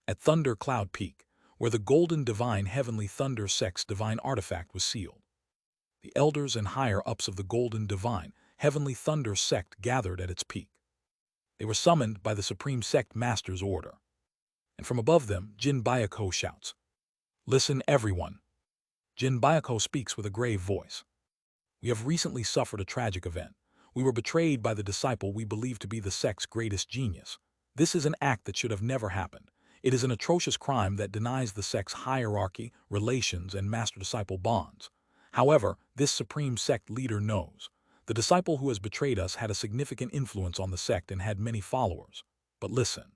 At Thunder Cloud Peak, where the Golden Divine Heavenly Thunder sect's divine artifact was sealed, the elders and higher-ups of the Golden Divine Heavenly Thunder sect gathered at its peak. They were summoned by the Supreme Sect Master's order. And from above them, Jin Byako shouts, "Listen, everyone." Jin Byako speaks with a grave voice. We have recently suffered a tragic event. We were betrayed by the disciple we believe to be the sect's greatest genius. This is an act that should have never happened. It is an atrocious crime that denies the sect's hierarchy, relations, and master-disciple bonds. However, this Supreme Sect leader knows. The disciple who has betrayed us had a significant influence on the sect and had many followers. But listen.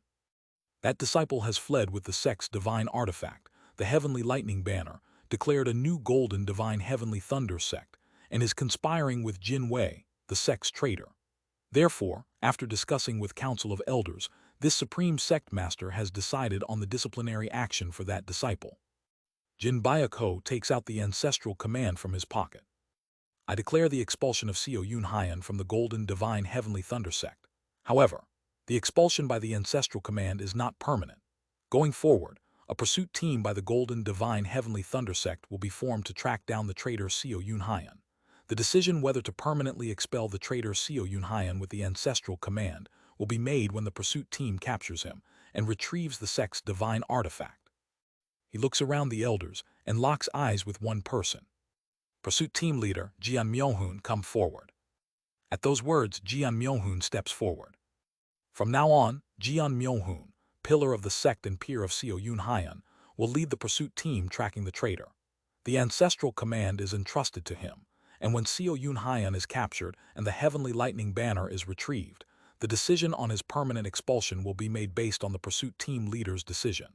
That disciple has fled with the sect's divine artifact, the Heavenly Lightning Banner, declared a new Golden Divine Heavenly Thunder sect, and is conspiring with Jin Wei, the sect's traitor. Therefore, after discussing with Council of Elders, this Supreme Sect Master has decided on the disciplinary action for that disciple. Jin Byako takes out the ancestral command from his pocket. I declare the expulsion of Seo Yunhyan from the Golden Divine Heavenly Thunder sect. However, the expulsion by the ancestral command is not permanent. Going forward, a pursuit team by the Golden Divine Heavenly Thunder sect will be formed to track down the traitor Seo Yunhyan. The decision whether to permanently expel the traitor Seo Yunhyan with the ancestral command will be made when the pursuit team captures him and retrieves the sect's divine artifact. He looks around the elders and locks eyes with one person. Pursuit team leader Jian Myohoon come forward. At those words, Jian Myohoon steps forward. From now on, Jian Myohoon, pillar of the sect and peer of Seo Yunhyan, will lead the pursuit team tracking the traitor. The ancestral command is entrusted to him, and when Seo Yunhyan is captured and the Heavenly Lightning Banner is retrieved, the decision on his permanent expulsion will be made based on the pursuit team leader's decision.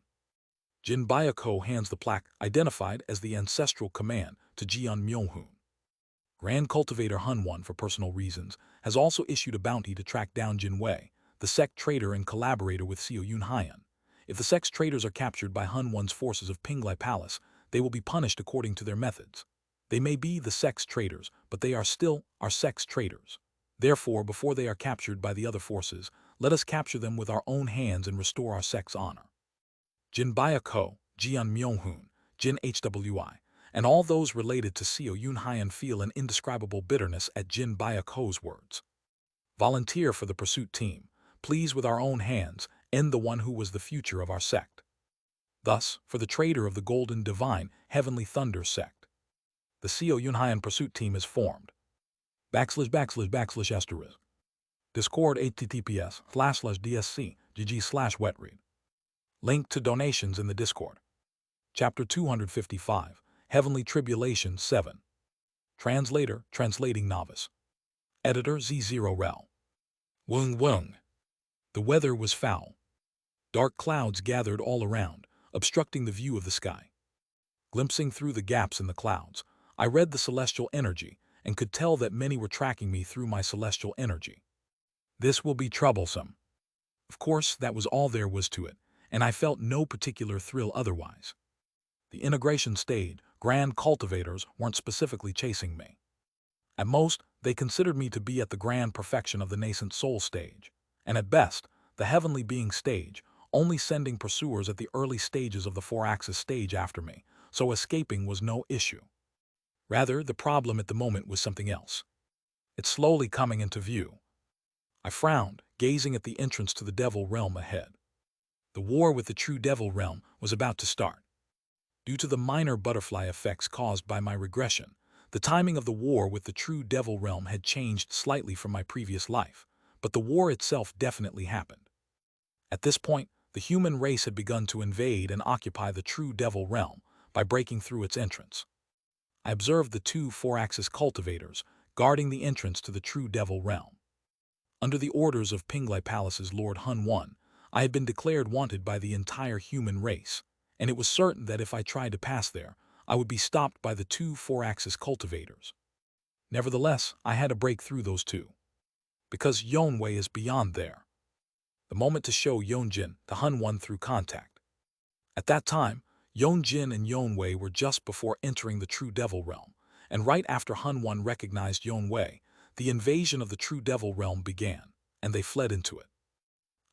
Jin Byako hands the plaque identified as the ancestral command to Jian Myohoon. Grand Cultivator Hunwon, for personal reasons, has also issued a bounty to track down Jin Wei, the sect traitor and collaborator with Seo Yun Hyan. If the sect's traitors are captured by Hunwon's forces of Pinglai Palace, they will be punished according to their methods. They may be the sect's traitors, but they are still our sect's traitors. Therefore, before they are captured by the other forces, let us capture them with our own hands and restore our sect's honor. Jin Byako, Jian Myohoon, Jin Hwi, and all those related to Seo Yun Hyan feel an indescribable bitterness at Jin Byako's words. Volunteer for the pursuit team. Please, with our own hands, end the one who was the future of our sect. Thus, for the traitor of the Golden Divine Heavenly Thunder sect, the Seo Yun Hyan pursuit team is formed. // Discord https://dsc gg/wetread. Link to donations in the Discord. Chapter 255, Heavenly Tribulation 7. Translator, Translating Novice. Editor Z0rel. Wung. The weather was foul. Dark clouds gathered all around, obstructing the view of the sky. Glimpsing through the gaps in the clouds, I read the celestial energy and could tell that many were tracking me through my celestial energy. This will be troublesome. Of course, that was all there was to it, and I felt no particular thrill otherwise. The integration stage, grand cultivators weren't specifically chasing me. At most, they considered me to be at the grand perfection of the nascent soul stage, and at best, the heavenly being stage, only sending pursuers at the early stages of the four-axis stage after me, so escaping was no issue. Rather, the problem at the moment was something else. It's slowly coming into view. I frowned, gazing at the entrance to the devil realm ahead. The war with the true devil realm was about to start. Due to the minor butterfly effects caused by my regression, the timing of the war with the true devil realm had changed slightly from my previous life, but the war itself definitely happened. At this point, the human race had begun to invade and occupy the true devil realm by breaking through its entrance. I observed the two four-axis cultivators guarding the entrance to the true devil realm. Under the orders of Pinglai Palace's Lord Hunwon, I had been declared wanted by the entire human race, and it was certain that if I tried to pass there, I would be stopped by the two four-axis cultivators. Nevertheless, I had to break through those two, because Yonwei is beyond there. The moment to show Yonjin to Hunwon through contact. At that time, Yonjin and Yonwei were just before entering the true devil realm, and right after Hunwon recognized Yonwei, the invasion of the true devil realm began, and they fled into it.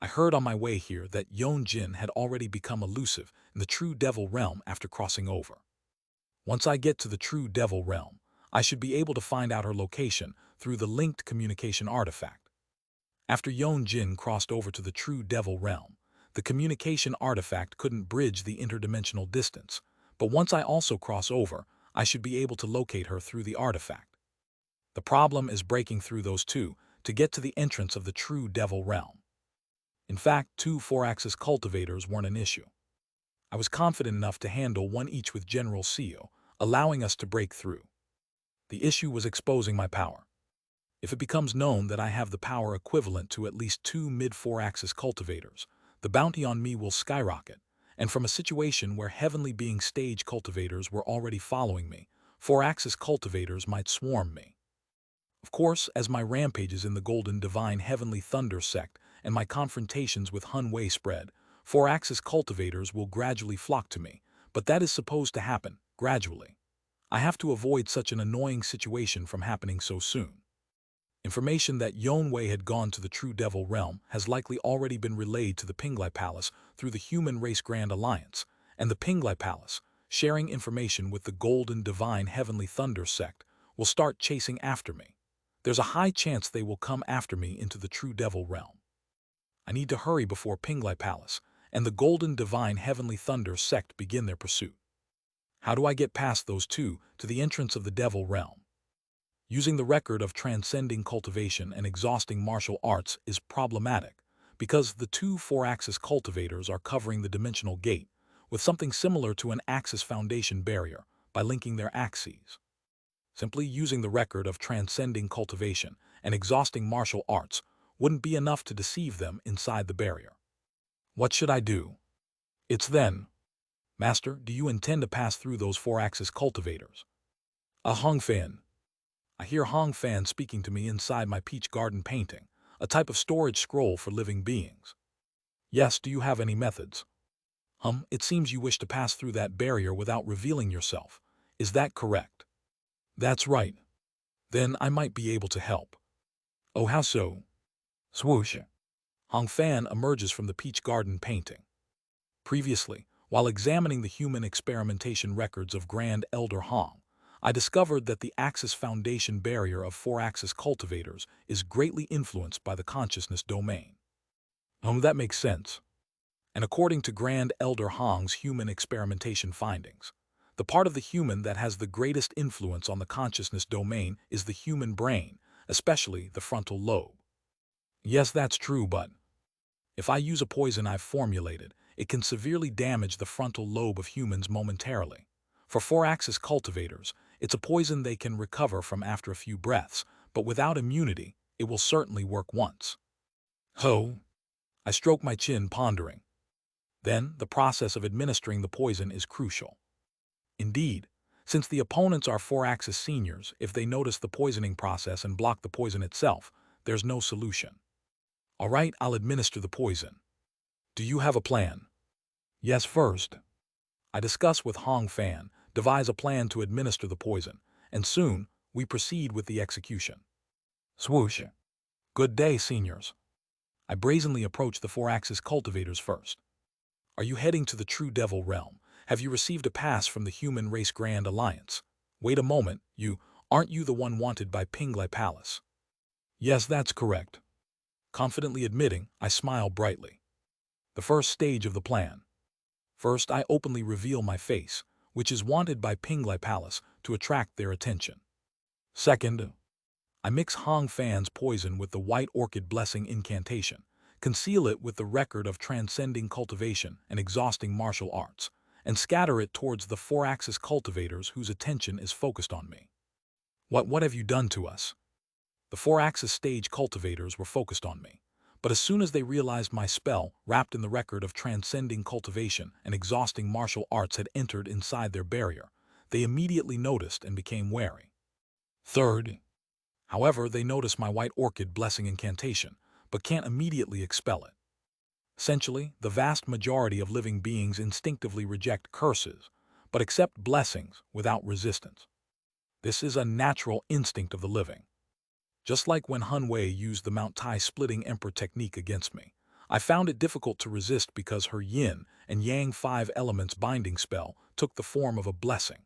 I heard on my way here that Yonjin had already become elusive in the true devil realm after crossing over. Once I get to the true devil realm, I should be able to find out her location through the linked communication artifact. After Yonjin crossed over to the true devil realm, the communication artifact couldn't bridge the interdimensional distance, but once I also cross over, I should be able to locate her through the artifact. The problem is breaking through those two to get to the entrance of the true devil realm. In fact, two four-axis cultivators weren't an issue. I was confident enough to handle one each with General Seo, allowing us to break through. The issue was exposing my power. If it becomes known that I have the power equivalent to at least two mid-four-axis cultivators, the bounty on me will skyrocket, and from a situation where heavenly being stage cultivators were already following me, four-axis cultivators might swarm me. Of course, as my rampages in the Golden Divine Heavenly Thunder sect and my confrontations with Hunwei spread, four-axis cultivators will gradually flock to me, but that is supposed to happen, gradually. I have to avoid such an annoying situation from happening so soon. Information that Yonwei had gone to the true devil realm has likely already been relayed to the Pinglai Palace through the Human Race Grand Alliance, and the Pinglai Palace, sharing information with the Golden Divine Heavenly Thunder sect, will start chasing after me. There's a high chance they will come after me into the true devil realm. I need to hurry before Pinglai Palace and the Golden Divine Heavenly Thunder sect begin their pursuit. How do I get past those two to the entrance of the devil realm? Using the record of transcending cultivation and exhausting martial arts is problematic because the two four-axis cultivators are covering the dimensional gate with something similar to an axis foundation barrier by linking their axes. Simply using the record of transcending cultivation and exhausting martial arts wouldn't be enough to deceive them inside the barrier. What should I do? It's then. Master, do you intend to pass through those four-axis cultivators? A Hong Fan. I hear Hong Fan speaking to me inside my peach garden painting, a type of storage scroll for living beings. Yes, do you have any methods? It seems you wish to pass through that barrier without revealing yourself. Is that correct? That's right. Then I might be able to help. Oh, how so? Swoosh. Hong Fan emerges from the peach garden painting. Previously, while examining the human experimentation records of Grand Elder Hong, I discovered that the axis foundation barrier of four-axis cultivators is greatly influenced by the consciousness domain. That makes sense. And according to Grand Elder Hong's human experimentation findings, the part of the human that has the greatest influence on the consciousness domain is the human brain, especially the frontal lobe. Yes, that's true, but if I use a poison I've formulated, it can severely damage the frontal lobe of humans momentarily. For four-axis cultivators, it's a poison they can recover from after a few breaths, but without immunity, it will certainly work once. Ho! I stroke my chin, pondering. Then, the process of administering the poison is crucial. Indeed, since the opponents are four-axis seniors, if they notice the poisoning process and block the poison itself, there's no solution. All right, I'll administer the poison. Do you have a plan? Yes, first. I discuss with Hong Fan, devise a plan to administer the poison, and soon, we proceed with the execution. Swoosh. Good day, seniors. I brazenly approach the four-axis cultivators first. Are you heading to the true devil realm? Have you received a pass from the human race Grand Alliance? Wait a moment, aren't you the one wanted by Pinglai Palace? Yes, that's correct. Confidently admitting, I smile brightly. The first stage of the plan. First, I openly reveal my face, which is wanted by Pinglai Palace to attract their attention. Second, I mix Hong Fan's poison with the White Orchid Blessing incantation, conceal it with the record of transcending cultivation and exhausting martial arts, and scatter it towards the four-axis cultivators whose attention is focused on me. What have you done to us? The four-axis stage cultivators were focused on me, but as soon as they realized my spell, wrapped in the record of transcending cultivation and exhausting martial arts had entered inside their barrier, they immediately noticed and became wary. Third, however, they notice my White Orchid Blessing incantation, but can't immediately expel it. Essentially, the vast majority of living beings instinctively reject curses, but accept blessings without resistance. This is a natural instinct of the living. Just like when Hun Wei used the Mount Tai splitting emperor technique against me, I found it difficult to resist because her yin and yang 5 elements binding spell took the form of a blessing.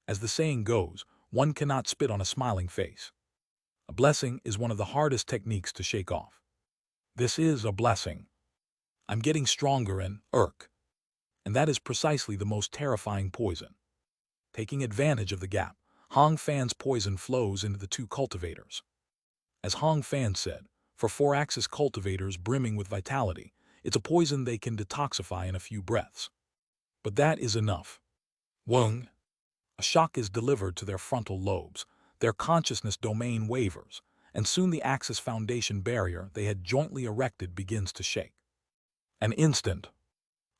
As the saying goes, one cannot spit on a smiling face. A blessing is one of the hardest techniques to shake off. This is a blessing. I'm getting stronger and that is precisely the most terrifying poison. Taking advantage of the gap, Hong Fan's poison flows into the two cultivators. As Hong Fan said, for four-axis cultivators brimming with vitality, it's a poison they can detoxify in a few breaths. But that is enough. Wung. A shock is delivered to their frontal lobes, their consciousness domain wavers, and soon the axis foundation barrier they had jointly erected begins to shake. An instant.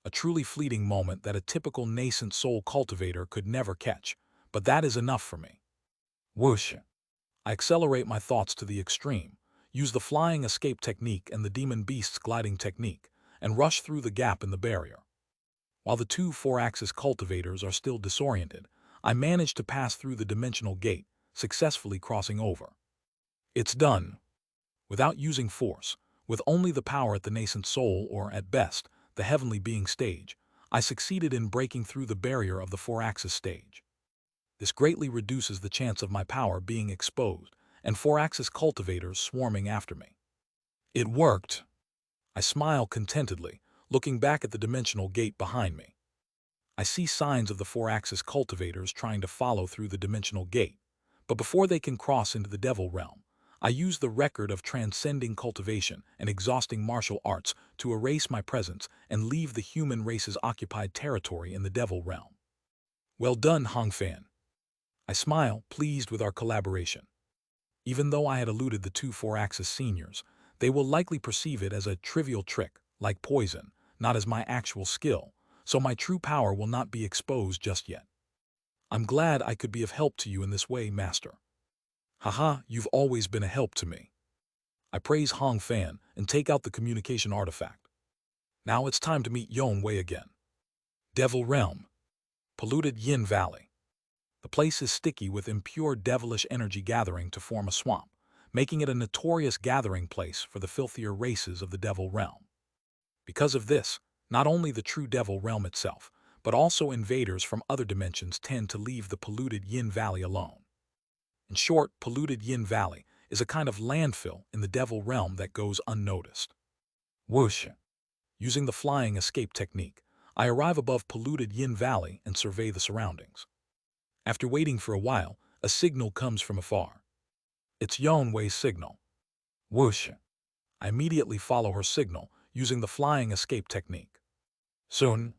A truly fleeting moment that a typical nascent soul cultivator could never catch, but that is enough for me. Whoosh. I accelerate my thoughts to the extreme, use the flying escape technique and the demon beast's gliding technique, and rush through the gap in the barrier. While the two four-axis cultivators are still disoriented, I manage to pass through the dimensional gate, successfully crossing over. It's done. Without using force, with only the power at the nascent soul or, at best, the heavenly being stage, I succeeded in breaking through the barrier of the four-axis stage. This greatly reduces the chance of my power being exposed and four-axis cultivators swarming after me. It worked. I smile contentedly, looking back at the dimensional gate behind me. I see signs of the four-axis cultivators trying to follow through the dimensional gate, but before they can cross into the devil realm, I use the record of transcending cultivation and exhausting martial arts to erase my presence and leave the human race's occupied territory in the devil realm. Well done, Hong Fan. I smile, pleased with our collaboration. Even though I had eluded the two four-axis seniors, they will likely perceive it as a trivial trick, like poison, not as my actual skill, so my true power will not be exposed just yet. I'm glad I could be of help to you in this way, Master. Haha, you've always been a help to me. I praise Hong Fan and take out the communication artifact. Now it's time to meet Yon Wei again. Devil Realm. Polluted Yin Valley. The place is sticky with impure devilish energy gathering to form a swamp, making it a notorious gathering place for the filthier races of the Devil Realm. Because of this, not only the true Devil Realm itself, but also invaders from other dimensions tend to leave the polluted Yin Valley alone. In short, polluted Yin Valley is a kind of landfill in the Devil Realm that goes unnoticed. Whoosh! Using the flying escape technique, I arrive above polluted Yin Valley and survey the surroundings. After waiting for a while, a signal comes from afar. It's Yon Wei's signal. Whoosh! I immediately follow her signal using the flying escape technique. Soon,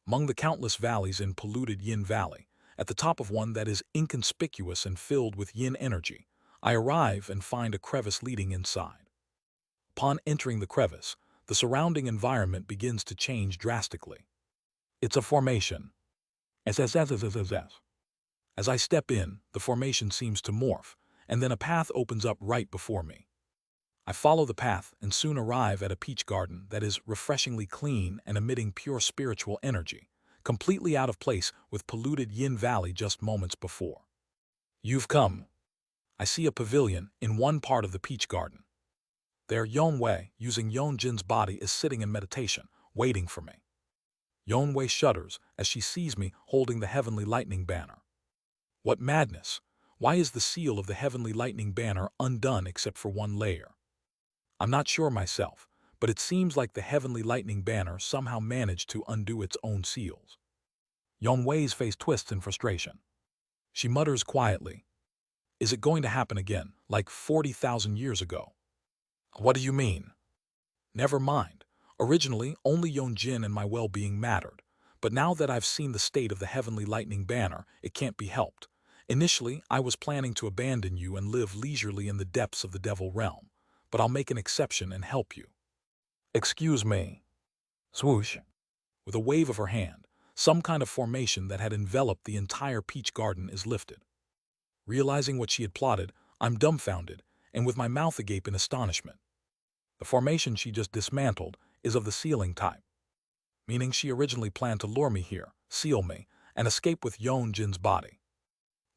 among the countless valleys in polluted Yin Valley, at the top of one that is inconspicuous and filled with Yin energy, I arrive and find a crevice leading inside. Upon entering the crevice, the surrounding environment begins to change drastically. It's a formation. As I step in, the formation seems to morph, and then a path opens up right before me. I follow the path and soon arrive at a peach garden that is refreshingly clean and emitting pure spiritual energy, completely out of place with polluted Yin Valley just moments before. You've come. I see a pavilion in one part of the peach garden. There, Yon Wei, using Yon Jin's body, is sitting in meditation, waiting for me. Yon Wei shudders as she sees me holding the heavenly lightning banner. What madness! Why is the seal of the heavenly lightning banner undone except for one layer? I'm not sure myself, but it seems like the heavenly lightning banner somehow managed to undo its own seals. Yon Wei's face twists in frustration. She mutters quietly, "Is it going to happen again, like 40,000 years ago?" "What do you mean?" "Never mind. Originally, only Yon Jin and my well-being mattered, but now that I've seen the state of the heavenly lightning banner, it can't be helped. Initially, I was planning to abandon you and live leisurely in the depths of the Devil Realm, but I'll make an exception and help you." "Excuse me." Swoosh. With a wave of her hand, some kind of formation that had enveloped the entire peach garden is lifted. Realizing what she had plotted, I'm dumbfounded, and with my mouth agape in astonishment. The formation she just dismantled is of the sealing type, meaning she originally planned to lure me here, seal me, and escape with Yon Jin's body.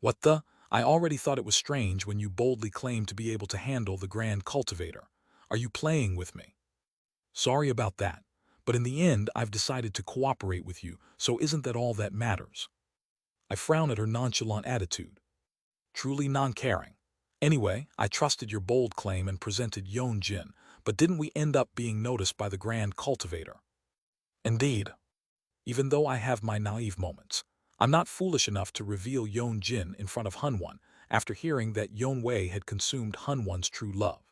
What the? I already thought it was strange when you boldly claimed to be able to handle the Grand Cultivator. Are you playing with me? Sorry about that, but in the end I've decided to cooperate with you, so isn't that all that matters? I frown at her nonchalant attitude. Truly non-caring. Anyway, I trusted your bold claim and presented Yon Jin, but didn't we end up being noticed by the Grand Cultivator? Indeed. Even though I have my naive moments, I'm not foolish enough to reveal Yon Jin in front of Hunwon after hearing that Yon Wei had consumed Hunwon's true love.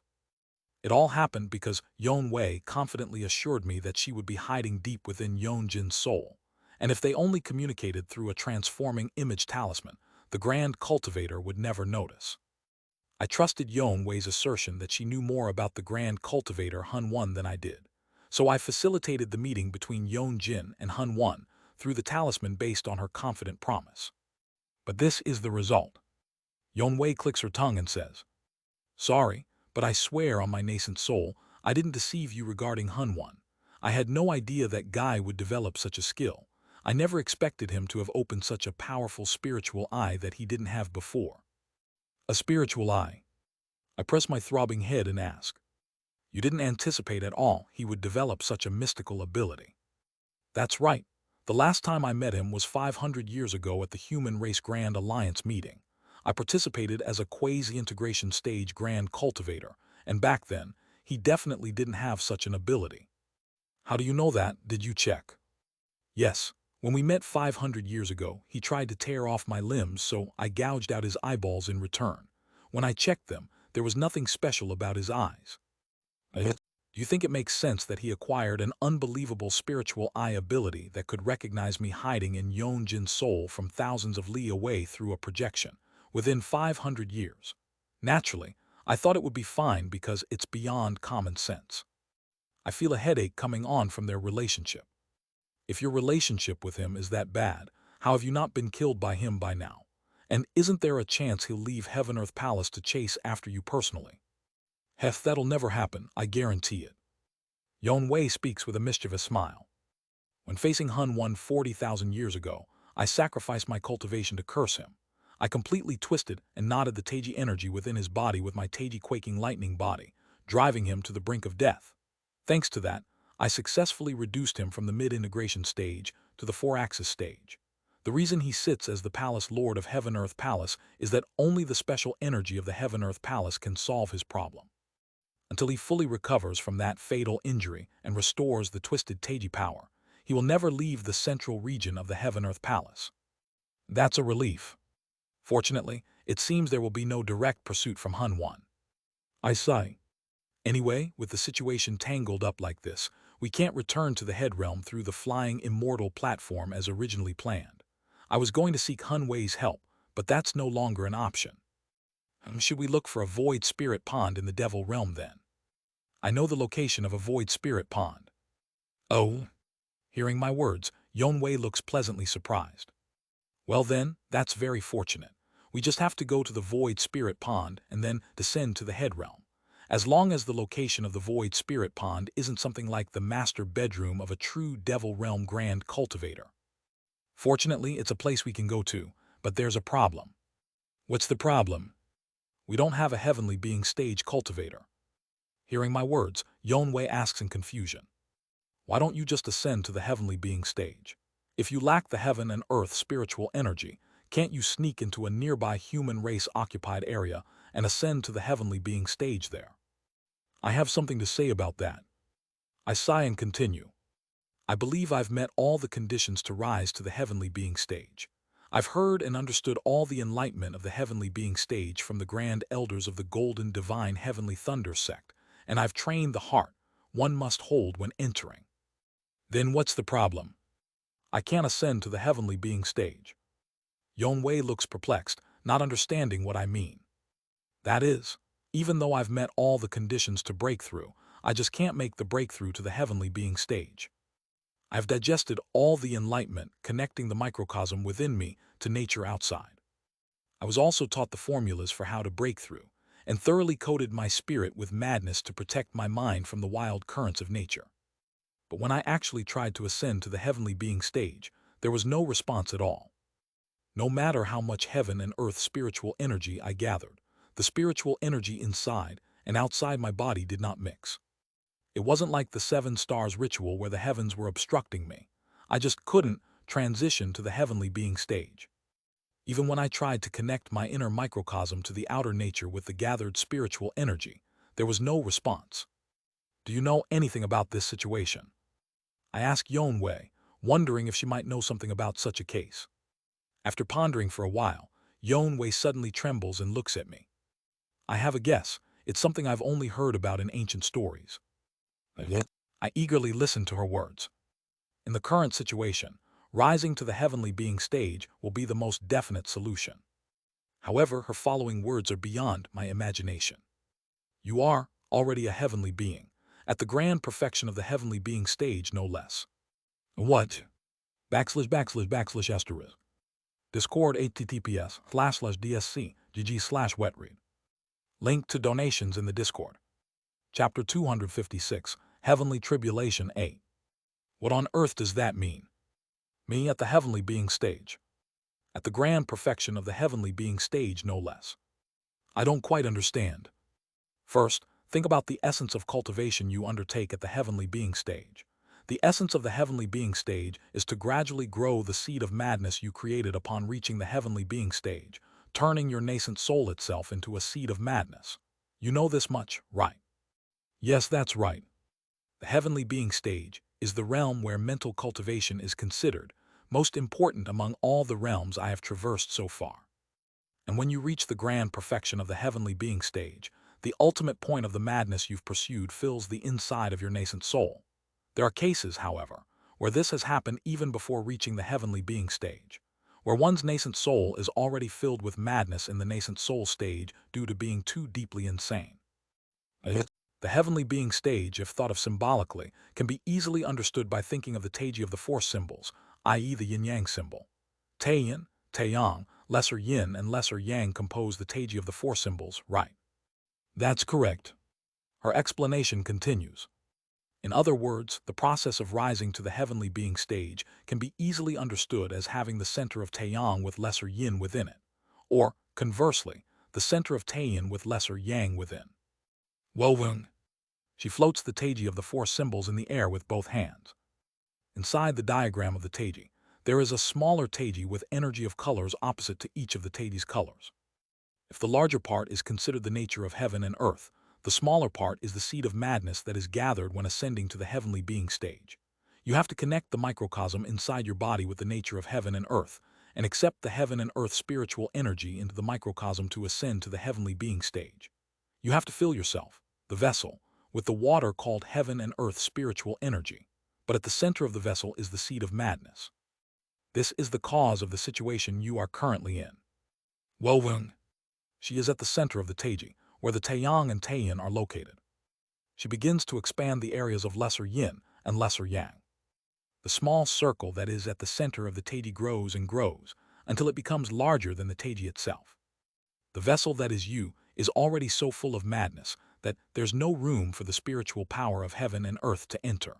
It all happened because Yon Wei confidently assured me that she would be hiding deep within Yon Jin's soul, and if they only communicated through a transforming image talisman, the Grand Cultivator would never notice. I trusted Yon Wei's assertion that she knew more about the Grand Cultivator Hunwon than I did, so I facilitated the meeting between Yon Jin and Hunwon through the talisman based on her confident promise. But this is the result. Yon Wei clicks her tongue and says, "Sorry, but I swear on my nascent soul, I didn't deceive you regarding Hunwon. I had no idea that guy would develop such a skill. I never expected him to have opened such a powerful spiritual eye that he didn't have before." A spiritual eye. I press my throbbing head and ask, "You didn't anticipate at all he would develop such a mystical ability?" "That's right. The last time I met him was 500 years ago at the Human Race Grand Alliance meeting. I participated as a quasi-integration stage Grand Cultivator, and back then, he definitely didn't have such an ability." "How do you know that? Did you check?" "Yes. When we met 500 years ago, he tried to tear off my limbs, so I gouged out his eyeballs in return. When I checked them, there was nothing special about his eyes." "Do you think it makes sense that he acquired an unbelievable spiritual eye ability that could recognize me hiding in Yon Jin's soul from thousands of li away through a projection, within 500 years? Naturally, I thought it would be fine because it's beyond common sense. I feel a headache coming on from their relationship. If your relationship with him is that bad, how have you not been killed by him by now? And isn't there a chance he'll leave Heaven Earth Palace to chase after you personally? Heth, that'll never happen, I guarantee it. Yon Wei speaks with a mischievous smile. When facing Hun 40,000 years ago, I sacrificed my cultivation to curse him. I completely twisted and knotted the Taiji energy within his body with my Taiji quaking lightning body, driving him to the brink of death. Thanks to that, I successfully reduced him from the mid-integration stage to the 4-axis stage. The reason he sits as the Palace Lord of Heaven Earth Palace is that only the special energy of the Heaven Earth Palace can solve his problem. Until he fully recovers from that fatal injury and restores the twisted Taiji power, he will never leave the central region of the Heaven Earth Palace. That's a relief. Fortunately, it seems there will be no direct pursuit from Hun 1. I sigh. Anyway, with the situation tangled up like this, we can't return to the head realm through the flying immortal platform as originally planned. I was going to seek Hun Wei's help, but that's no longer an option. Should we look for a void spirit pond in the devil realm then? I know the location of a void spirit pond. Oh? Hearing my words, Yon Wei looks pleasantly surprised. Well then, that's very fortunate. We just have to go to the void spirit pond and then descend to the head realm. As long as the location of the void spirit pond isn't something like the master bedroom of a true devil realm grand cultivator. Fortunately, it's a place we can go to, but there's a problem. What's the problem? We don't have a heavenly being stage cultivator. Hearing my words, Yon Wei asks in confusion. Why don't you just ascend to the heavenly being stage? If you lack the heaven and earth spiritual energy, can't you sneak into a nearby human race occupied area and ascend to the heavenly being stage there? I have something to say about that. I sigh and continue. I believe I've met all the conditions to rise to the heavenly being stage. I've heard and understood all the enlightenment of the heavenly being stage from the grand elders of the golden divine heavenly thunder sect, and I've trained the heart one must hold when entering. Then what's the problem? I can't ascend to the heavenly being stage. Yon Wei looks perplexed, not understanding what I mean. That is, even though I've met all the conditions to breakthrough, I just can't make the breakthrough to the heavenly being stage. I've digested all the enlightenment connecting the microcosm within me to nature outside. I was also taught the formulas for how to break through, and thoroughly coated my spirit with madness to protect my mind from the wild currents of nature. But when I actually tried to ascend to the heavenly being stage, there was no response at all. No matter how much heaven and earth spiritual energy I gathered, the spiritual energy inside and outside my body did not mix. It wasn't like the 7 stars ritual where the heavens were obstructing me. I just couldn't transition to the heavenly being stage. Even when I tried to connect my inner microcosm to the outer nature with the gathered spiritual energy, there was no response. Do you know anything about this situation? I asked Yon Wei, wondering if she might know something about such a case. After pondering for a while, Yon Wei suddenly trembles and looks at me. I have a guess. It's something I've only heard about in ancient stories. I eagerly listened to her words. In the current situation, rising to the heavenly being stage will be the most definite solution. However, her following words are beyond my imagination. You are already a heavenly being, at the grand perfection of the heavenly being stage no less. What? /// Discord https://dsc gg/wetread. Link to donations in the Discord. Chapter 256, Heavenly Tribulation 8. What on earth does that mean? Me at the heavenly being stage. At the grand perfection of the heavenly being stage no less. I don't quite understand. First, think about the essence of cultivation you undertake at the heavenly being stage. The essence of the heavenly being stage is to gradually grow the seed of madness you created upon reaching the heavenly being stage, turning your nascent soul itself into a seed of madness. You know this much, right? Yes, that's right. The heavenly being stage is the realm where mental cultivation is considered most important among all the realms I have traversed so far. And when you reach the grand perfection of the heavenly being stage, the ultimate point of the madness you've pursued fills the inside of your nascent soul. There are cases, however, where this has happened even before reaching the heavenly being stage, where one's nascent soul is already filled with madness in the nascent soul stage due to being too deeply insane. The heavenly being stage, if thought of symbolically, can be easily understood by thinking of the Taiji of the four symbols, i.e. the yin-yang symbol. Taiyin, Taiyang, lesser yin and lesser yang compose the Taiji of the four symbols, right? That's correct. Her explanation continues. In other words, the process of rising to the heavenly being stage can be easily understood as having the center of Taiyang with lesser yin within it, or, conversely, the center of Taiyin with lesser yang within. Wowung. She floats the Taiji of the four symbols in the air with both hands. Inside the diagram of the Taiji, there is a smaller Taiji with energy of colors opposite to each of the Taiji's colors. If the larger part is considered the nature of heaven and earth, the smaller part is the seed of madness that is gathered when ascending to the heavenly being stage. You have to connect the microcosm inside your body with the nature of heaven and earth, and accept the heaven and earth spiritual energy into the microcosm to ascend to the heavenly being stage. You have to fill yourself, the vessel, with the water called heaven and earth spiritual energy, but at the center of the vessel is the seed of madness. This is the cause of the situation you are currently in. Wowung. She is at the center of the Taiji, where the Taiyang and Taiyin are located. She begins to expand the areas of lesser yin and lesser yang. The small circle that is at the center of the Taiji grows and grows until it becomes larger than the Taiji itself. The vessel that is you is already so full of madness that there's no room for the spiritual power of heaven and earth to enter.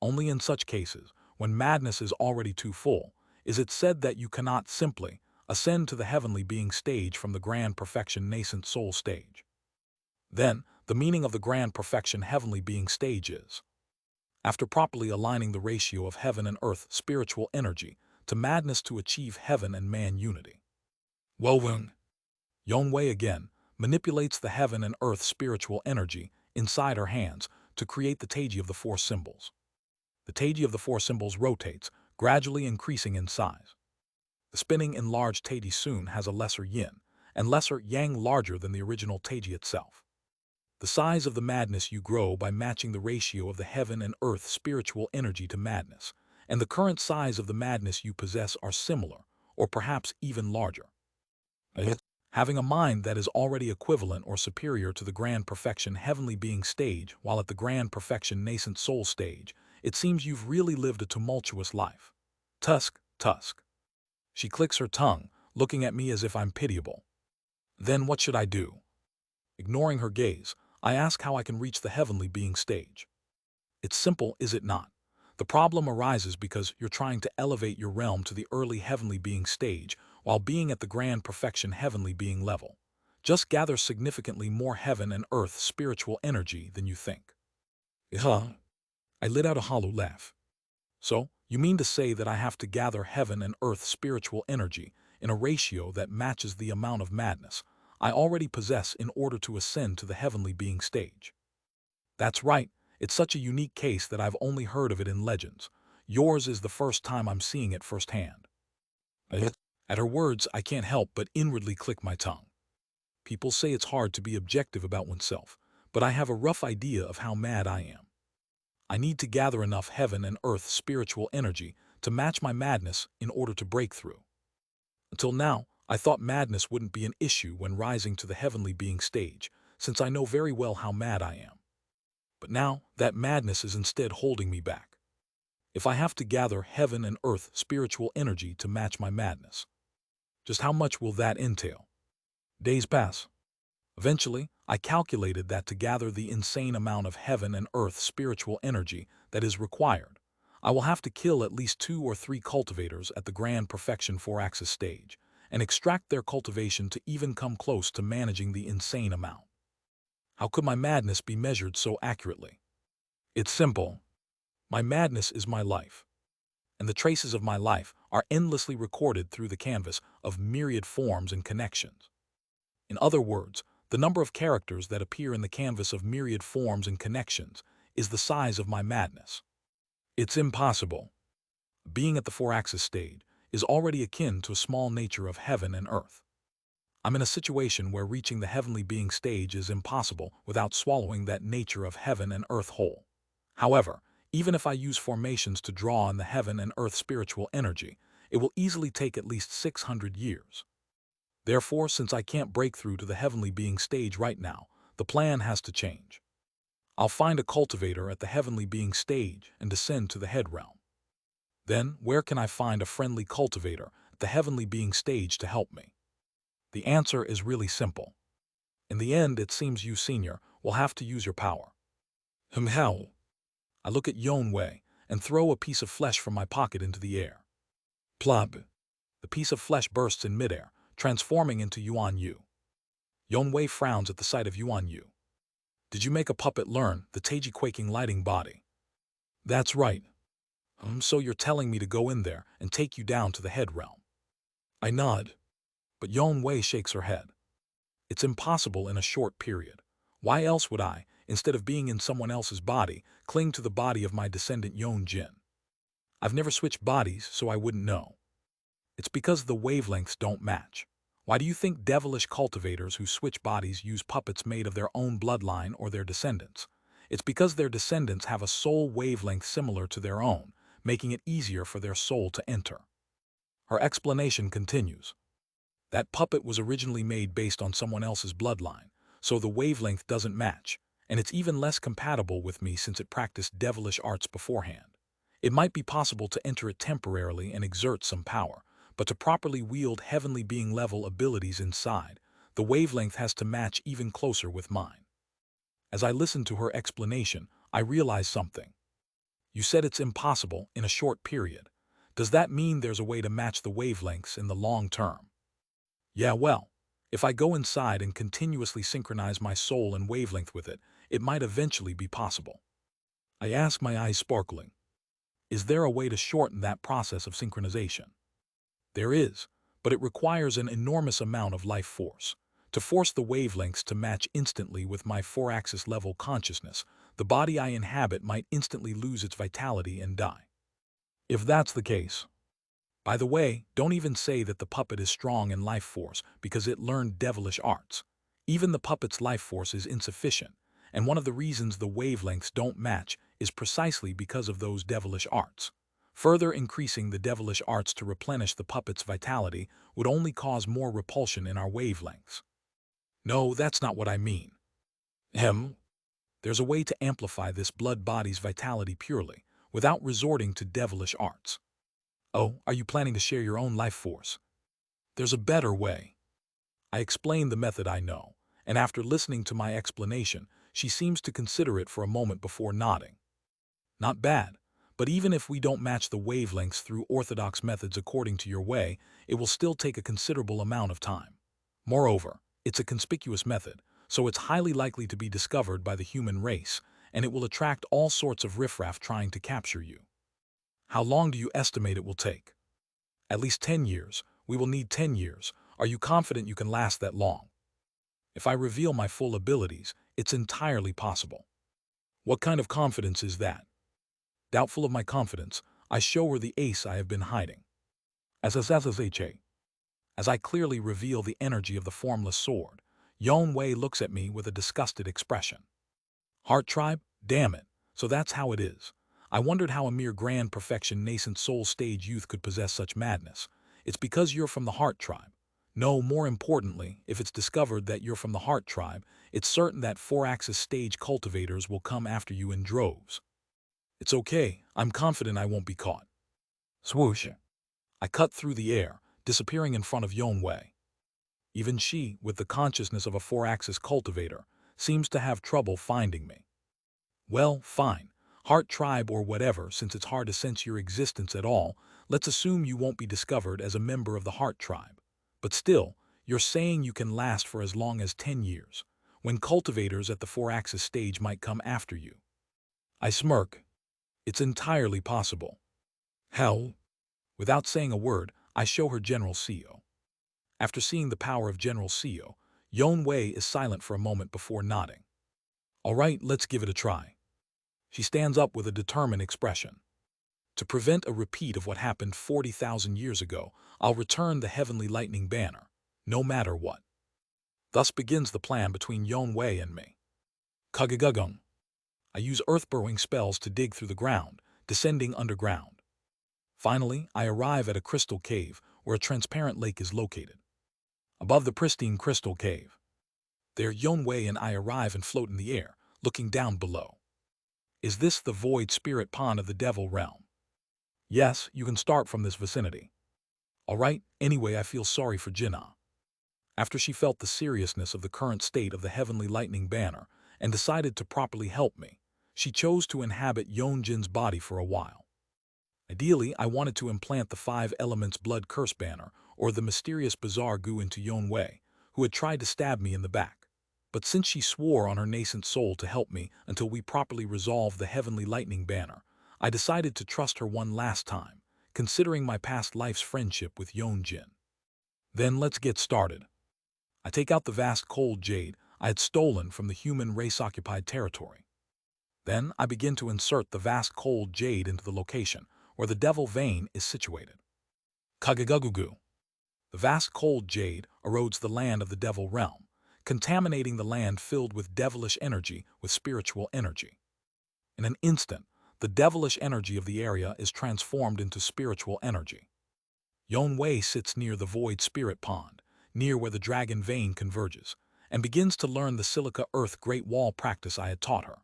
Only in such cases, when madness is already too full, is it said that you cannot simply ascend to the heavenly being stage from the grand perfection nascent soul stage. Then, the meaning of the grand perfection heavenly being stage is, after properly aligning the ratio of heaven and earth spiritual energy to madness to achieve heaven and man unity. Wowung. Yongwei again manipulates the heaven and earth spiritual energy inside her hands to create the Taiji of the four symbols. The Taiji of the four symbols rotates, gradually increasing in size. The spinning enlarged Taiji soon has a lesser yin and lesser yang larger than the original Taiji itself. The size of the madness you grow by matching the ratio of the heaven and earth spiritual energy to madness, and the current size of the madness you possess are similar, or perhaps even larger. Having a mind that is already equivalent or superior to the grand perfection heavenly being stage while at the grand perfection nascent soul stage, it seems you've really lived a tumultuous life. Tusk. She clicks her tongue, looking at me as if I'm pitiable. Then what should I do? Ignoring her gaze, I ask how I can reach the heavenly being stage. It's simple, is it not? The problem arises because you're trying to elevate your realm to the early heavenly being stage while being at the grand perfection heavenly being level. Just gather significantly more heaven and earth spiritual energy than you think. I let out a hollow laugh. So, you mean to say that I have to gather heaven and earth spiritual energy in a ratio that matches the amount of madness I already possess in order to ascend to the heavenly being stage? That's right, it's such a unique case that I've only heard of it in legends. Yours is the first time I'm seeing it firsthand. At her words, I can't help but inwardly click my tongue. People say it's hard to be objective about oneself, but I have a rough idea of how mad I am. I need to gather enough heaven and earth spiritual energy to match my madness in order to break through. Until now, I thought madness wouldn't be an issue when rising to the heavenly being stage, since I know very well how mad I am. But now, that madness is instead holding me back. If I have to gather heaven and earth spiritual energy to match my madness, just how much will that entail? Days pass. Eventually, I calculated that to gather the insane amount of heaven and earth spiritual energy that is required, I will have to kill at least 2 or 3 cultivators at the grand perfection 4-axis stage and extract their cultivation to even come close to managing the insane amount. How could my madness be measured so accurately? It's simple. My madness is my life, and the traces of my life are endlessly recorded through the canvas of myriad forms and connections. In other words, the number of characters that appear in the canvas of myriad forms and connections is the size of my madness. It's impossible. Being at the 4-axis stage is already akin to a small nature of heaven and earth. I'm in a situation where reaching the heavenly being stage is impossible without swallowing that nature of heaven and earth whole. However, even if I use formations to draw on the heaven and earth spiritual energy, it will easily take at least 600 years. Therefore, since I can't break through to the heavenly being stage right now, The plan has to change. I'll find a cultivator at the heavenly being stage and descend to the head realm. Then, where can I find a friendly cultivator at the heavenly being stage to help me? The answer is really simple. In the end, it seems you, senior, will have to use your power. How? I look at Yon Wei and throw a piece of flesh from my pocket into the air. Plop. The piece of flesh bursts in midair, transforming into Yuan Yu. Yon Wei frowns at the sight of Yuan Yu. Did you make a puppet learn the Taiji quaking lighting body? That's right. So you're telling me to go in there and take you down to the head realm. I nod. But Yon Wei shakes her head. It's impossible in a short period. Why else would I, instead of being in someone else's body, cling to the body of my descendant Yon Jin? I've never switched bodies, so I wouldn't know. It's because the wavelengths don't match. Why do you think devilish cultivators who switch bodies use puppets made of their own bloodline or their descendants? It's because their descendants have a soul wavelength similar to their own, making it easier for their soul to enter. Her explanation continues. That puppet was originally made based on someone else's bloodline, so the wavelength doesn't match, and it's even less compatible with me since it practiced devilish arts beforehand. It might be possible to enter it temporarily and exert some power, but to properly wield heavenly being level abilities inside, the wavelength has to match even closer with mine. As I listened to her explanation, I realized something. You said it's impossible in a short period. Does that mean there's a way to match the wavelengths in the long term? Yeah, well, if I go inside and continuously synchronize my soul and wavelength with it, it might eventually be possible. I ask, my eyes sparkling. Is there a way to shorten that process of synchronization? There is, but it requires an enormous amount of life force. To force the wavelengths to match instantly with my 4-axis level consciousness, the body I inhabit might instantly lose its vitality and die. If that's the case, by the way, don't even say that the puppet is strong in life force because it learned devilish arts. Even the puppet's life force is insufficient, and one of the reasons the wavelengths don't match is precisely because of those devilish arts. Further increasing the devilish arts to replenish the puppet's vitality would only cause more repulsion in our wavelengths. No, that's not what I mean. There's a way to amplify this blood body's vitality purely, without resorting to devilish arts. Oh, are you planning to share your own life force? There's a better way. I explain the method I know, and after listening to my explanation, she seems to consider it for a moment before nodding. Not bad, but even if we don't match the wavelengths through orthodox methods according to your way, it will still take a considerable amount of time. Moreover, it's a conspicuous method, so it's highly likely to be discovered by the human race, and it will attract all sorts of riffraff trying to capture you. How long do you estimate it will take? At least 10 years. We will need 10 years. Are you confident you can last that long? If I reveal my full abilities, it's entirely possible. What kind of confidence is that? Doubtful of my confidence, I show her the ace I have been hiding. As I clearly reveal the energy of the formless sword, Yon Wei looks at me with a disgusted expression. Heart tribe? Damn it. So that's how it is. I wondered how a mere grand perfection nascent soul stage youth could possess such madness. It's because you're from the heart tribe. No, more importantly, if it's discovered that you're from the heart tribe, it's certain that 4-axis stage cultivators will come after you in droves. It's okay, I'm confident I won't be caught. Swoosh. I cut through the air, disappearing in front of Yon Wei. Even she, with the consciousness of a 4-axis cultivator, seems to have trouble finding me. Well, fine. Heart tribe or whatever, since it's hard to sense your existence at all, let's assume you won't be discovered as a member of the heart tribe. But still, you're saying you can last for as long as 10 years, when cultivators at the 4-axis stage might come after you. I smirk. It's entirely possible. Hell. Without saying a word, I show her General Seo. After seeing the power of General Seo, Yon Wei is silent for a moment before nodding. All right, let's give it a try. She stands up with a determined expression. To prevent a repeat of what happened 40,000 years ago, I'll return the heavenly lightning banner, no matter what. Thus begins the plan between Yon Wei and me. Kagagung. I use earth-burrowing spells to dig through the ground, descending underground. Finally, I arrive at a crystal cave where a transparent lake is located. Above the pristine crystal cave, There Yonwei and I arrive and float in the air, looking down below. Is this the void spirit pond of the devil realm? Yes, you can start from this vicinity. Alright, anyway I feel sorry for Jinnah. After she felt the seriousness of the current state of the heavenly lightning banner and decided to properly help me, she chose to inhabit Yonjin's body for a while. Ideally, I wanted to implant the 5 elements blood curse banner or the mysterious bizarre goo into Yonwei, who had tried to stab me in the back. But since she swore on her nascent soul to help me until we properly resolved the heavenly lightning banner, I decided to trust her one last time, considering my past life's friendship with Yonjin. Then let's get started. I take out the vast cold jade I had stolen from the human race-occupied territory. Then I begin to insert the vast cold jade into the location where the devil vein is situated. Kagagugu. The vast cold jade erodes the land of the devil realm, contaminating the land filled with devilish energy with spiritual energy. In an instant, the devilish energy of the area is transformed into spiritual energy. Yonwei sits near the void spirit pond, near where the dragon vein converges, and begins to learn the silica earth great wall practice I had taught her.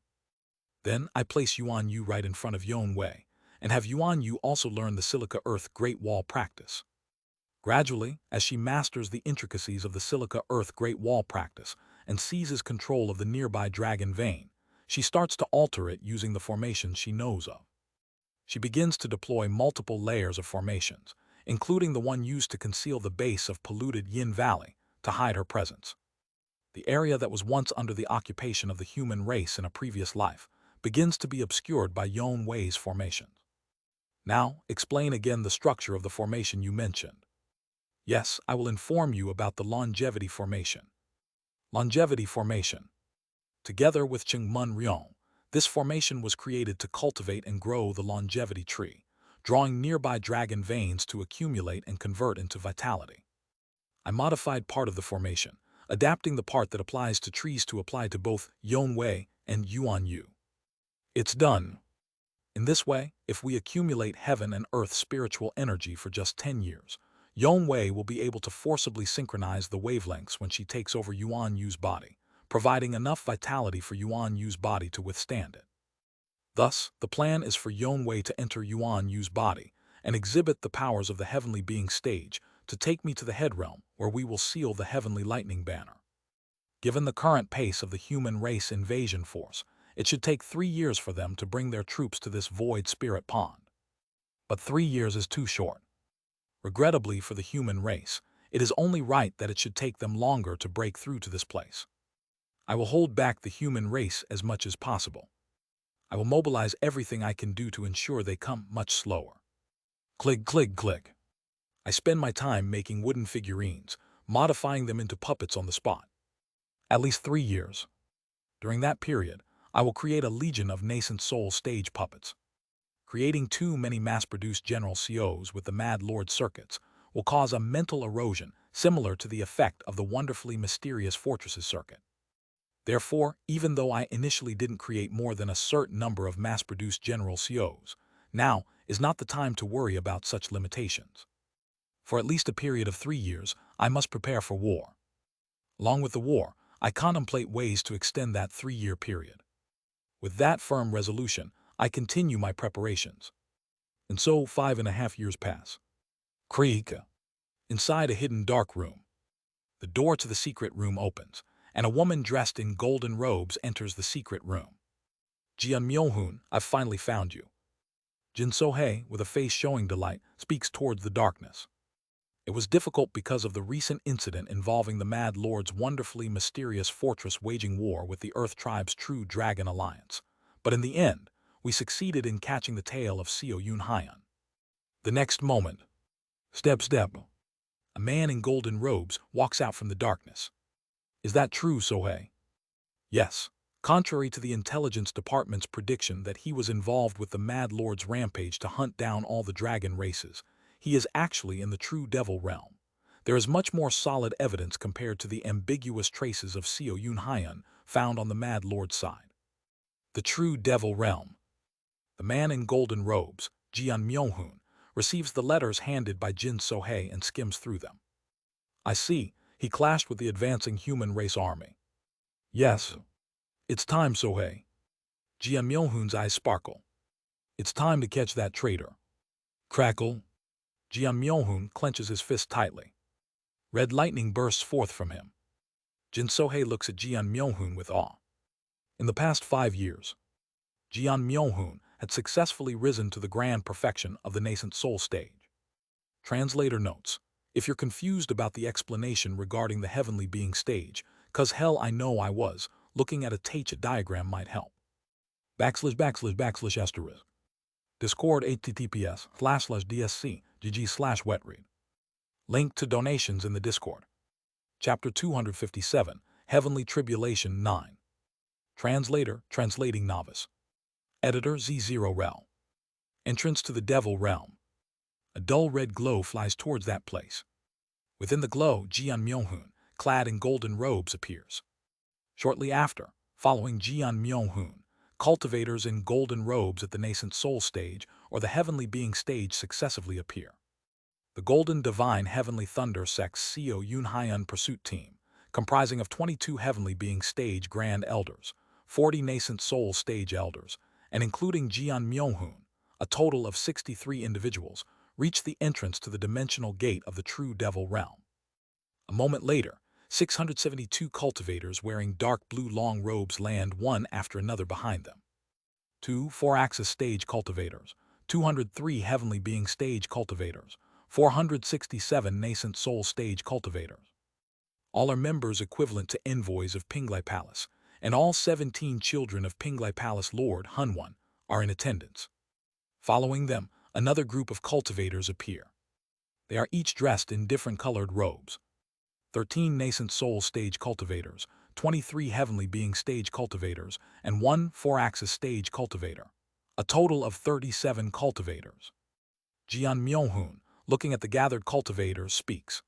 Then I place Yuan Yu right in front of Yonwei, and have Yuan Yu also learn the silica earth great wall practice. Gradually, as she masters the intricacies of the silica earth great wall practice and seizes control of the nearby dragon vein, she starts to alter it using the formations she knows of. She begins to deploy multiple layers of formations, including the one used to conceal the base of polluted Yin Valley, to hide her presence. The area that was once under the occupation of the human race in a previous life begins to be obscured by Yonwei's formations. Now, explain again the structure of the formation you mentioned. Yes, I will inform you about the longevity formation. Longevity formation. Together with Chengmun Ryong, this formation was created to cultivate and grow the longevity tree, drawing nearby dragon veins to accumulate and convert into vitality. I modified part of the formation, adapting the part that applies to trees to apply to both Yonwei and Yuan Yu. It's done. In this way, if we accumulate heaven and earth spiritual energy for just 10 years, Yonwei will be able to forcibly synchronize the wavelengths when she takes over Yuan Yu's body, providing enough vitality for Yuan Yu's body to withstand it. Thus, the plan is for Yonwei to enter Yuan Yu's body and exhibit the powers of the heavenly being stage to take me to the head realm where we will seal the heavenly lightning banner. Given the current pace of the human race invasion force, it should take 3 years for them to bring their troops to this void spirit pond. But 3 years is too short. Regrettably for the human race, it is only right that it should take them longer to break through to this place. I will hold back the human race as much as possible. I will mobilize everything I can do to ensure they come much slower. Click, click, click. I spend my time making wooden figurines, modifying them into puppets on the spot. At least 3 years. During that period, I will create a legion of nascent soul stage puppets. Creating too many mass-produced General COs with the Mad Lord circuits will cause a mental erosion similar to the effect of the wonderfully mysterious Fortresses circuit. Therefore, even though I initially didn't create more than a certain number of mass-produced General COs, now is not the time to worry about such limitations. For at least a period of 3 years, I must prepare for war. Along with the war, I contemplate ways to extend that 3-year period. With that firm resolution, I continue my preparations. And so 5.5 years pass. Creak. Inside a hidden dark room. The door to the secret room opens, and a woman dressed in golden robes enters the secret room. Jian Myohun, I've finally found you. Jin Sohei, with a face showing delight, speaks towards the darkness. It was difficult because of the recent incident involving the Mad Lord's wonderfully mysterious fortress waging war with the Earth Tribe's true Dragon Alliance. But in the end, we succeeded in catching the tail of Seo Yun Haiyan. The next moment, step. A man in golden robes walks out from the darkness. Is that true, Sohei? Yes. Contrary to the Intelligence Department's prediction that he was involved with the Mad Lord's rampage to hunt down all the dragon races, he is actually in the true devil realm. There is much more solid evidence compared to the ambiguous traces of Seo Yun Haiyan found on the Mad Lord's side. The true devil realm. The man in golden robes, Jian Myohun, receives the letters handed by Jin Sohei and skims through them. I see, he clashed with the advancing human race army. Yes, it's time, Sohei. Jian Myohun's eyes sparkle. It's time to catch that traitor. Crackle. Jian Myohun clenches his fist tightly. Red lightning bursts forth from him. Jin Sohei looks at Jian Myohun with awe. In the past 5 years, Jian Myohun had successfully risen to the grand perfection of the nascent soul stage. Translator notes, if you're confused about the explanation regarding the heavenly being stage, 'cause hell I know I was, looking at a Taicha diagram might help. \\\\asterisk. Discord https://dsc.gg/wetread. Link to donations in the Discord. Chapter 257, Heavenly Tribulation 9. Translator, Translating Novice. Editor Z0rel. Entrance to the Devil Realm. A dull red glow flies towards that place. Within the glow, Jian Myohun, clad in golden robes, appears. Shortly after, following Jian Myohun, cultivators in golden robes at the nascent soul stage or the heavenly being stage successively appear. The Golden Divine Heavenly Thunder Sects Co Yunhaian Pursuit Team, comprising of 22 Heavenly Being Stage Grand Elders, 40 Nascent Soul Stage Elders, and including Jian Myohun, a total of 63 individuals, reach the entrance to the dimensional gate of the true Devil Realm. A moment later, 672 cultivators wearing dark blue long robes land one after another behind them. 2 4-axis stage cultivators, 203 Heavenly Being Stage cultivators, 467 Nascent Soul Stage cultivators. All are members equivalent to envoys of Pinglai Palace, and all 17 children of Pinglai Palace Lord Hunwan are in attendance. Following them, another group of cultivators appear. They are each dressed in different colored robes. 13 Nascent Soul Stage cultivators, 23 Heavenly Being Stage cultivators, and 1 4-axis stage cultivator. A total of 37 cultivators. Jian Myohun, looking at the gathered cultivators, speaks.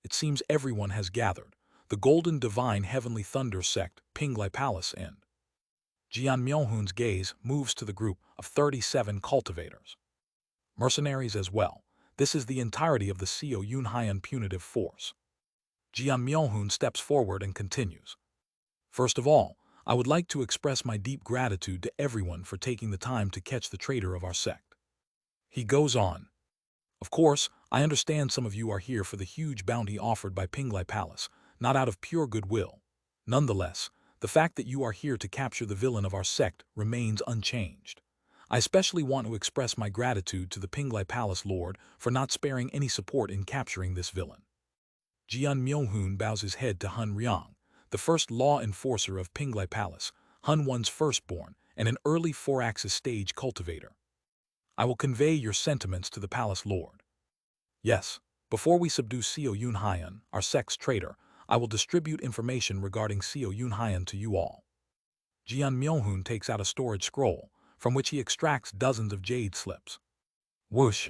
It seems everyone has gathered. The Golden Divine Heavenly Thunder Sect, Pinglai Palace End. Jian Myohun's gaze moves to the group of 37 cultivators. Mercenaries as well. This is the entirety of the Co Yunhaian punitive force. Jian Myohun steps forward and continues. First of all, I would like to express my deep gratitude to everyone for taking the time to catch the traitor of our sect. He goes on. Of course, I understand some of you are here for the huge bounty offered by Pinglai Palace, not out of pure goodwill. Nonetheless, the fact that you are here to capture the villain of our sect remains unchanged. I especially want to express my gratitude to the Pinglai Palace Lord for not sparing any support in capturing this villain. Jian Myohun bows his head to Hun Ryang, the first law enforcer of Pinglai Palace, Hunwan's firstborn, and an early 4-axis stage cultivator. I will convey your sentiments to the Palace Lord. Yes, before we subdue Co Yunhaian, our sect's traitor, I will distribute information regarding Co Yunhaian to you all. Jian Myohun takes out a storage scroll, from which he extracts dozens of jade slips. Whoosh!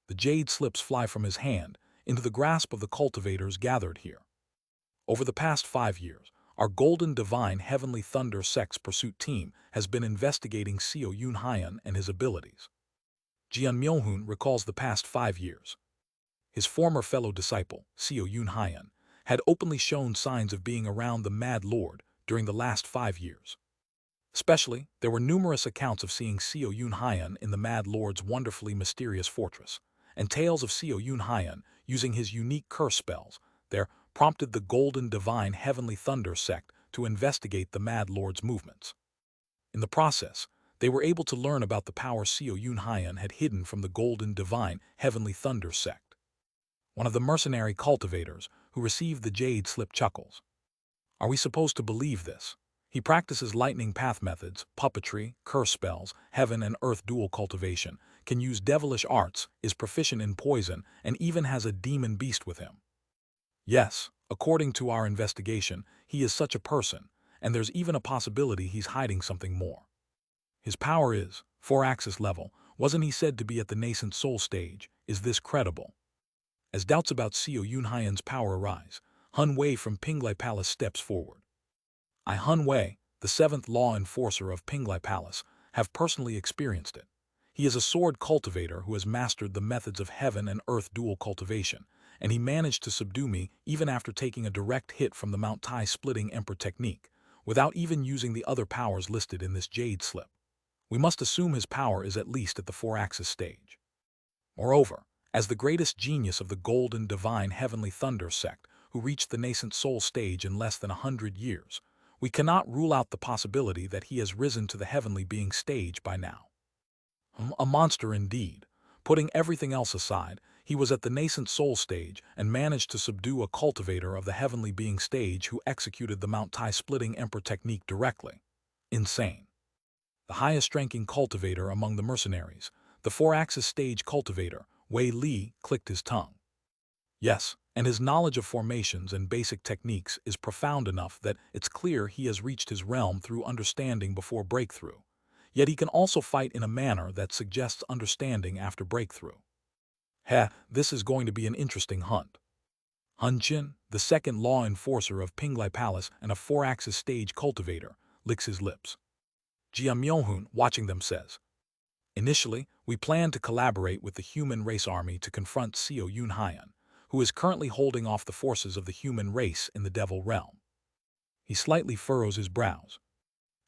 The jade slips fly from his hand into the grasp of the cultivators gathered here. Over the past 5 years, our Golden Divine Heavenly Thunder Sects Pursuit Team has been investigating Co Yunhaian and his abilities. Jian Myohun recalls the past 5 years. His former fellow disciple, Co Yunhaian, had openly shown signs of being around the Mad Lord during the last 5 years. Especially, there were numerous accounts of seeing Co Yunhaian in the Mad Lord's wonderfully mysterious fortress, and tales of Co Yunhaian using his unique curse spells there prompted the Golden Divine Heavenly Thunder Sect to investigate the Mad Lord's movements. In the process, they were able to learn about the power Co Yunhaian had hidden from the Golden Divine Heavenly Thunder Sect. One of the mercenary cultivators who received the jade slip chuckles. Are we supposed to believe this? He practices lightning path methods, puppetry, curse spells, heaven and earth dual cultivation, can use devilish arts, is proficient in poison, and even has a demon beast with him. Yes, according to our investigation, he is such a person, and there's even a possibility he's hiding something more. His power is 4-axis level. Wasn't he said to be at the nascent soul stage? Is this credible? As doubts about Co Yunhaian's power arise, Hun Wei from Pinglai Palace steps forward. I, Hun Wei, the 7th law enforcer of Pinglai Palace, have personally experienced it. He is a sword cultivator who has mastered the methods of heaven and earth dual cultivation, and he managed to subdue me even after taking a direct hit from the Mount Tai splitting Emperor technique, without even using the other powers listed in this Jade slip. We must assume his power is at least at the 4-axis stage. Moreover, as the greatest genius of the golden divine heavenly thunder sect, who reached the nascent soul stage in less than 100 years, we cannot rule out the possibility that he has risen to the heavenly being stage by now. A monster indeed. Putting everything else aside, he was at the nascent soul stage and managed to subdue a cultivator of the heavenly being stage who executed the Mount Tai splitting emperor technique directly. Insane. The highest-ranking cultivator among the mercenaries, the 4-axis stage cultivator, Wei Li, clicked his tongue. Yes, and his knowledge of formations and basic techniques is profound enough that it's clear he has reached his realm through understanding before breakthrough. Yet he can also fight in a manner that suggests understanding after breakthrough. This is going to be an interesting hunt. Hun Qin, the second law enforcer of Pinglai Palace and a 4-axis stage cultivator, licks his lips. Jia Myohun, watching them, says, "Initially, we planned to collaborate with the human race army to confront Xiao Yunhaiyan, who is currently holding off the forces of the human race in the devil realm." He slightly furrows his brows.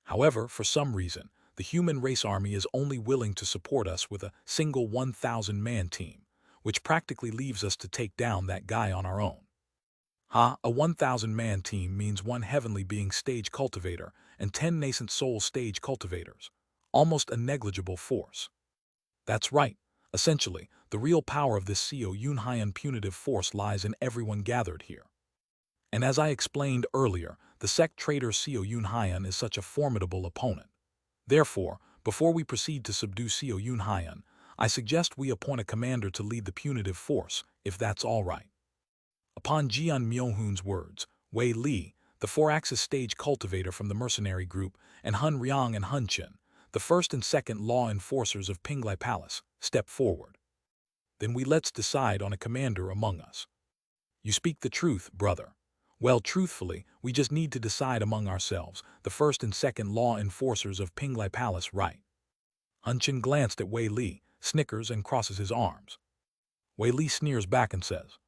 However, for some reason, the human race army is only willing to support us with a single 1,000-man team, which practically leaves us to take down that guy on our own. A 1,000-man team means one heavenly being stage cultivator and 10 nascent soul stage cultivators. Almost a negligible force. That's right. Essentially, the real power of this Xiao Yunhaiyan punitive force lies in everyone gathered here. And as I explained earlier, the sect traitor Xiao Yunhaiyan is such a formidable opponent. Therefore, before we proceed to subdue Xiao Yunhaiyan, I suggest we appoint a commander to lead the punitive force, if that's all right. Upon Jian Myohun's words, Wei Li, the 4-axis stage cultivator from the mercenary group, and Hun Riang and Hun Qin, the first and second law enforcers of Pinglai Palace, step forward. Then let's decide on a commander among us. You speak the truth, brother. Well, truthfully, we just need to decide among ourselves, the first and second law enforcers of Pinglai Palace, right? Hun Qin glanced at Wei Li, snickers and crosses his arms. Wei Li sneers back and says,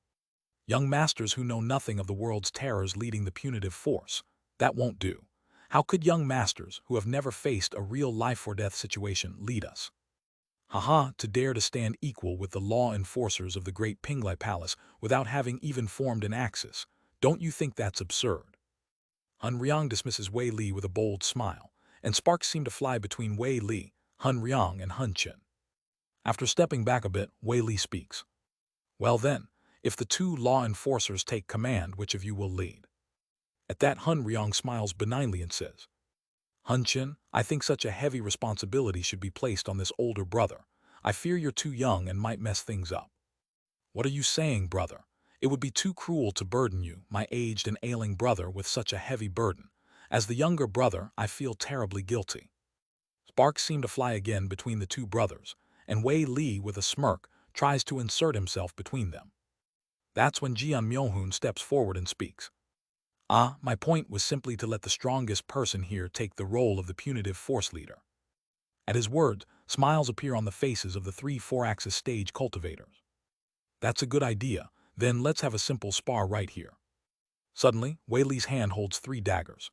"Young masters who know nothing of the world's terrors leading the punitive force, that won't do. How could young masters who have never faced a real life-or-death situation lead us? To dare to stand equal with the law enforcers of the great Pinglai Palace without having even formed an axis, don't you think that's absurd?" Hun Riang dismisses Wei Li with a bold smile, and sparks seem to fly between Wei Li, Hun Riang, and Hun Qin. After stepping back a bit, Wei Li speaks. "Well then, if the two law enforcers take command, which of you will lead?" At that, Hun Riang smiles benignly and says, "Hun Qin, I think such a heavy responsibility should be placed on this older brother. I fear you're too young and might mess things up." "What are you saying, brother? It would be too cruel to burden you, my aged and ailing brother, with such a heavy burden. As the younger brother, I feel terribly guilty." Sparks seem to fly again between the two brothers, and Wei Li, with a smirk, tries to insert himself between them. That's when Jian Myohun steps forward and speaks. My point was simply to let the strongest person here take the role of the punitive force leader." At his words, smiles appear on the faces of the 3 4-axis stage cultivators. "That's a good idea. Then let's have a simple spar right here." Suddenly, Wei Li's hand holds 3 daggers.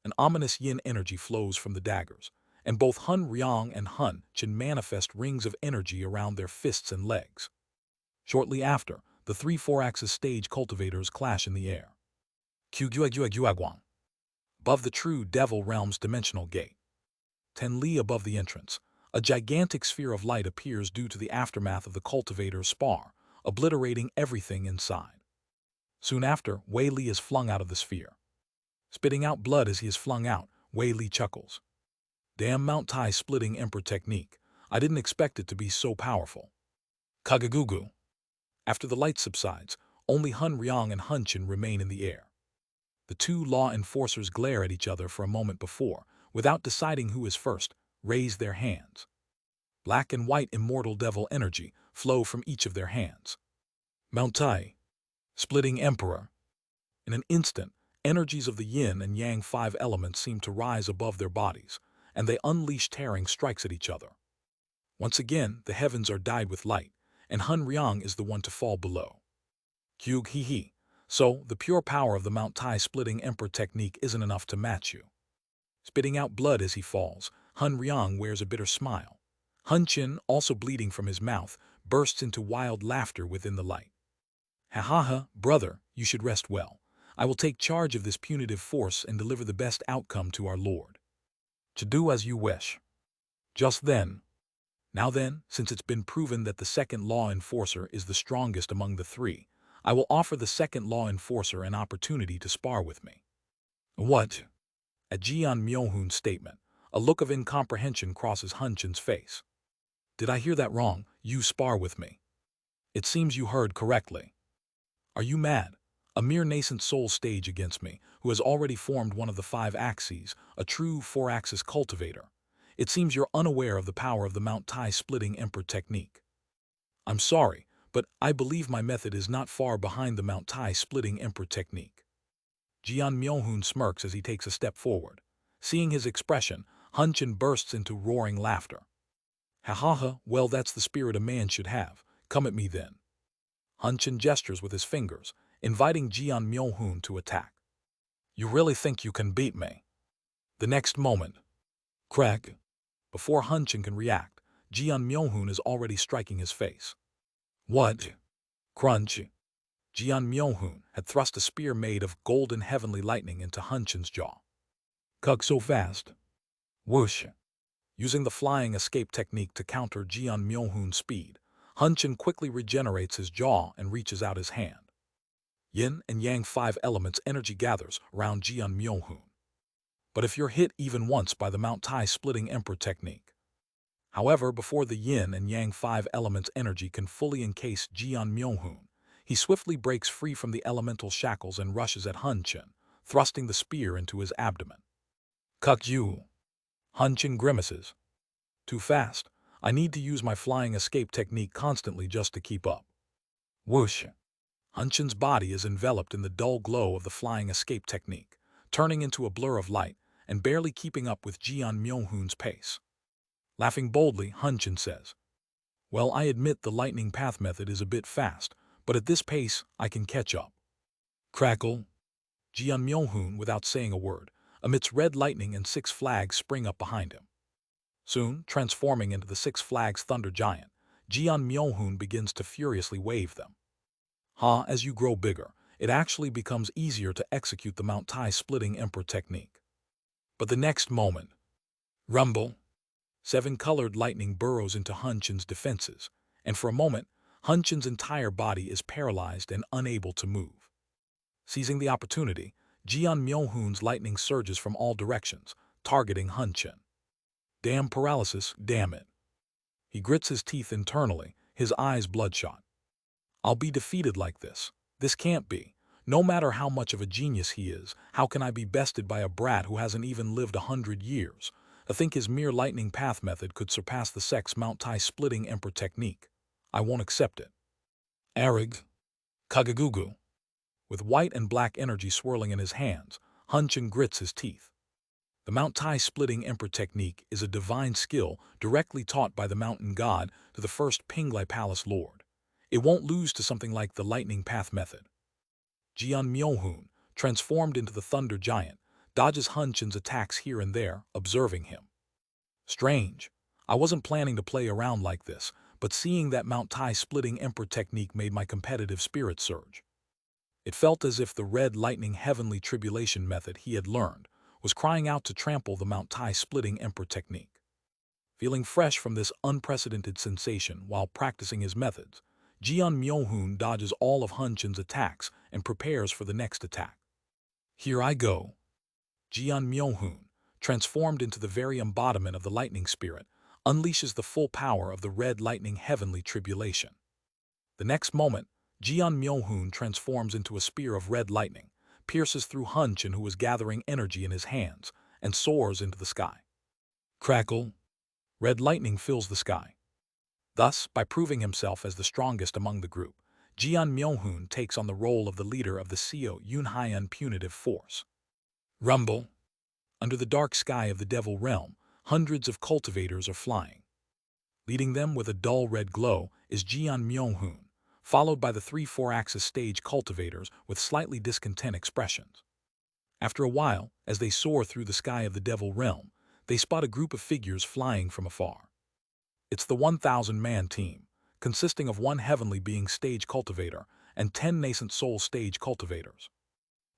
An ominous yin energy flows from the daggers, and both Hun Riang and Hun Qin manifest rings of energy around their fists and legs. Shortly after, the 3 4-axis stage cultivators clash in the air. Above the true devil realm's dimensional gate. 10 li above the entrance, a gigantic sphere of light appears due to the aftermath of the cultivator's spar, obliterating everything inside. Soon after, Wei Li is flung out of the sphere. Spitting out blood as he is flung out, Wei Li chuckles. "Damn Mount Tai splitting emperor technique. I didn't expect it to be so powerful." Kagagugu. After the light subsides, only Hun Riang and Hun Qin remain in the air. The 2 law enforcers glare at each other for a moment before, without deciding who is first, raise their hands. Black and white immortal devil energy flow from each of their hands. Mount Tai, splitting emperor. In an instant, energies of the yin and yang 5 elements seem to rise above their bodies, and they unleash tearing strikes at each other. Once again, the heavens are dyed with light, and Hun Riang is the one to fall below. Kyug he he. So, the pure power of the Mount Tai splitting Emperor technique isn't enough to match you. Spitting out blood as he falls, Hun Ryong wears a bitter smile. Hun Chin, also bleeding from his mouth, bursts into wild laughter within the light. Ha ha ha, brother, you should rest well. I will take charge of this punitive force and deliver the best outcome to our Lord. To do as you wish. Just then. Now then, since it's been proven that the second law enforcer is the strongest among the three, I will offer the second law enforcer an opportunity to spar with me. What? At Jian Myohoon's statement, a look of incomprehension crosses Hun Chin's face. Did I hear that wrong? You spar with me. It seems you heard correctly. Are you mad? A mere nascent soul stage against me, who has already formed one of the 5 axes, a true 4-axis cultivator. It seems you're unaware of the power of the Mount Tai splitting Emperor technique. I'm sorry, but I believe my method is not far behind the Mount Tai splitting Emperor technique. Jian Myohoon smirks as he takes a step forward. Seeing his expression, Hun Chin bursts into roaring laughter. Ha ha ha, well, that's the spirit a man should have. Come at me then. Hun Chin gestures with his fingers, inviting Jian Myohoon to attack. You really think you can beat me? The next moment. Crack. Before Hun Chin can react, Jian Myohoon is already striking his face. What? Crunch. Jian Myohoon had thrust a spear made of golden heavenly lightning into Hun Chin's jaw. Cook so fast. Whoosh. Using the flying escape technique to counter Jian Myohoon's speed, Hun Chin quickly regenerates his jaw and reaches out his hand. Yin and Yang 5 elements energy gathers around Jian Myohoon. But if you're hit even once by the Mount Tai splitting Emperor technique. However, before the Yin and Yang 5 elements energy can fully encase Jian Myohoon, he swiftly breaks free from the elemental shackles and rushes at Hun Chin, thrusting the spear into his abdomen. Cuck you! Hun Chin grimaces. Too fast. I need to use my flying escape technique constantly just to keep up. Whoosh! Hun Chin's body is enveloped in the dull glow of the flying escape technique, turning into a blur of light and barely keeping up with Jian Myohoon's pace. Laughing boldly, Hun Chin says, well, I admit the lightning path method is a bit fast, but at this pace, I can catch up. Crackle. Jian Myohoon, without saying a word, emits red lightning and 6 flags spring up behind him. Soon, transforming into the 6 flags thunder giant, Jian Myohoon begins to furiously wave them. As you grow bigger, it actually becomes easier to execute the Mount Tai splitting Emperor technique. But the next moment, rumble. 7 colored lightning burrows into Hun Chin's defenses, and for a moment, Hun Chin's entire body is paralyzed and unable to move. Seizing the opportunity, Jian Myohoon's lightning surges from all directions, targeting Hun Chin. Damn paralysis, damn it. He grits his teeth internally, his eyes bloodshot. I'll be defeated like this. This can't be. No matter how much of a genius he is, how can I be bested by a brat who hasn't even lived 100 years? I think his mere lightning path method could surpass the sect's Mount Tai splitting Emperor technique. I won't accept it. Arig. Kagagugu. With white and black energy swirling in his hands, Hun Chin grits his teeth. The Mount Tai splitting Emperor technique is a divine skill directly taught by the mountain god to the first Pinglai Palace Lord. It won't lose to something like the lightning path method. Jian Myohoon, transformed into the thunder giant, dodges Hun Chin's attacks here and there, observing him. Strange. I wasn't planning to play around like this, but seeing that Mount Tai splitting Emperor technique made my competitive spirit surge. It felt as if the red lightning heavenly tribulation method he had learned was crying out to trample the Mount Tai splitting Emperor technique. Feeling fresh from this unprecedented sensation while practicing his methods, Jian Myohoon dodges all of Hun Chin's attacks and prepares for the next attack. Here I go. Jian Myohoon, transformed into the very embodiment of the lightning spirit, unleashes the full power of the red lightning heavenly tribulation. The next moment, Jian Myohoon transforms into a spear of red lightning, pierces through Hun Chin, who was gathering energy in his hands, and soars into the sky. Crackle. Red lightning fills the sky. Thus, by proving himself as the strongest among the group, Jian Myohoon takes on the role of the leader of the Seo Yunhaian punitive force. Rumble. Under the dark sky of the Devil Realm, hundreds of cultivators are flying. Leading them with a dull red glow is Jian Myohoon, followed by the 3-4-axis stage cultivators with slightly discontent expressions. After a while, as they soar through the sky of the Devil Realm, they spot a group of figures flying from afar. It's the 1,000-man team, consisting of 1 heavenly being stage cultivator and 10 nascent soul stage cultivators.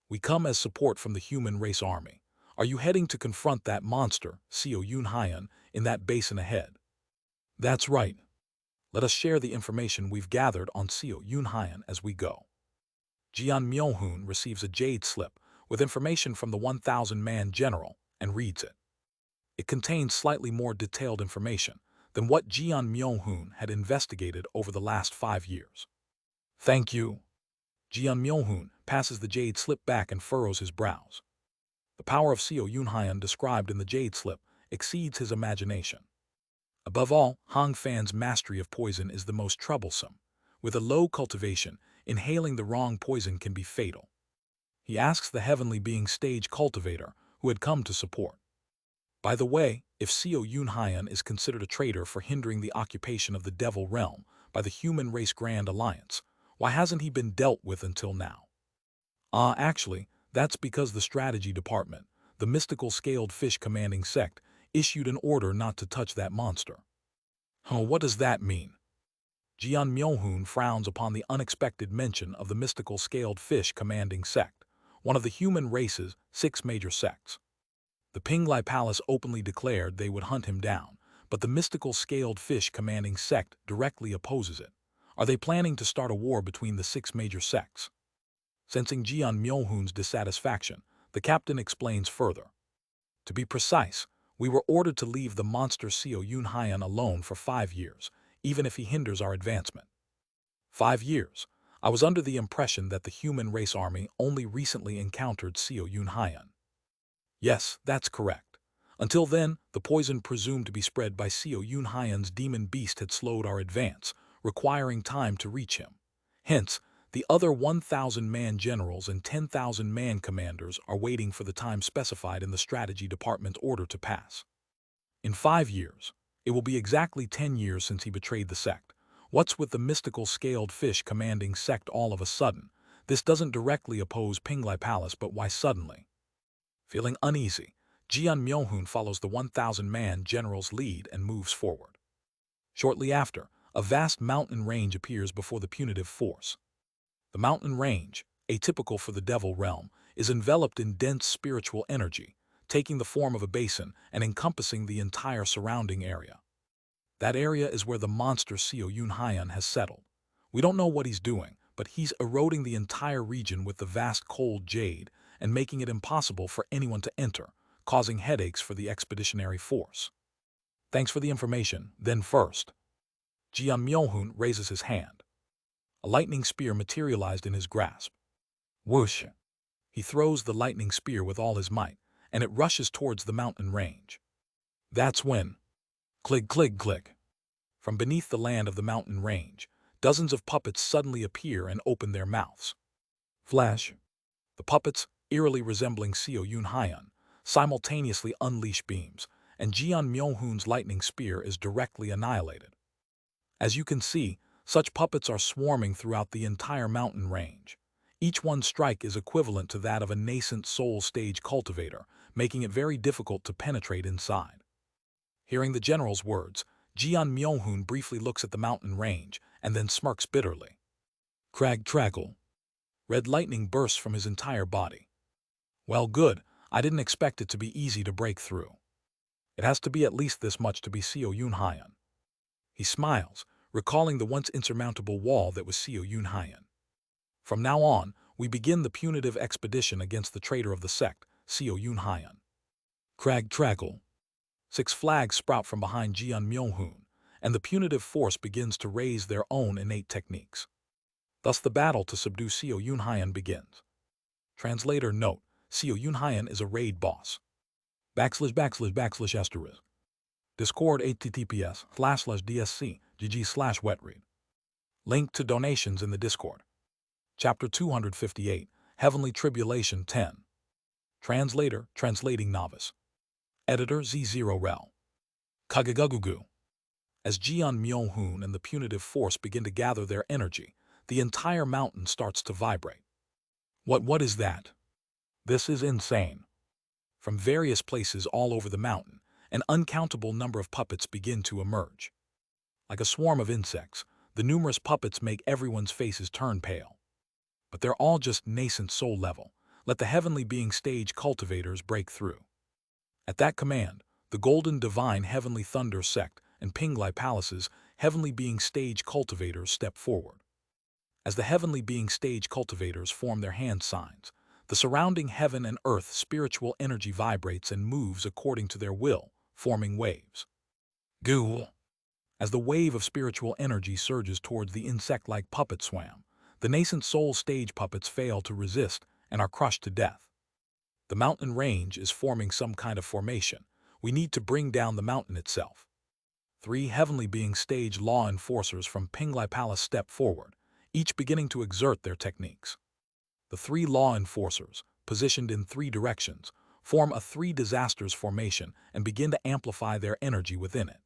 We come as support from the human race army. Are you heading to confront that monster, Seo Yun Hyan, in that basin ahead? That's right. Let us share the information we've gathered on Seo Yun Hyan as we go. Jian Myohoon receives a Jade slip with information from the 1,000-man general and reads it. It contains slightly more detailed information than what Jian Myohoon had investigated over the last 5 years. Thank you. Jian Myohoon passes the Jade slip back and furrows his brows. The power of Seo Yun Hyan described in the Jade slip exceeds his imagination. Above all, Hong Fan's mastery of poison is the most troublesome. With a low cultivation, inhaling the wrong poison can be fatal. He asks the heavenly being stage cultivator who had come to support. By the way, if Seo Yun Hyan is considered a traitor for hindering the occupation of the Devil Realm by the Human Race Grand Alliance, why hasn't he been dealt with until now? Actually, that's because the strategy department, the mystical scaled fish commanding sect, issued an order not to touch that monster. What does that mean? Jian Myohoon frowns upon the unexpected mention of the mystical scaled fish commanding sect, one of the human race's 6 major sects. The Pinglai Palace openly declared they would hunt him down, but the mystical scaled fish commanding sect directly opposes it. Are they planning to start a war between the 6 major sects? Sensing Jian Myohoon's dissatisfaction, the captain explains further. To be precise, we were ordered to leave the monster Seo Yun Hyan alone for 5 years, even if he hinders our advancement. 5 years. I was under the impression that the human race army only recently encountered Seo Yun Hyan. Yes, that's correct. Until then, the poison presumed to be spread by Seo Yun Hyan's demon beast had slowed our advance, requiring time to reach him. Hence, the other 1,000-man generals and 10,000-man commanders are waiting for the time specified in the strategy department's order to pass. In 5 years, it will be exactly 10 years since he betrayed the sect. What's with the mystical scaled fish commanding sect all of a sudden? This doesn't directly oppose Pinglai Palace, but why suddenly? Feeling uneasy, Jian Myohoon follows the 1,000-man general's lead and moves forward. Shortly after, a vast mountain range appears before the punitive force. The mountain range, atypical for the Devil Realm, is enveloped in dense spiritual energy, taking the form of a basin and encompassing the entire surrounding area. That area is where the monster Seo Yun Hyan has settled. We don't know what he's doing, but he's eroding the entire region with the vast cold jade and making it impossible for anyone to enter, causing headaches for the expeditionary force. Thanks for the information. Then first, Jian Myohoon raises his hand. A lightning spear materialized in his grasp. Whoosh! He throws the lightning spear with all his might, and it rushes towards the mountain range. That's when, click, click, click. From beneath the land of the mountain range, dozens of puppets suddenly appear and open their mouths. Flash! The puppets, eerily resembling Seo Yun Hyan, simultaneously unleash beams, and Jian Myohoon's lightning spear is directly annihilated. As you can see, such puppets are swarming throughout the entire mountain range. Each one's strike is equivalent to that of a nascent soul stage cultivator, making it very difficult to penetrate inside. Hearing the general's words, Jian Myohoon briefly looks at the mountain range and then smirks bitterly. Crag trackle. Red lightning bursts from his entire body. Well, good. I didn't expect it to be easy to break through. It has to be at least this much to be Seo Yun Hyan. He smiles, recalling the once insurmountable wall that was Seo Yun Hyan. From now on, we begin the punitive expedition against the traitor of the sect, Seo Yun Hyan. Crag trackle. 6 flags sprout from behind Jian Myohoon, and the punitive force begins to raise their own innate techniques. Thus the battle to subdue Seo Yun Hyan begins. Translator note, Seo Yun Hyan is a raid boss. \\\\\\. Discord https://dsc.gg/wetread. Link to donations in the Discord. Chapter 258, Heavenly Tribulation 10. Translator, Translating Novice. Editor Z0rel. Kagagugu. As Jian Myohoon and the punitive force begin to gather their energy, the entire mountain starts to vibrate. What is that? This is insane. From various places all over the mountain, an uncountable number of puppets begin to emerge. Like a swarm of insects, the numerous puppets make everyone's faces turn pale. But they're all just nascent soul level. Let the heavenly being stage cultivators break through. At that command, the Golden Divine Heavenly Thunder sect and Pinglai Palace's heavenly being stage cultivators step forward. As the heavenly being stage cultivators form their hand signs, the surrounding heaven and earth spiritual energy vibrates and moves according to their will, forming waves. Ghoul. As the wave of spiritual energy surges towards the insect-like puppet swam, the nascent soul stage puppets fail to resist and are crushed to death. The mountain range is forming some kind of formation. We need to bring down the mountain itself. 3 heavenly being stage law enforcers from Pinglai Palace step forward, each beginning to exert their techniques. The 3 law enforcers, positioned in 3 directions, form a 3 disasters formation and begin to amplify their energy within it.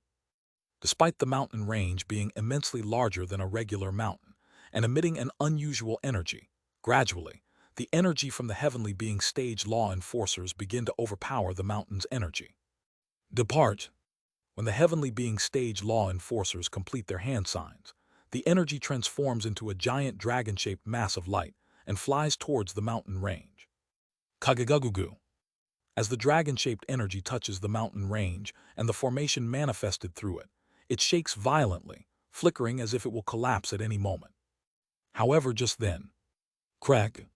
Despite the mountain range being immensely larger than a regular mountain and emitting an unusual energy, gradually, the energy from the heavenly being stage law enforcers begin to overpower the mountain's energy. Depart. When the heavenly being stage law enforcers complete their hand signs, the energy transforms into a giant dragon-shaped mass of light and flies towards the mountain range. Kagagugu. As the dragon-shaped energy touches the mountain range and the formation manifested through it, it shakes violently, flickering as if it will collapse at any moment. However, just then, crack,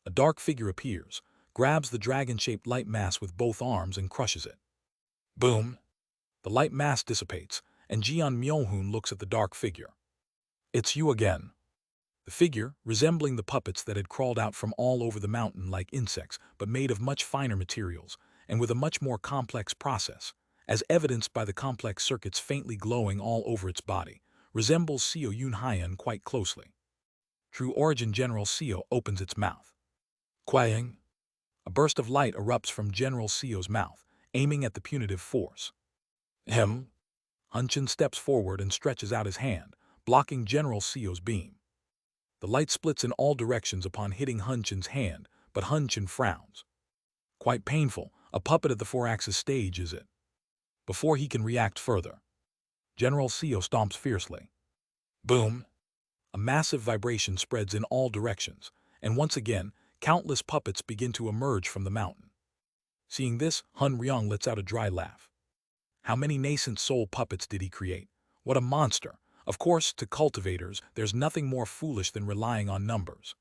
a dark figure appears, grabs the dragon-shaped light mass with both arms and crushes it. Boom! The light mass dissipates, and Jian Myohun looks at the dark figure. It's you again. The figure, resembling the puppets that had crawled out from all over the mountain like insects, but made of much finer materials, and with a much more complex process, as evidenced by the complex circuits faintly glowing all over its body, resembles Seo Yunhyan quite closely. True Origin General Seo opens its mouth. Quaying. A burst of light erupts from General Seo's mouth, aiming at the punitive force. Him. Hunchin steps forward and stretches out his hand, blocking General Seo's beam. The light splits in all directions upon hitting Hunchin's hand, but Hunchin frowns. Quite painful, a puppet at the 4-axis stage, is it? Before he can react further, General Seo stomps fiercely. Boom! A massive vibration spreads in all directions, and once again, countless puppets begin to emerge from the mountain. Seeing this, Hun Ryong lets out a dry laugh. How many nascent soul puppets did he create? What a monster! Of course, to cultivators, there's nothing more foolish than relying on numbers.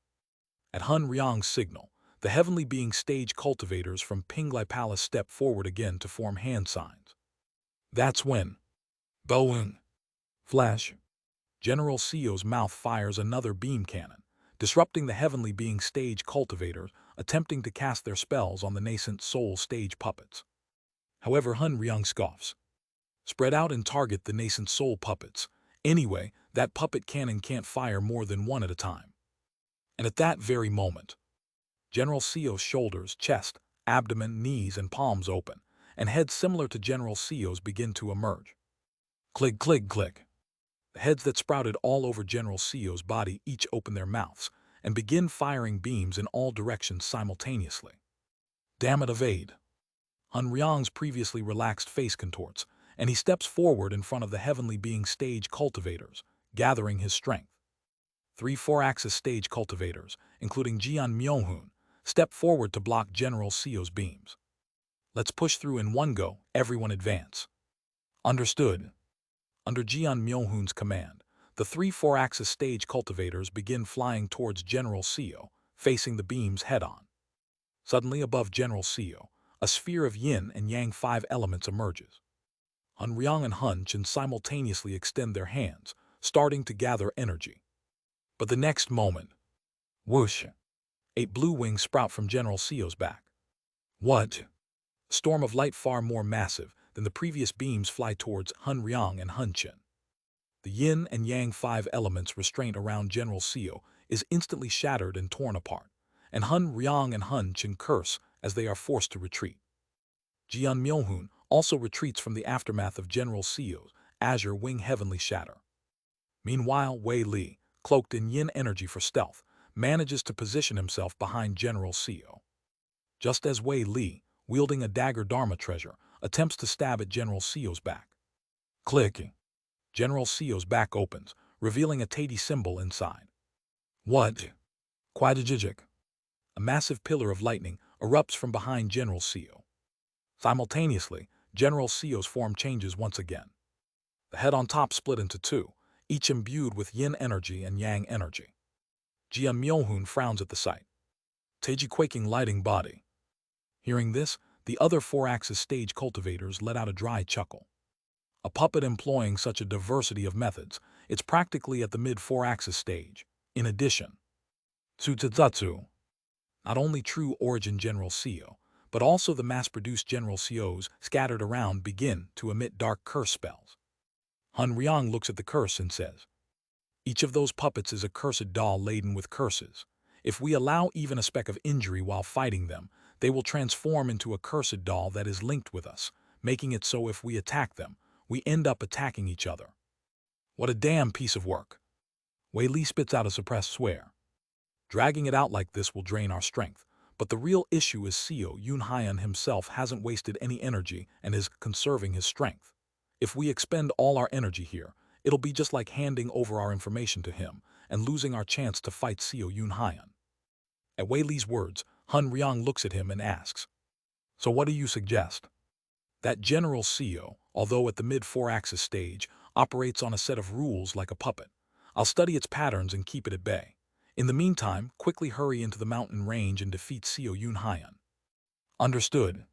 At Hun Ryong's signal, the heavenly being stage cultivators from Pinglai Palace step forward again to form hand signs. That's when, boom, flash, General Seo's mouth fires another beam cannon, disrupting the heavenly being stage cultivators attempting to cast their spells on the nascent soul stage puppets. However, Hun Ryong scoffs. Spread out and target the nascent soul puppets. Anyway, that puppet cannon can't fire more than one at a time. And at that very moment, General Seo's shoulders, chest, abdomen, knees, and palms open, and heads similar to General Seo's begin to emerge. Click, click, click. The heads that sprouted all over General Seo's body each open their mouths and begin firing beams in all directions simultaneously. Damn it, evade. Hun Ryong's previously relaxed face contorts, and he steps forward in front of the heavenly being stage cultivators, gathering his strength. 3 4-axis stage cultivators, including Jian Myohun, step forward to block General Seo's beams. Let's push through in one go, everyone advance. Understood. Under Jian Myohun's command, the 3 4-axis stage cultivators begin flying towards General Seo, facing the beams head-on. Suddenly above General Seo, a sphere of yin and yang 5 elements emerges. Hun Ryong and Hun Chen simultaneously extend their hands, starting to gather energy. But the next moment, whoosh, 8 blue wings sprout from General Seo's back. What? A storm of light far more massive than the previous beams fly towards Hun Ryong and Hun Chen. The yin and yang 5 elements restraint around General Seo is instantly shattered and torn apart, and Hun Ryong and Hun Chen curse as they are forced to retreat. Jian Myohun also retreats from the aftermath of General Seo's Azure Wing Heavenly Shatter. Meanwhile, Wei Li, cloaked in yin energy for stealth, manages to position himself behind General Seo. Just as Wei Li, wielding a dagger Dharma treasure, attempts to stab at General Seo's back. Clicking. General Seo's back opens, revealing a Tadi symbol inside. What? Quadajigic. A massive pillar of lightning erupts from behind General Seo. Simultaneously, General Seo's form changes once again. The head on top split into two, each imbued with yin energy and yang energy. Jian Myohun frowns at the sight. Taiji quaking lighting body. Hearing this, the other four-axis stage cultivators let out a dry chuckle. A puppet employing such a diversity of methods, it's practically at the mid-four-axis stage. In addition, Tsutsutsu, not only true origin General Seo, but also the mass-produced General Seos scattered around begin to emit dark curse spells. Han Ryang looks at the curse and says, each of those puppets is a cursed doll laden with curses. If we allow even a speck of injury while fighting them, they will transform into a cursed doll that is linked with us, making it so if we attack them, we end up attacking each other. What a damn piece of work. Wei Li spits out a suppressed swear. Dragging it out like this will drain our strength, but the real issue is Seo Yunhaian himself hasn't wasted any energy and is conserving his strength. If we expend all our energy here, it'll be just like handing over our information to him and losing our chance to fight Seo Yunhaian. At Wei Li's words, Han Ryang looks at him and asks, so what do you suggest? That General Seo, although at the mid-four-axis stage, operates on a set of rules like a puppet. I'll study its patterns and keep it at bay. In the meantime, quickly hurry into the mountain range and defeat Seo Yunhaian. Understood.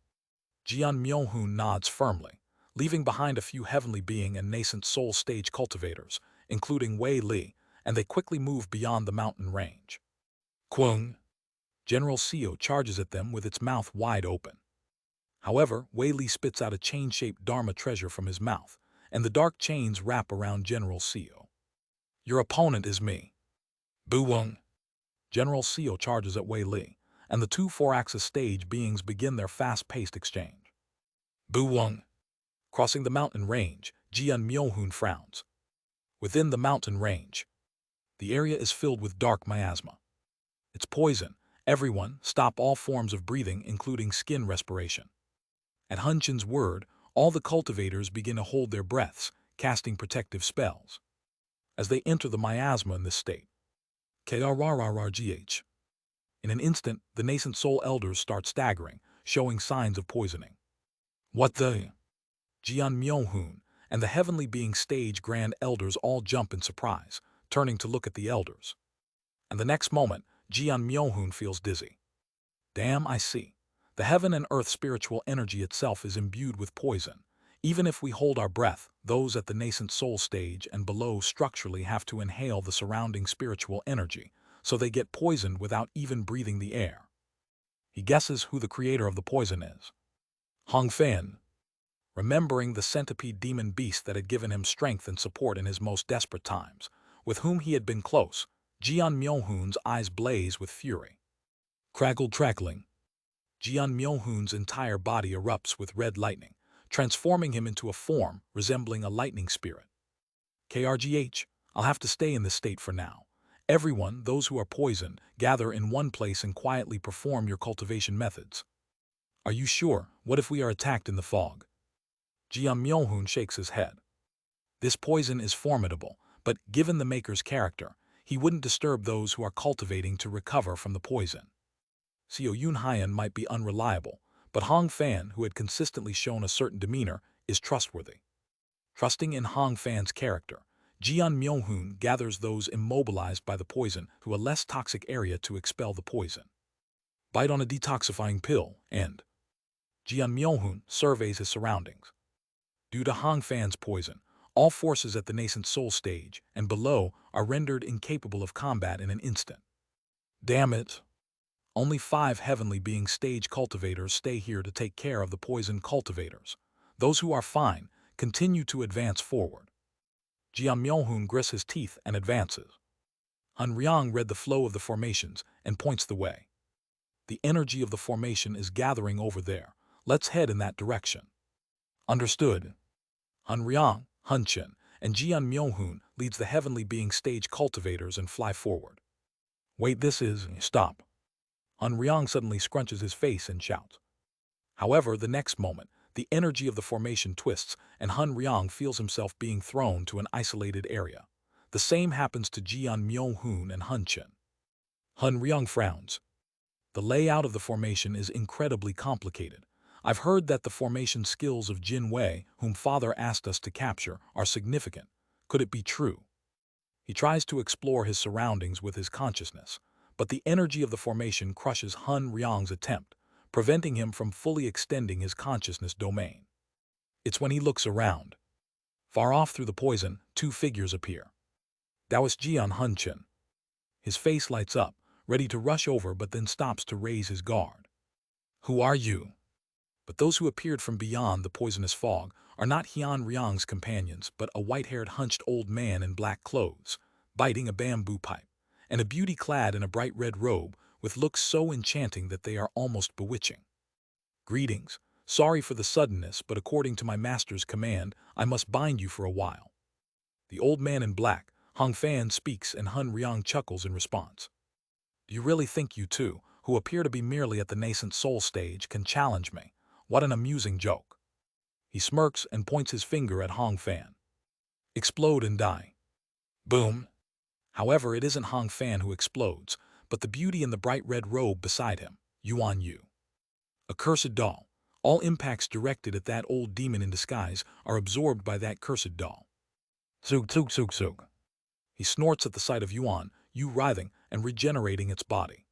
Jian Myohun nods firmly, leaving behind a few heavenly being and nascent soul stage cultivators, including Wei Li, and they quickly move beyond the mountain range. Kwung. General Seo charges at them with its mouth wide open. However, Wei Li spits out a chain-shaped Dharma treasure from his mouth, and the dark chains wrap around General Seo. Your opponent is me. Bu-wung. General Seo charges at Wei Li, and the two four-axis stage beings begin their fast-paced exchange. Bu-wung. Crossing the mountain range, Jian Myohun frowns. Within the mountain range, the area is filled with dark miasma. It's poison. Everyone, stop all forms of breathing, including skin respiration. At Hun Chen's word, all the cultivators begin to hold their breaths, casting protective spells. As they enter the miasma in this state, KRRRRGH. In an instant, the nascent soul elders start staggering, showing signs of poisoning. What the? Jian Myohun and the heavenly being stage grand elders all jump in surprise, turning to look at the elders. And the next moment, Jian Myohun feels dizzy. Damn, I see. The heaven and earth spiritual energy itself is imbued with poison. Even if we hold our breath, those at the nascent soul stage and below structurally have to inhale the surrounding spiritual energy, so they get poisoned without even breathing the air. He guesses who the creator of the poison is. Hong Fan. Remembering the centipede demon beast that had given him strength and support in his most desperate times, with whom he had been close, Jian Myohun's eyes blaze with fury. Crackling. Jian Myohun's entire body erupts with red lightning, transforming him into a form resembling a lightning spirit. KRGH, I'll have to stay in this state for now. Everyone, those who are poisoned, gather in one place and quietly perform your cultivation methods. Are you sure? What if we are attacked in the fog? Jian Myohun shakes his head. This poison is formidable, but given the maker's character, he wouldn't disturb those who are cultivating to recover from the poison. Seo Yunhaian might be unreliable, but Hong Fan, who had consistently shown a certain demeanor, is trustworthy. Trusting in Hong Fan's character, Jian Myohun gathers those immobilized by the poison to a less toxic area to expel the poison. Bite on a detoxifying pill, and Jian Myohun surveys his surroundings. Due to Hong Fan's poison, all forces at the nascent soul stage and below are rendered incapable of combat in an instant. Damn it! Only 5 heavenly being stage cultivators stay here to take care of the poison cultivators. Those who are fine continue to advance forward. Jian Myohun grits his teeth and advances. Han Ryang read the flow of the formations and points the way. The energy of the formation is gathering over there. Let's head in that direction. Understood. Han Ryang, Hun Chen, and Jian Myohoon leads the heavenly being stage cultivators and fly forward. Wait, this is... Stop. Unryang suddenly scrunches his face and shouts. However, the next moment, the energy of the formation twists, and Hun Ryang feels himself being thrown to an isolated area. The same happens to Jian Myohoon and Hun Chen. Hun Ryang frowns. The layout of the formation is incredibly complicated. I've heard that the formation skills of Jin Wei, whom Father asked us to capture, are significant. Could it be true? He tries to explore his surroundings with his consciousness, but the energy of the formation crushes Hun Ryang's attempt, preventing him from fully extending his consciousness domain. It's when he looks around. Far off through the poison, two figures appear. Taoist Jian Hun Chen. His face lights up, ready to rush over, but then stops to raise his guard. Who are you? But those who appeared from beyond the poisonous fog are not Hyun Ryang's companions, but a white-haired hunched old man in black clothes, biting a bamboo pipe, and a beauty clad in a bright red robe with looks so enchanting that they are almost bewitching. Greetings. Sorry for the suddenness, but according to my master's command, I must bind you for a while. The old man in black, Hong Fan, speaks, and Hun Ryang chuckles in response. Do you really think you two, who appear to be merely at the nascent soul stage, can challenge me? What an amusing joke. He smirks and points his finger at Hong Fan. Explode and die. Boom. However, it isn't Hong Fan who explodes, but the beauty in the bright red robe beside him, Yuan Yu. A cursed doll. All impacts directed at that old demon in disguise are absorbed by that cursed doll. Zug, zug, zug, zug. He snorts at the sight of Yuan Yu writhing and regenerating its body.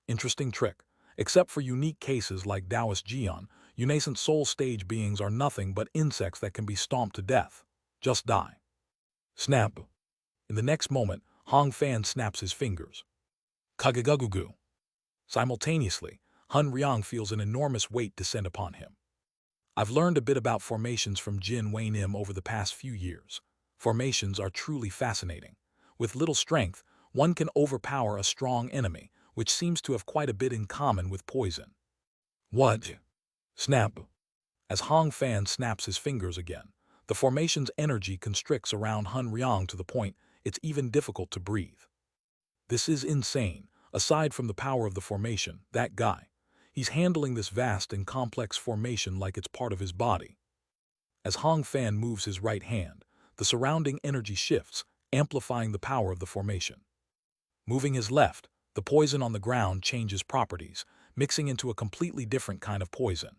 Interesting trick. Except for unique cases like Taoist Jian, nascent soul stage beings are nothing but insects that can be stomped to death. Just die. Snap. In the next moment, Hong Fan snaps his fingers. Kagagugu. Simultaneously, Hun Ryang feels an enormous weight descend upon him. I've learned a bit about formations from Jin Wei Nim over the past few years. Formations are truly fascinating. With little strength, one can overpower a strong enemy, which seems to have quite a bit in common with poison. What? Snap. As Hong Fan snaps his fingers again, the formation's energy constricts around Hun Ryang to the point it's even difficult to breathe. This is insane. Aside from the power of the formation, that guy, he's handling this vast and complex formation like it's part of his body. As Hong Fan moves his right hand, the surrounding energy shifts, amplifying the power of the formation. Moving his left, the poison on the ground changes properties, mixing into a completely different kind of poison.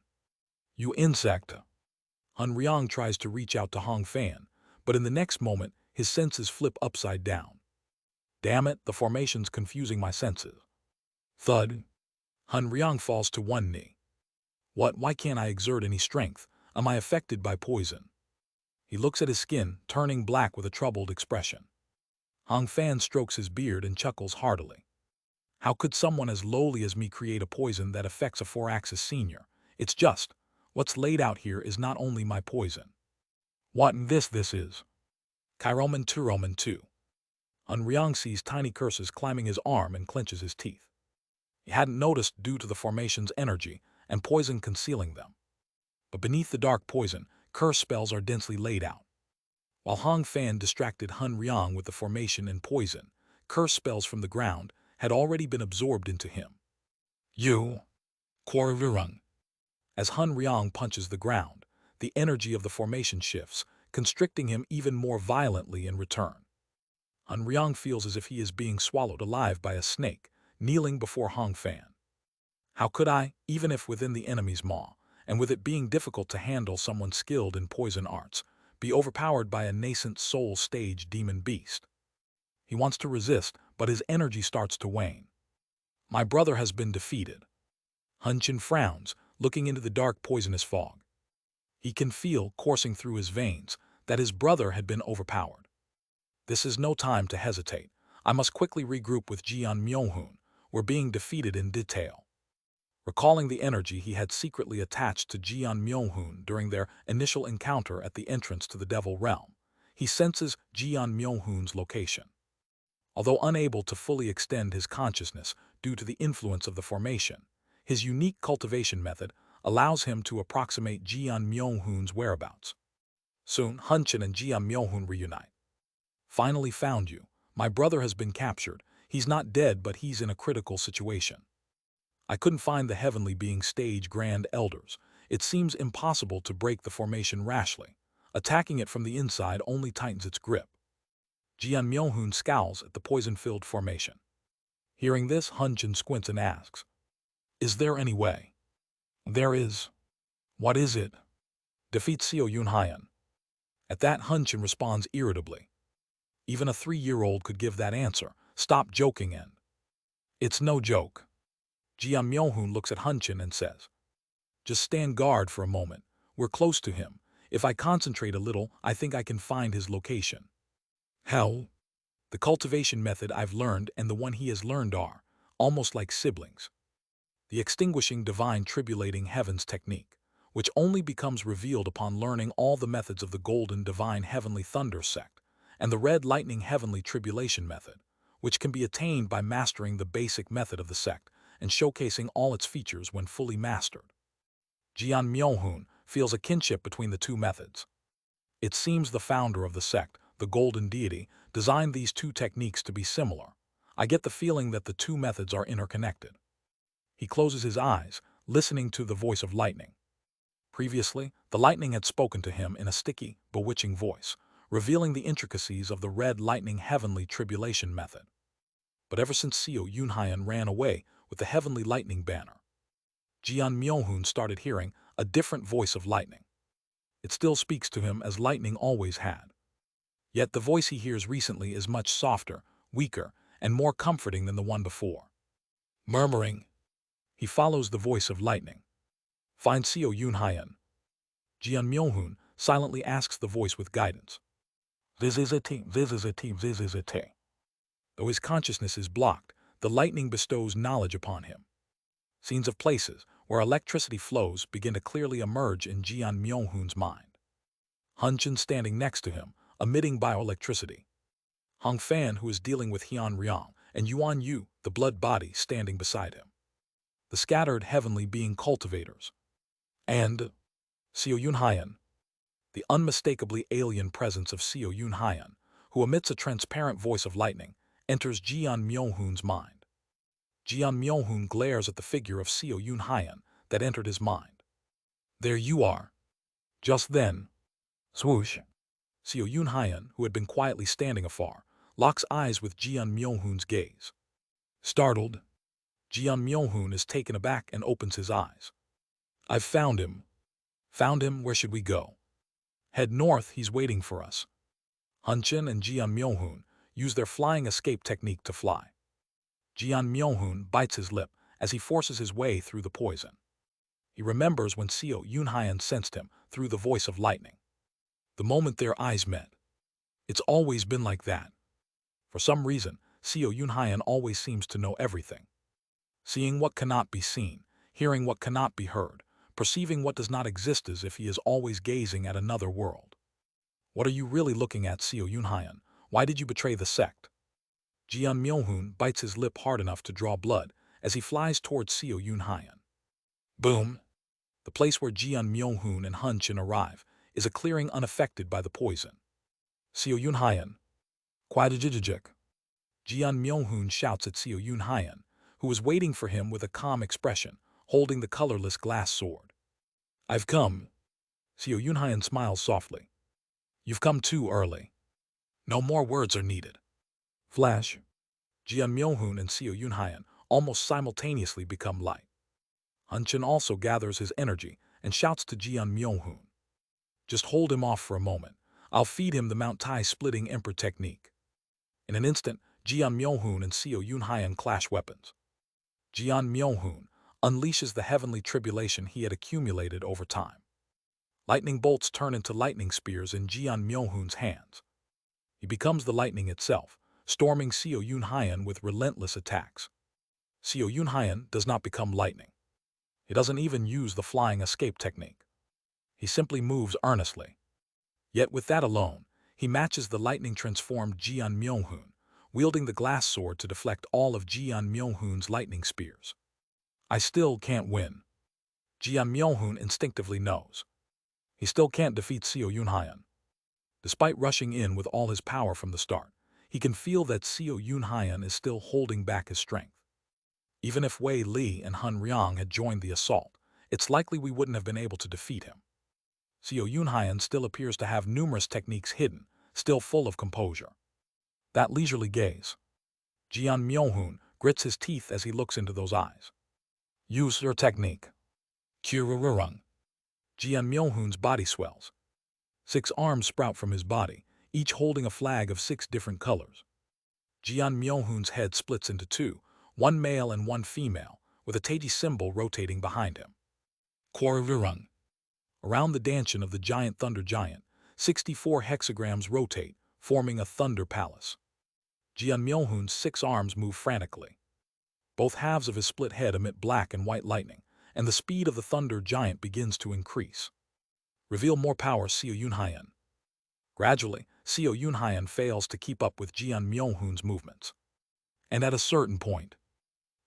You insect! Hun Ryang tries to reach out to Hong Fan, but in the next moment, his senses flip upside down. Damn it, the formation's confusing my senses. Thud. Hun Ryang falls to one knee. What? Why can't I exert any strength? Am I affected by poison? He looks at his skin, turning black with a troubled expression. Hong Fan strokes his beard and chuckles heartily. How could someone as lowly as me create a poison that affects a 4-axis senior? It's just, what's laid out here is not only my poison. What this is? Kairoman 2 Roman 2. Hun Ryang sees tiny curses climbing his arm and clenches his teeth. He hadn't noticed due to the formation's energy and poison concealing them. But beneath the dark poison, curse spells are densely laid out. While Hong Fan distracted Hun Ryang with the formation and poison, curse spells from the ground had already been absorbed into him. You! Quarvirung. As Hun Ryang punches the ground, the energy of the formation shifts, constricting him even more violently in return. Hun Ryang feels as if he is being swallowed alive by a snake, kneeling before Hong Fan. How could I, even if within the enemy's maw, and with it being difficult to handle someone skilled in poison arts, be overpowered by a nascent soul stage demon beast? He wants to resist, but his energy starts to wane. My brother has been defeated. Hun Chen frowns, looking into the dark poisonous fog. He can feel, coursing through his veins, that his brother had been overpowered. This is no time to hesitate. I must quickly regroup with Jian Myohoon. We're being defeated in detail. Recalling the energy he had secretly attached to Jian Myohoon during their initial encounter at the entrance to the Devil Realm, he senses Jian Myohoon's location. Although unable to fully extend his consciousness due to the influence of the formation, his unique cultivation method allows him to approximate Jian Myohoon's whereabouts. Soon, Hunchin and Jian Myohun reunite. Finally found you. My brother has been captured. He's not dead, but he's in a critical situation. I couldn't find the heavenly being stage grand elders. It seems impossible to break the formation rashly. Attacking it from the inside only tightens its grip. Jian Myohun scowls at the poison-filled formation. Hearing this, Hunchin squints and asks, "Is there any way?" "There is." "What is it?" "Defeat Xiao Yunhaiyan." At that, Hunchin responds irritably. Even a 3-year-old could give that answer. Stop joking and... It's no joke. Jian Myohun looks at Hunchin and says, "Just stand guard for a moment. We're close to him. If I concentrate a little, I think I can find his location." Hell, the cultivation method I've learned and the one he has learned are almost like siblings. The extinguishing divine tribulating heavens technique, which only becomes revealed upon learning all the methods of the golden divine heavenly thunder sect, and the red lightning heavenly tribulation method, which can be attained by mastering the basic method of the sect and showcasing all its features when fully mastered. Jian Myohun feels a kinship between the two methods. It seems the founder of the sect, the golden deity, designed these two techniques to be similar. I get the feeling that the two methods are interconnected. He closes his eyes, listening to the voice of lightning. Previously, the lightning had spoken to him in a sticky, bewitching voice, revealing the intricacies of the red lightning heavenly tribulation method. But ever since Xiao Yunhaiyan ran away with the heavenly lightning banner, Jian Myohun started hearing a different voice of lightning. It still speaks to him as lightning always had. Yet the voice he hears recently is much softer, weaker, and more comforting than the one before. Murmuring, he follows the voice of lightning. "Find Xiao Yunhaiyan." Jian Myohun silently asks the voice with guidance. "This is a team, this is a team, this is a team." Though his consciousness is blocked, the lightning bestows knowledge upon him. Scenes of places where electricity flows begin to clearly emerge in Jian Myohun's mind. Hunchin standing next to him, emitting bioelectricity. Hong Fan, who is dealing with Hian Riang, and Yuan Yu, the blood body, standing beside him. The scattered heavenly being cultivators. And Xiao Yunhaiyan, the unmistakably alien presence of Xiao Yunhaiyan, who emits a transparent voice of lightning, enters Jian Myohun's mind. Jian Myohun glares at the figure of Xiao Yunhaiyan that entered his mind. "There you are." Just then, swoosh, Xiao Yunhaiyan, who had been quietly standing afar, locks eyes with Jian Myohun's gaze. Startled, Jian Myohun is taken aback and opens his eyes. "I've found him." "Found him? Where should we go?" "Head north, he's waiting for us." Hunchin and Jian Myohun use their flying escape technique to fly. Jian Myohun bites his lip as he forces his way through the poison. He remembers when Xiao Yunhaiyan sensed him through the voice of lightning. The moment their eyes met. It's always been like that. For some reason, Xiao Yunhaiyan always seems to know everything. Seeing what cannot be seen, hearing what cannot be heard, perceiving what does not exist, as if he is always gazing at another world. "What are you really looking at, Xiao Yunhaiyan? Why did you betray the sect?" Jian Myohun bites his lip hard enough to draw blood as he flies towards Xiao Yunhaiyan. Boom! The place where Jian Myohun and Hunchin arrive is a clearing unaffected by the poison. "Xiao Yunhaiyan, Quadajijajik." Jian Myohun shouts at Xiao Yunhaiyan, who is waiting for him with a calm expression, holding the colorless glass sword. "I've come." Xiao Yunhaiyan smiles softly. "You've come too early. No more words are needed." Flash. Jian Myohun and Xiao Yunhaiyan almost simultaneously become light. Hunchin also gathers his energy and shouts to Jian Myohun. "Just hold him off for a moment. I'll feed him the Mount Tai splitting emperor technique." In an instant, Jian Myohun and Xiao Yunhaiyan clash weapons. Jian Myohun unleashes the heavenly tribulation he had accumulated over time. Lightning bolts turn into lightning spears in Jian Myohun's hands. He becomes the lightning itself, storming Xiao Yunhaiyan with relentless attacks. Xiao Yunhaiyan does not become lightning. He doesn't even use the flying escape technique. He simply moves earnestly. Yet with that alone, he matches the lightning-transformed Jian Myohun, wielding the glass sword to deflect all of Jian Myohun's lightning spears. I still can't win. Jian Myohun instinctively knows. He still can't defeat Xiao Yunhaiyan. Despite rushing in with all his power from the start, he can feel that Xiao Yunhaian is still holding back his strength. Even if Wei Li and Han Ryang had joined the assault, it's likely we wouldn't have been able to defeat him. Xiao Yunhaian still appears to have numerous techniques hidden, still full of composure. That leisurely gaze. Jian Myohun grits his teeth as he looks into those eyes. Use your technique. Kurururung. Jian Myohun's body swells. 6 arms sprout from his body, each holding a flag of 6 different colors. Jian Myohun's head splits into 2, one male and one female, with a Taiji symbol rotating behind him. Kurururung. Around the dantian of the giant thunder giant, 64 hexagrams rotate, forming a thunder palace. Jian Myohun's 6 arms move frantically. Both halves of his split head emit black and white lightning, and the speed of the thunder giant begins to increase. Reveal more power, Xiao Yunhaian. Gradually, Xiao Yunhaian fails to keep up with Jian Myohun's movements. And at a certain point,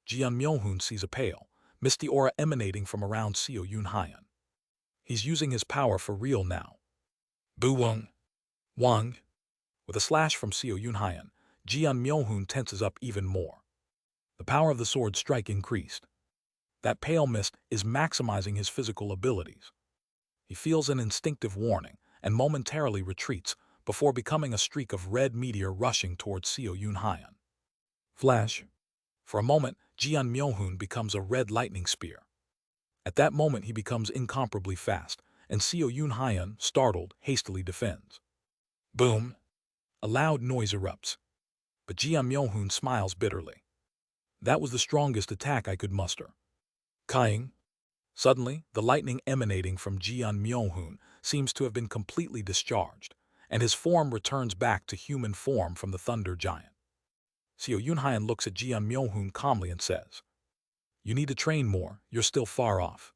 Jian Myohun sees a pale, misty aura emanating from around Xiao Yunhaian. He's using his power for real now. Bu Wang. Wang. With a slash from Xiao Yunhaian, Jian Myohun tenses up even more. The power of the sword strike increased. That pale mist is maximizing his physical abilities. He feels an instinctive warning and momentarily retreats before becoming a streak of red meteor rushing towards Xiao Yunhaian. Flash. For a moment, Jian Myohun becomes a red lightning spear. At that moment he becomes incomparably fast, and Xiao Yunhaian, startled, hastily defends. Boom! A loud noise erupts. But Jian Myohun smiles bitterly. That was the strongest attack I could muster. Kaing. Suddenly, the lightning emanating from Jian Myohun seems to have been completely discharged, and his form returns back to human form from the thunder giant. Xiao Yunhaian looks at Jian Myohun calmly and says, "You need to train more, you're still far off."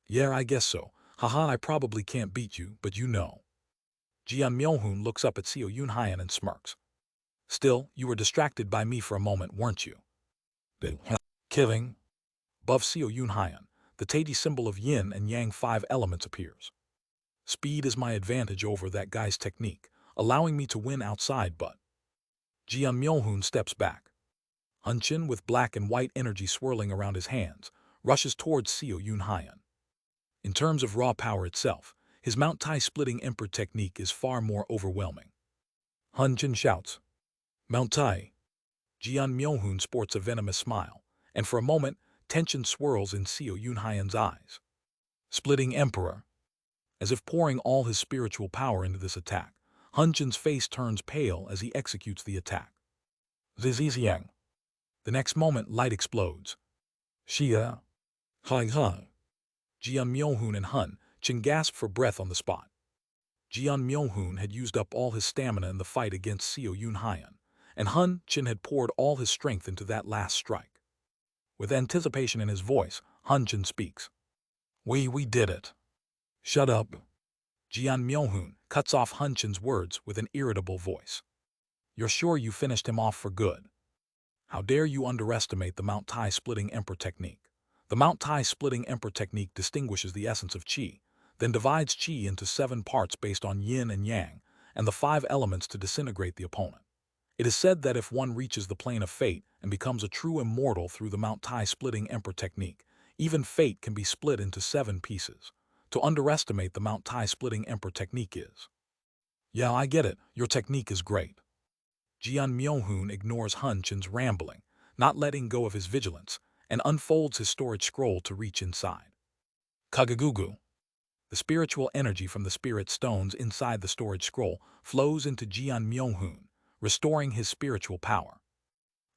"Yeah, I guess so. Haha, I probably can't beat you, but you know." Jian Myohun looks up at Xiao Yunhaian and smirks. "Still, you were distracted by me for a moment, weren't you?" Killing. Above Xiao Yunhaian, the Taiji symbol of yin and yang 5 elements appears. Speed is my advantage over that guy's technique, allowing me to win outside, but... Jian Myohun steps back. Hunchin, with black and white energy swirling around his hands, rushes towards Xiao Yunhaian. In terms of raw power itself, his Mount Tai splitting emperor technique is far more overwhelming. Hunchin shouts, "Mount Tai!" Jian Myohun sports a venomous smile, and for a moment, tension swirls in Xiao Yunhaian's eyes. Splitting Emperor. As if pouring all his spiritual power into this attack, Hunchin's face turns pale as he executes the attack. Ziziziang. The next moment, light explodes. Xia. Hai hai. Jian Myohun and Hun Chin gasp for breath on the spot. Jian Myohun had used up all his stamina in the fight against Xiao Yunhaian, and Hun Chin had poured all his strength into that last strike. With anticipation in his voice, Hun Chin speaks. We did it." "Shut up." Jian Myohun cuts off Hun Chin's words with an irritable voice. "You're sure you finished him off for good? How dare you underestimate the Mount Tai splitting emperor technique? The Mount Tai splitting emperor technique distinguishes the essence of qi, then divides qi into 7 parts based on yin and yang, and the 5 elements to disintegrate the opponent. It is said that if one reaches the plane of fate and becomes a true immortal through the Mount Tai splitting emperor technique, even fate can be split into 7 pieces. To underestimate the Mount Tai splitting emperor technique is... Yeah, I get it, your technique is great." Jian Myohun ignores Hun Chin's rambling, not letting go of his vigilance, and unfolds his storage scroll to reach inside. Kagagugu. The spiritual energy from the spirit stones inside the storage scroll flows into Jian Myohun, restoring his spiritual power.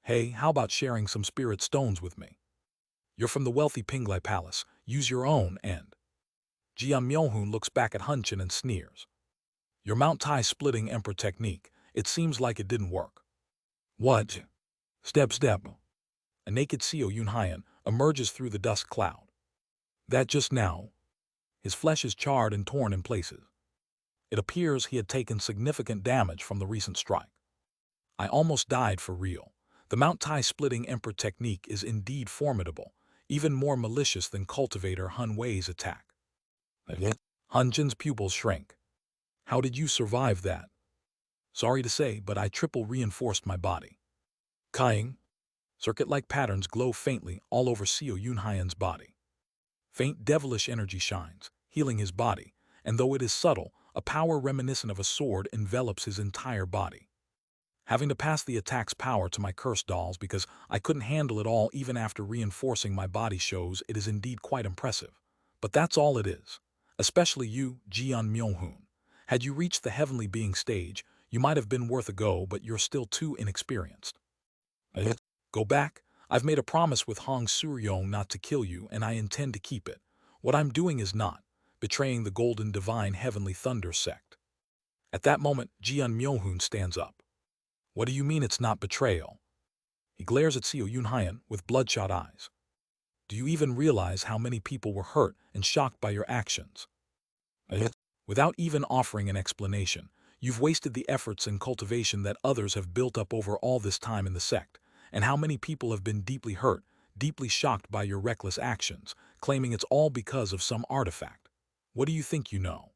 "Hey, how about sharing some spirit stones with me? You're from the wealthy Pinglai Palace, use your own and..." Jian Myohun looks back at Hun Chin and sneers. "Your Mount Tai splitting emperor technique, it seems like it didn't work." "What?" Step. A naked Xiao Yunhaian emerges through the dust cloud. "That just now." His flesh is charred and torn in places. It appears he had taken significant damage from the recent strike. "I almost died for real. The Mount Tai splitting emperor technique is indeed formidable, even more malicious than cultivator Hun Wei's attack." Hun Jin's pupils shrink. How did you survive that? Sorry to say, but I triple reinforced my body. Kaing. Circuit-like patterns glow faintly all over Seo Yunhyan's body. Faint devilish energy shines, healing his body, and though it is subtle, a power reminiscent of a sword envelops his entire body. Having to pass the attack's power to my cursed dolls because I couldn't handle it all even after reinforcing my body shows it is indeed quite impressive. But that's all it is. Especially you, Jian Myohoon. Had you reached the heavenly being stage, you might have been worth a go, but you're still too inexperienced. Go back. I've made a promise with Hong Suryong not to kill you, and I intend to keep it. What I'm doing is not betraying the Golden Divine Heavenly Thunder sect. At that moment, Jian Myohoon stands up. What do you mean it's not betrayal? He glares at Seo Yunhyan with bloodshot eyes. Do you even realize how many people were hurt and shocked by your actions? Without even offering an explanation, you've wasted the efforts and cultivation that others have built up over all this time in the sect, and how many people have been deeply hurt, deeply shocked by your reckless actions, claiming it's all because of some artifact. What do you think you know?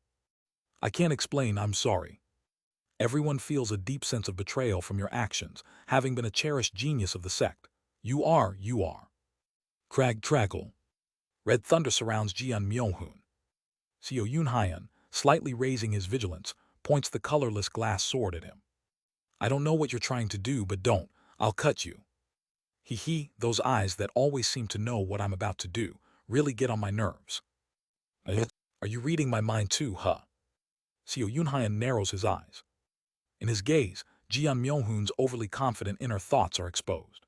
I can't explain, I'm sorry. Everyone feels a deep sense of betrayal from your actions, having been a cherished genius of the sect. You are. Crag Trackle. Red thunder surrounds Jian Myohoon. Seo Yunhyan, slightly raising his vigilance, points the colorless glass sword at him. I don't know what you're trying to do, but don't. I'll cut you. Those eyes that always seem to know what I'm about to do really get on my nerves. Are you reading my mind too, huh? Seo Yunhyan narrows his eyes. In his gaze, Jian Myohoon's overly confident inner thoughts are exposed.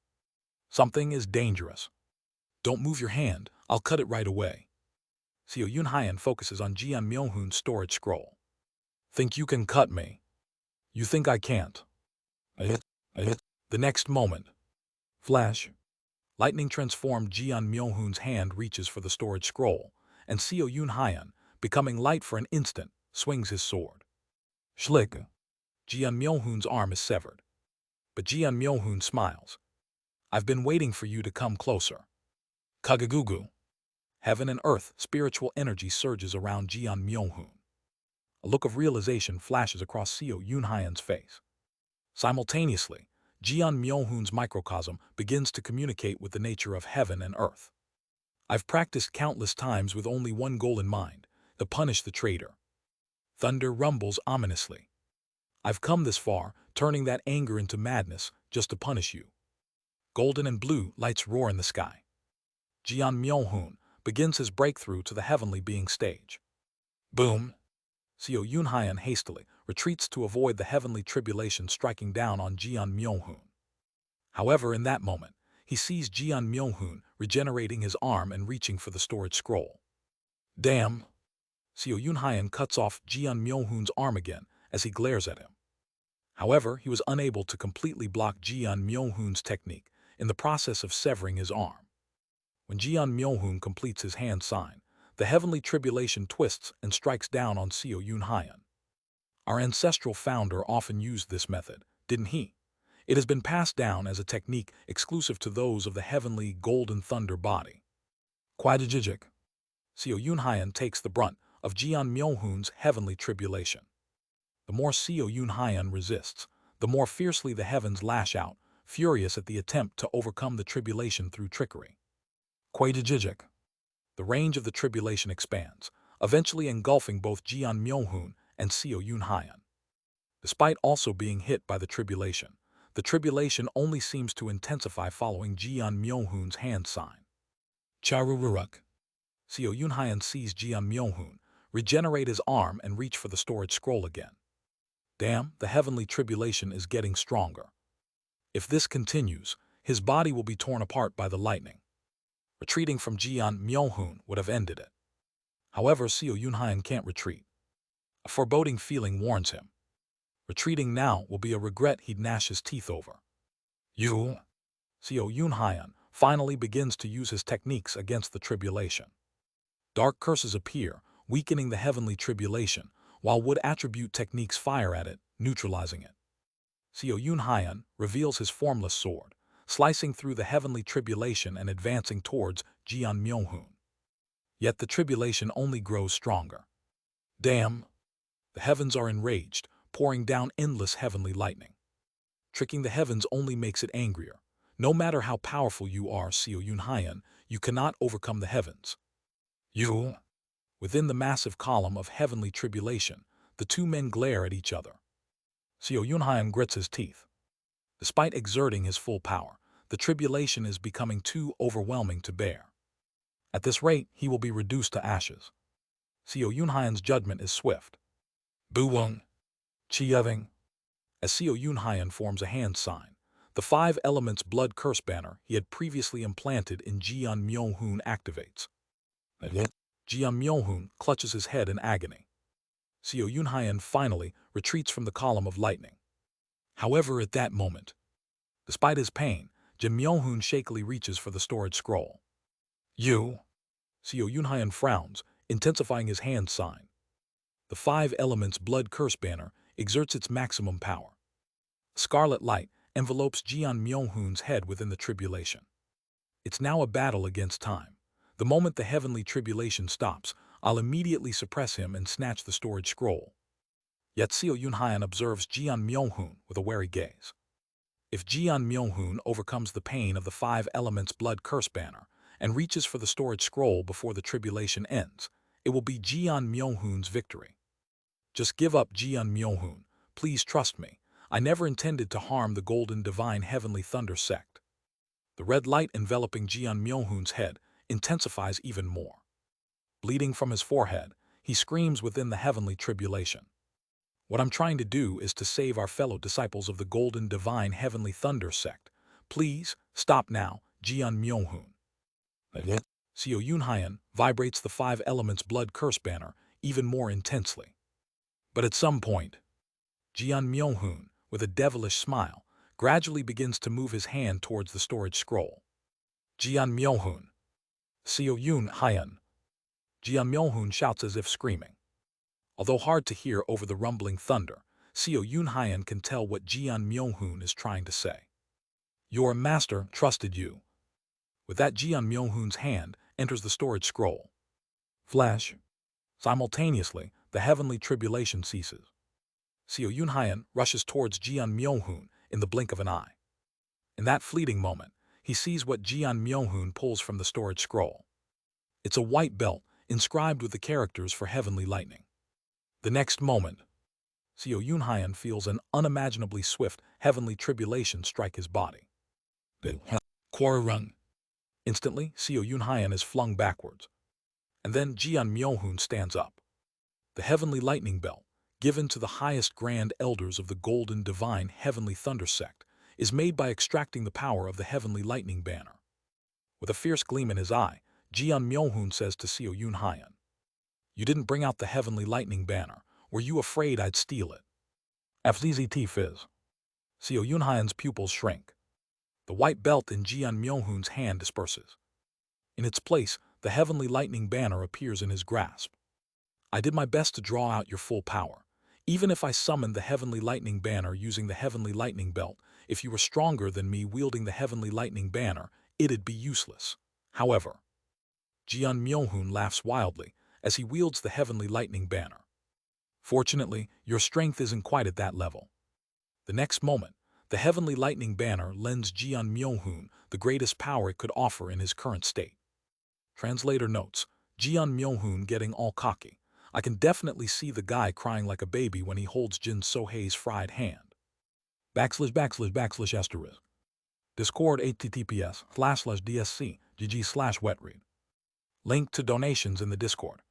Something is dangerous. Don't move your hand, I'll cut it right away. Seo Yunhyan focuses on Jian Myohoon's storage scroll. Think you can cut me? You think I can't? The next moment. Flash. Lightning transformed Jian Myohoon's hand reaches for the storage scroll, and Seo Yunhyan, becoming light for an instant, swings his sword. Schlick. Jian Myohoon's arm is severed. But Jian Myohoon smiles. I've been waiting for you to come closer. Kagagugu. Heaven and earth spiritual energy surges around Jian Myohoon. A look of realization flashes across Seo Yunhyan's face. Simultaneously, Jian Myohoon's microcosm begins to communicate with the nature of heaven and earth. I've practiced countless times with only one goal in mind, to punish the traitor. Thunder rumbles ominously. I've come this far, turning that anger into madness, just to punish you. Golden and blue lights roar in the sky. Jian Myohoon begins his breakthrough to the heavenly being stage. Boom! Seo Yunhyan hastily retreats to avoid the heavenly tribulation striking down on Jian Myohoon. However, in that moment, he sees Jian Myohoon regenerating his arm and reaching for the storage scroll. Damn! Seo Yunhyan cuts off Jian Myohoon's arm again as he glares at him. However, he was unable to completely block Jian Myohoon's technique in the process of severing his arm. When Jian Myohoon completes his hand sign, the heavenly tribulation twists and strikes down on Seo Yunhyan. Our ancestral founder often used this method, didn't he? It has been passed down as a technique exclusive to those of the heavenly golden thunder body. Quadjijik. Seo Yunhyan takes the brunt of Jian Myohoon's heavenly tribulation. The more Seo Yunhyan resists, the more fiercely the heavens lash out, furious at the attempt to overcome the tribulation through trickery. Quadjijik. The range of the tribulation expands, eventually engulfing both Jian Myohoon and Seo Yunhyan. Despite also being hit by the tribulation only seems to intensify following Jian Myohoon's hand sign. Charururuk. Seo Yunhyan sees Jian Myohoon regenerate his arm and reach for the storage scroll again. Damn, the heavenly tribulation is getting stronger. If this continues, his body will be torn apart by the lightning. Retreating from Jian Myohoon would have ended it. However, Seo Yunhyan can't retreat. A foreboding feeling warns him. Retreating now will be a regret he'd gnash his teeth over. Seo Yunhyan finally begins to use his techniques against the tribulation. Dark curses appear, weakening the heavenly tribulation, while wood attribute techniques fire at it, neutralizing it. Seo Yunhyan reveals his formless sword, slicing through the heavenly tribulation and advancing towards Jian Myohoon. Yet the tribulation only grows stronger. Damn! The heavens are enraged, pouring down endless heavenly lightning. Tricking the heavens only makes it angrier. No matter how powerful you are, Seo Yunhayan, you cannot overcome the heavens. You. Within the massive column of heavenly tribulation, the two men glare at each other. Seo Yunhayan grits his teeth. Despite exerting his full power, the tribulation is becoming too overwhelming to bear. At this rate, he will be reduced to ashes. Seo Yunhayan's judgment is swift. Buweng. Chiyeving. As Seo Yunhayan forms a hand sign, the 5 elements blood curse banner he had previously implanted in Jian Myohoon activates. Jian Myohoon clutches his head in agony. Seo Yunhayan finally retreats from the column of lightning. However, at that moment, despite his pain, Jian Myohoon shakily reaches for the storage scroll. You. Seo Yunhayan frowns, intensifying his hand sign. The 5 elements blood curse banner exerts its maximum power. Scarlet light envelopes Jian Myohoon's head within the tribulation. It's now a battle against time. The moment the heavenly tribulation stops, I'll immediately suppress him and snatch the storage scroll. Yet Seo Yunhayan observes Jian Myohoon with a wary gaze. If Jian Myohoon overcomes the pain of the 5 elements blood curse banner and reaches for the storage scroll before the tribulation ends, it will be Jian Myohoon's victory. Just give up, Jian Myohoon. Please trust me. I never intended to harm the Golden Divine Heavenly Thunder sect. The red light enveloping Jian Myohoon's head intensifies even more. Bleeding from his forehead, he screams within the heavenly tribulation. What I'm trying to do is to save our fellow disciples of the Golden Divine Heavenly Thunder sect. Please, stop now, Jian Myohoon. Seo Yunhayan vibrates the 5 elements blood curse banner even more intensely. But at some point, Jian Myohoon, with a devilish smile, gradually begins to move his hand towards the storage scroll. Jian Myohoon. Seo Yunhayan. Jian Myohoon shouts as if screaming. Although hard to hear over the rumbling thunder, Seo Yunhayan can tell what Jian Myohoon is trying to say. Your master trusted you. With that, Jian Myohoon's hand enters the storage scroll. Flash. Simultaneously, the heavenly tribulation ceases. Seo Yunhayan rushes towards Jian Myohoon in the blink of an eye. In that fleeting moment, he sees what Jian Myohoon pulls from the storage scroll. It's a white belt inscribed with the characters for heavenly lightning. The next moment, Seo Yunhayan feels an unimaginably swift heavenly tribulation strike his body. Quarrung. Instantly, Seo Yunhayan is flung backwards. And then Jian Myohoon stands up. The heavenly lightning belt, given to the highest grand elders of the Golden Divine Heavenly Thunder sect, is made by extracting the power of the heavenly lightning banner. With a fierce gleam in his eye, Jian Myohoon says to Seo Yunhayan, "You didn't bring out the heavenly lightning banner. Were you afraid I'd steal it?" FZZT fizz. Seo Yunhayan's pupils shrink. The white belt in Jian Myohoon's hand disperses. In its place, the heavenly lightning banner appears in his grasp. I did my best to draw out your full power. Even if I summoned the heavenly lightning banner using the heavenly lightning belt, if you were stronger than me wielding the heavenly lightning banner, it'd be useless. However, Jian Myohoon laughs wildly as he wields the heavenly lightning banner. Fortunately, your strength isn't quite at that level. The next moment, the heavenly lightning banner lends Jian Myohoon the greatest power it could offer in his current state. Translator notes, Jian Myohoon getting all cocky. I can definitely see the guy crying like a baby when he holds Jin Sohei's fried hand. //// Discord https://dsc gg/wetread. Link to donations in the Discord.